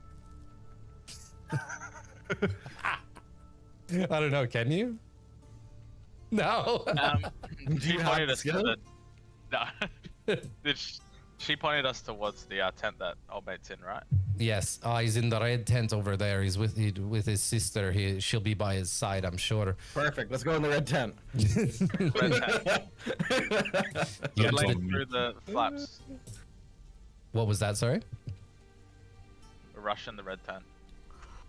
I don't know, can you? No. She you have pointed the us to skill? the... No. She pointed us towards the tent that old mate's in, right? Yes, he's in the red tent over there. He's with his sister. She'll be by his side, I'm sure. Perfect. Let's go in the red tent. Red tent. You Get got lean the- through the flaps. What was that, sorry? Rush in the red tent.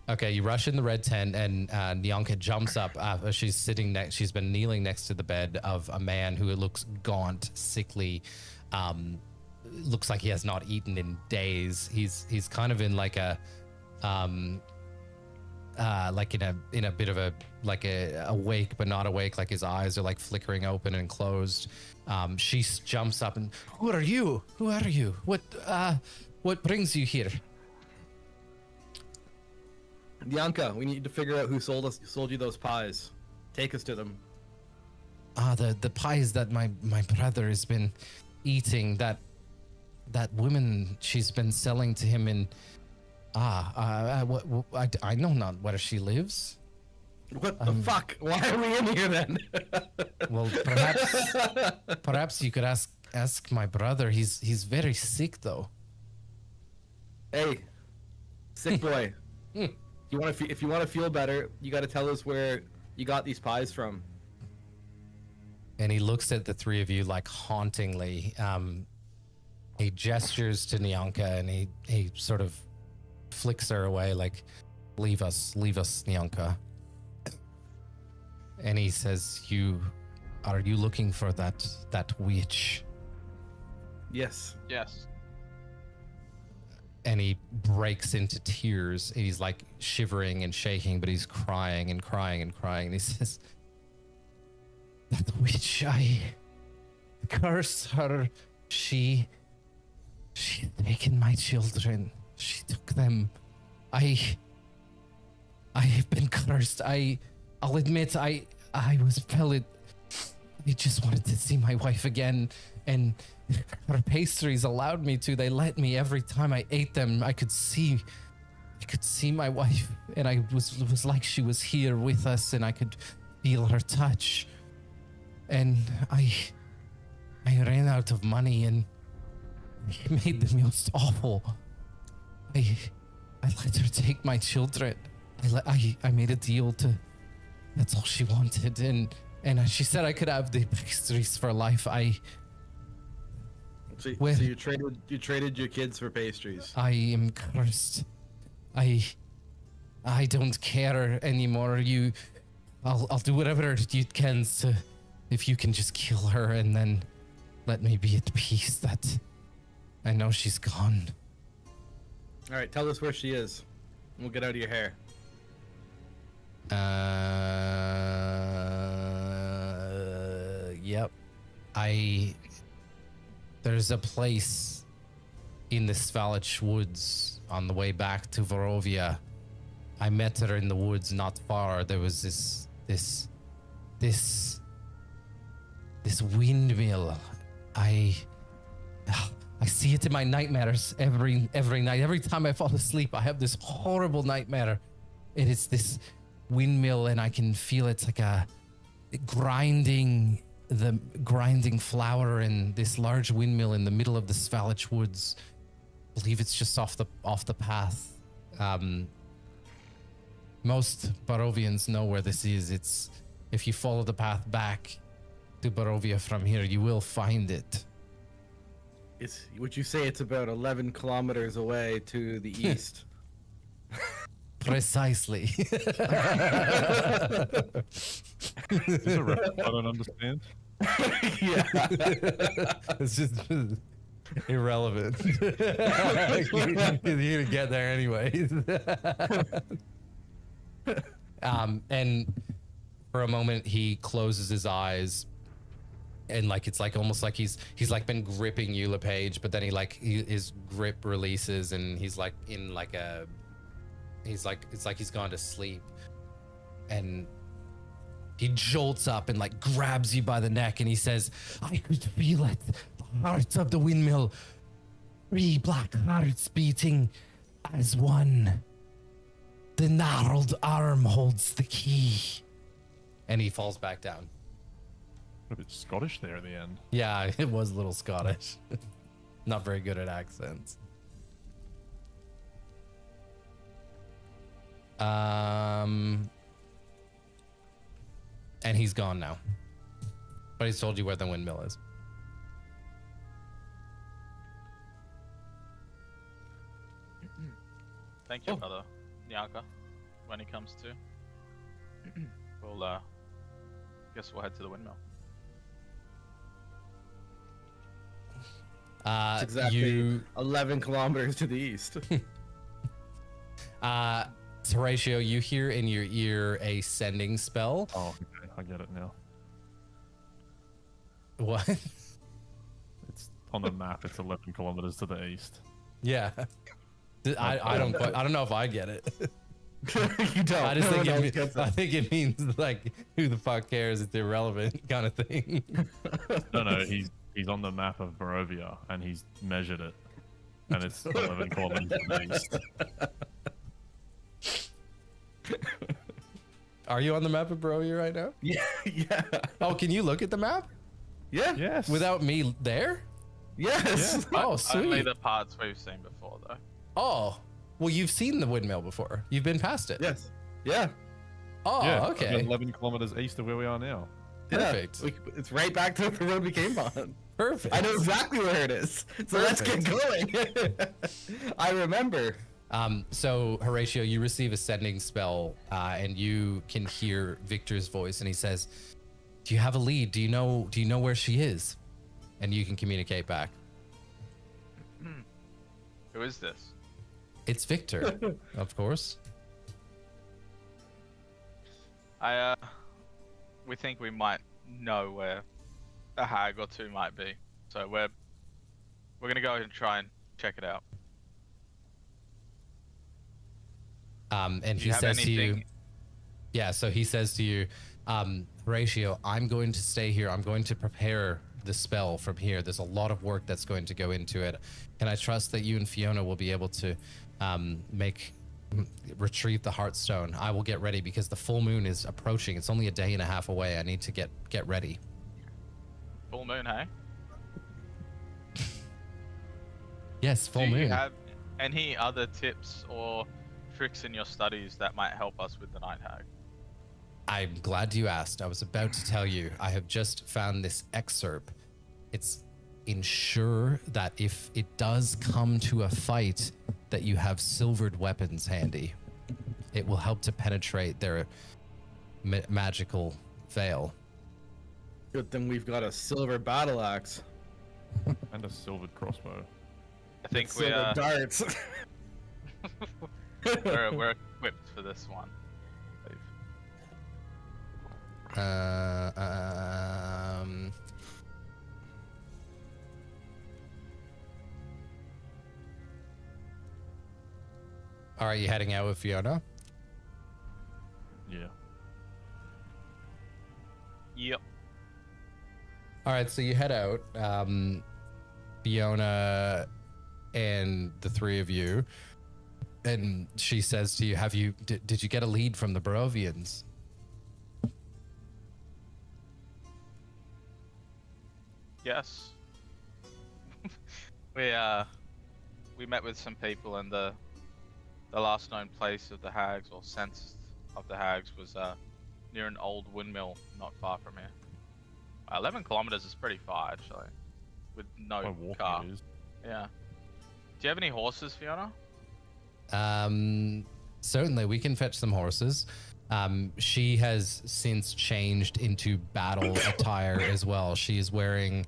Okay, you rush in the red tent, and Nyanka jumps up. She's sitting next. She's been kneeling next to the bed of a man who looks gaunt, sickly. Looks like he has not eaten in days. He's kind of in like a, like in a bit of a like a awake but not awake. Like his eyes are like flickering open and closed. She jumps up and, who are you? Who are you? What brings you here? Bianca, we need to figure out who sold you those pies. Take us to them. The pies that my brother has been eating, that woman, she's been selling to him in I know not where she lives. What the fuck? Why are we in here then? Well, perhaps you could ask my brother. He's very sick though. Hey, sick boy. If you want to feel better, you got to tell us where you got these pies from. And he looks at the three of you like hauntingly. He gestures to Nyanka and he sort of flicks her away like, leave us, Nyanka. And he says, are you looking for that witch? Yes. Yes. And he breaks into tears. And he's like shivering and shaking, but he's crying and crying and crying. And he says, that witch, I curse her. She's taken my children. She took them. I've been cursed. I'll admit I was pellet. I just wanted to see my wife again, and her pastries allowed me to. They let me every time I ate them. I could see my wife, and it was like she was here with us, and I could feel her touch. And I ran out of money, and I made the most awful. I let her take my children. I made a deal to. That's all she wanted, and she said I could have the pastries for life. So you traded your kids for pastries. I am cursed. I don't care anymore. I'll do whatever you can to, if you can just kill her and then let me be at peace. That I know she's gone. All right, tell us where she is. We'll get out of your hair. Yep. There's a place in the Svalich woods on the way back to Varovia. I met her in the woods not far. There was this windmill. I see it in my nightmares every night. Every time I fall asleep, I have this horrible nightmare. It is this windmill, and I can feel it's like a grinding flour in this large windmill in the middle of the Svalich woods. I believe it's just off the path. Most Barovians know where this is. It's if you follow the path back to Barovia from here, you will find it. Would you say it's about 11 kilometers away to the east? Precisely. Is this a reference I don't understand? Yeah. It's just irrelevant. You're gonna get there anyways. And for a moment he closes his eyes, and like it's like almost like he's like been gripping you, LePage, but then his grip releases, and he's like in like a. He's like, it's like he's gone to sleep, and he jolts up and like grabs you by the neck, and he says, I could feel it, the heart of the windmill, 3 black hearts beating as one. The gnarled arm holds the key. And he falls back down. A bit Scottish there at the end. Yeah, it was a little Scottish. Not very good at accents. And he's gone now. But he's told you where the windmill is. Thank you, brother Nyaka. When he comes to, we'll guess we'll head to the windmill. It's exactly 11 kilometers to the east. Horatio, you hear in your ear a sending spell. Oh, okay. I get it now. What? It's on the map. It's 11 kilometers to the east. Yeah. I don't know if I get it. You don't. I just No one else think gets I it. think it means like who the fuck cares? It's irrelevant kind of thing. No, he's on the map of Barovia, and he's measured it, and it's 11 kilometers to the east. Are you on the map of Barovia right now? Yeah. Oh, can you look at the map Yeah. Yes. without me there? Yes. Oh, Only sweet. the parts we've seen before, though. Oh, well, you've seen the windmill before. You've been past it. Yes. Yeah. Oh, Yeah, okay. 11 kilometers east of where we are now. Perfect. Yeah. It's right back to the road we came on. Perfect. I know exactly where it is. So let's get going. I remember. So Horatio, you receive a sending spell, and you can hear Victor's voice, and he says, "Do you have a lead? Do you know where she is?" And you can communicate back. Who is this? It's Victor, of course. We think we might know where a hag or two might be, so we're gonna go and try and check it out. And Do he you have says to you, anything? yeah, so he says to you, Horatio, I'm going to stay here. I'm going to prepare the spell from here. There's a lot of work that's going to go into it. Can I trust that you and Fiona will be able to retrieve the Heartstone? I will get ready because the full moon is approaching. It's only a day and a half away. I need to get ready. Full moon, hey? Yes, full Do moon. you have any other tips or tricks in your studies that might help us with the night hag? I'm glad you asked. I was about to tell you. I have just found this excerpt. It's ensure that if it does come to a fight, that you have silvered weapons handy. It will help to penetrate their magical veil. Good thing we've got a silver battle axe. And a silvered crossbow. I think we Silver darts. we're equipped for this one. Are you heading out with Fiona? Yeah. Yep. All right, so you head out, Fiona and the three of you, and she says to you, did you get a lead from the Barovians? Yes. We met with some people, and the last known place of the hags, or sense of the hags, was near an old windmill not far from here. 11 kilometers is pretty far, actually, with no By walking car. it is. Yeah. Do you have any horses, Fiona? Certainly, we can fetch some horses. She has since changed into battle attire as well. She is wearing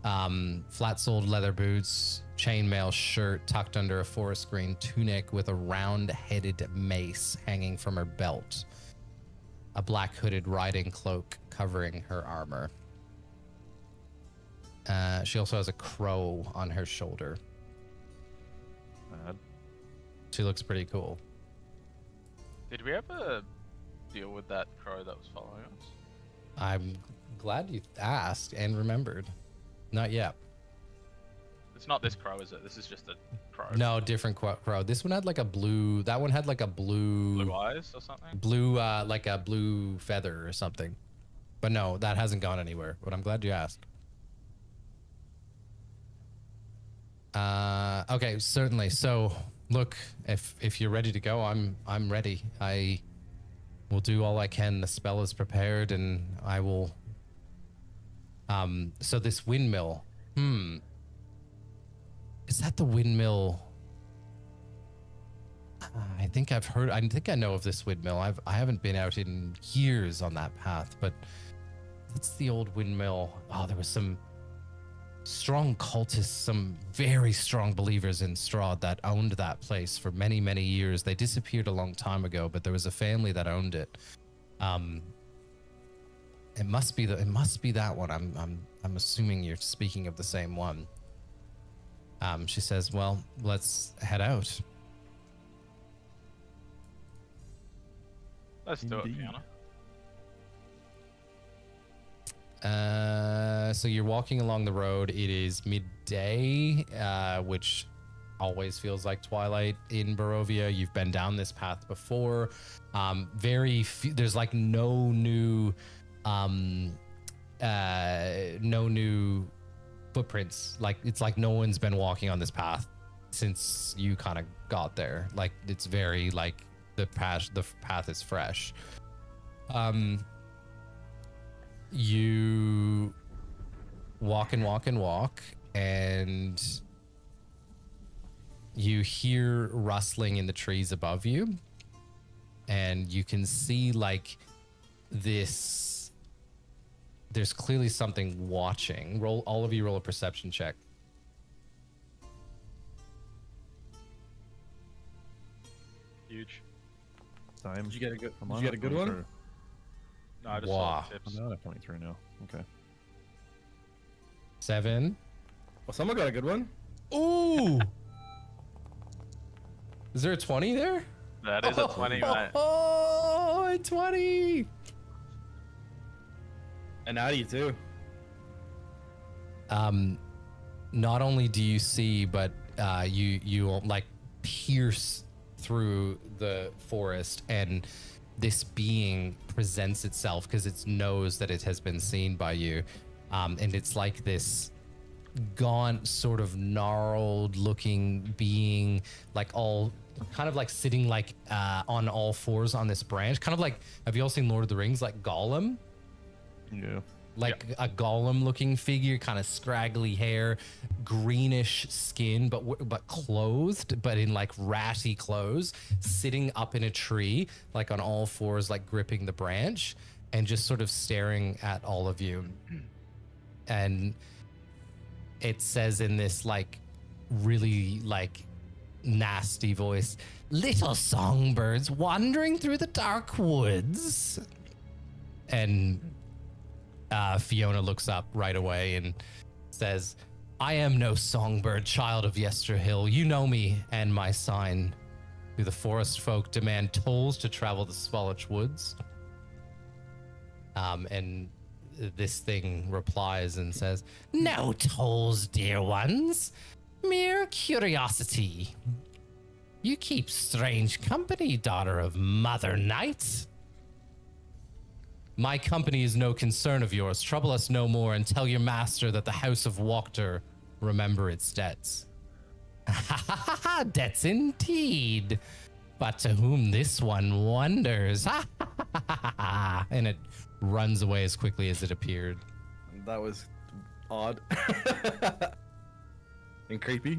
flat-soled leather boots, chainmail shirt tucked under a forest green tunic with a round-headed mace hanging from her belt, a black hooded riding cloak covering her armor. She also has a crow on her shoulder. Mad. She looks pretty cool. Did we ever deal with that crow that was following us? I'm glad you asked and remembered. Not yet. It's not this crow, is it? This is just a crow. No, different crow. This one had like a blue. That one had like a Blue eyes or something? blue, like a blue feather or something. But no, that hasn't gone anywhere. But I'm glad you asked. Okay, certainly. So, look, if you're ready to go, I'm ready. I will do all I can. The spell is prepared, and I will. So this windmill. Is that the windmill? I think I've heard. I think I know of this windmill. I haven't been out in years on that path, but that's the old windmill. Oh, there was some strong cultists, some very strong believers in Strahd that owned that place for many, many years. They disappeared a long time ago, but there was a family that owned it. It must be that one. I'm assuming you're speaking of the same one. She says, "Well, let's head out." Let's do it, Indeed. Fiona. So you're walking along the road. It is midday, which always feels like twilight in Barovia. You've been down this path before. There's like no new footprints. Like it's like no one's been walking on this path since you kind of got there. Like it's very like the path is fresh. You walk and walk and walk, and you hear rustling in the trees above you, and you can see like this. There's clearly something watching. All of you roll a perception check. Huge. Same. Did you get a good? Am Did I you get a not good coming one? through? No, I just Wow. saw the tips. Oh, no, they're coming through now. Okay. 7. Well, someone got a good one. Ooh. Is there a 20 there? That is a 20, mate. Oh, a 20. And now you too. Not only do you see, but you like pierce through the forest, and this being presents itself because it knows that it has been seen by you, and it's like this gaunt, sort of gnarled looking being, like all kind of like sitting like on all fours on this branch, kind of like, have you all seen Lord of the Rings, like Gollum? Yeah. Like a Gollum looking figure, kind of scraggly hair, greenish skin, but clothed, but in like ratty clothes, sitting up in a tree, like on all fours, like gripping the branch and just sort of staring at all of you. And it says in this like really like nasty voice, "Little songbirds wandering through the dark woods." And Fiona looks up right away and says, "I am no songbird, child of Yesterhill. You know me and my sign. Do the forest folk demand tolls to travel the Svalich woods?" And this thing replies and says, "No tolls, dear ones. Mere curiosity. You keep strange company, daughter of Mother Night. My company is no concern of yours. Trouble us no more, and tell your master that the House of Wachter remember its debts." "Debts indeed. But to whom this one wonders." And it runs away as quickly as it appeared. That was odd. And creepy.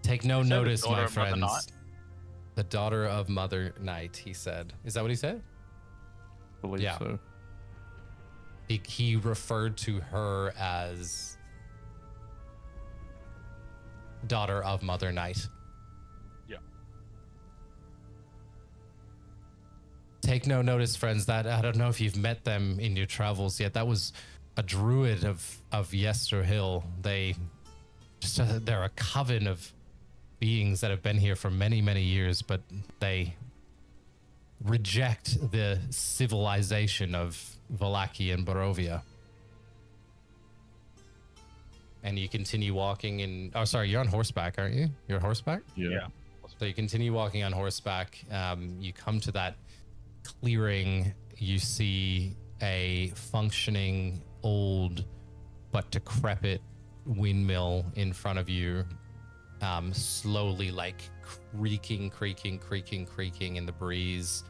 Take no Is that the notice, daughter my of Mother friends. Night? The daughter of Mother Night, he said. Is that what he said? Believe Yeah. so. He referred to her as daughter of Mother Night. Yeah. Take no notice, friends. That I don't know if you've met them in your travels yet. That was a druid of Yesterhill. They're a coven of beings that have been here for many, many years, but they reject the civilization of Vallaki and Barovia. And you continue walking in... Oh, sorry, you're on horseback, aren't you? You're on horseback? Yeah. So you continue walking on horseback. You come to that clearing. You see a functioning, old, but decrepit windmill in front of you, slowly like creaking in the breeze.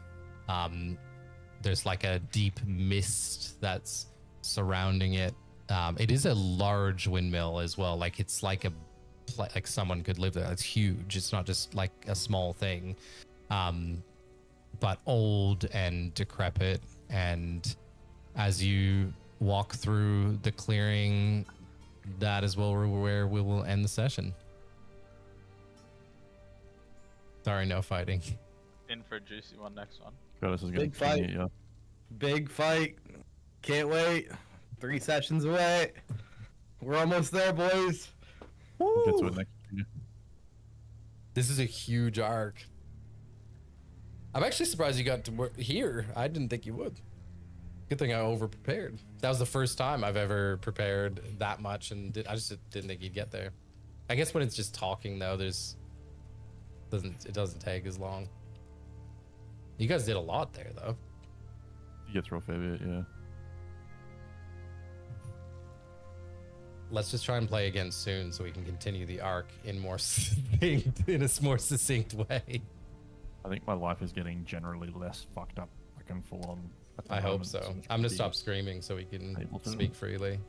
There's like a deep mist that's surrounding it. It is a large windmill as well. Like it's like like someone could live there. It's huge. It's not just like a small thing, but old and decrepit. And as you walk through the clearing, that is where we will end the session. Sorry, no fighting. In for a juicy one next one. God, this is gonna Big fight. continue, yeah. Big fight. Can't wait. 3 sessions away. We're almost there, boys. We'll get to it next year. This is a huge arc. I'm actually surprised you got to work here. I didn't think you would. Good thing I over-prepared. That was the first time I've ever prepared that much, and I just didn't think you'd get there. I guess when it's just talking, though, it doesn't take as long. You guys did a lot there, though. You get through a fair bit, yeah. Let's just try and play again soon so we can continue the arc in a more succinct way. I think my life is getting generally less fucked up. I can full on. I hope so. I'm gonna stop screaming so we can Able to. speak freely.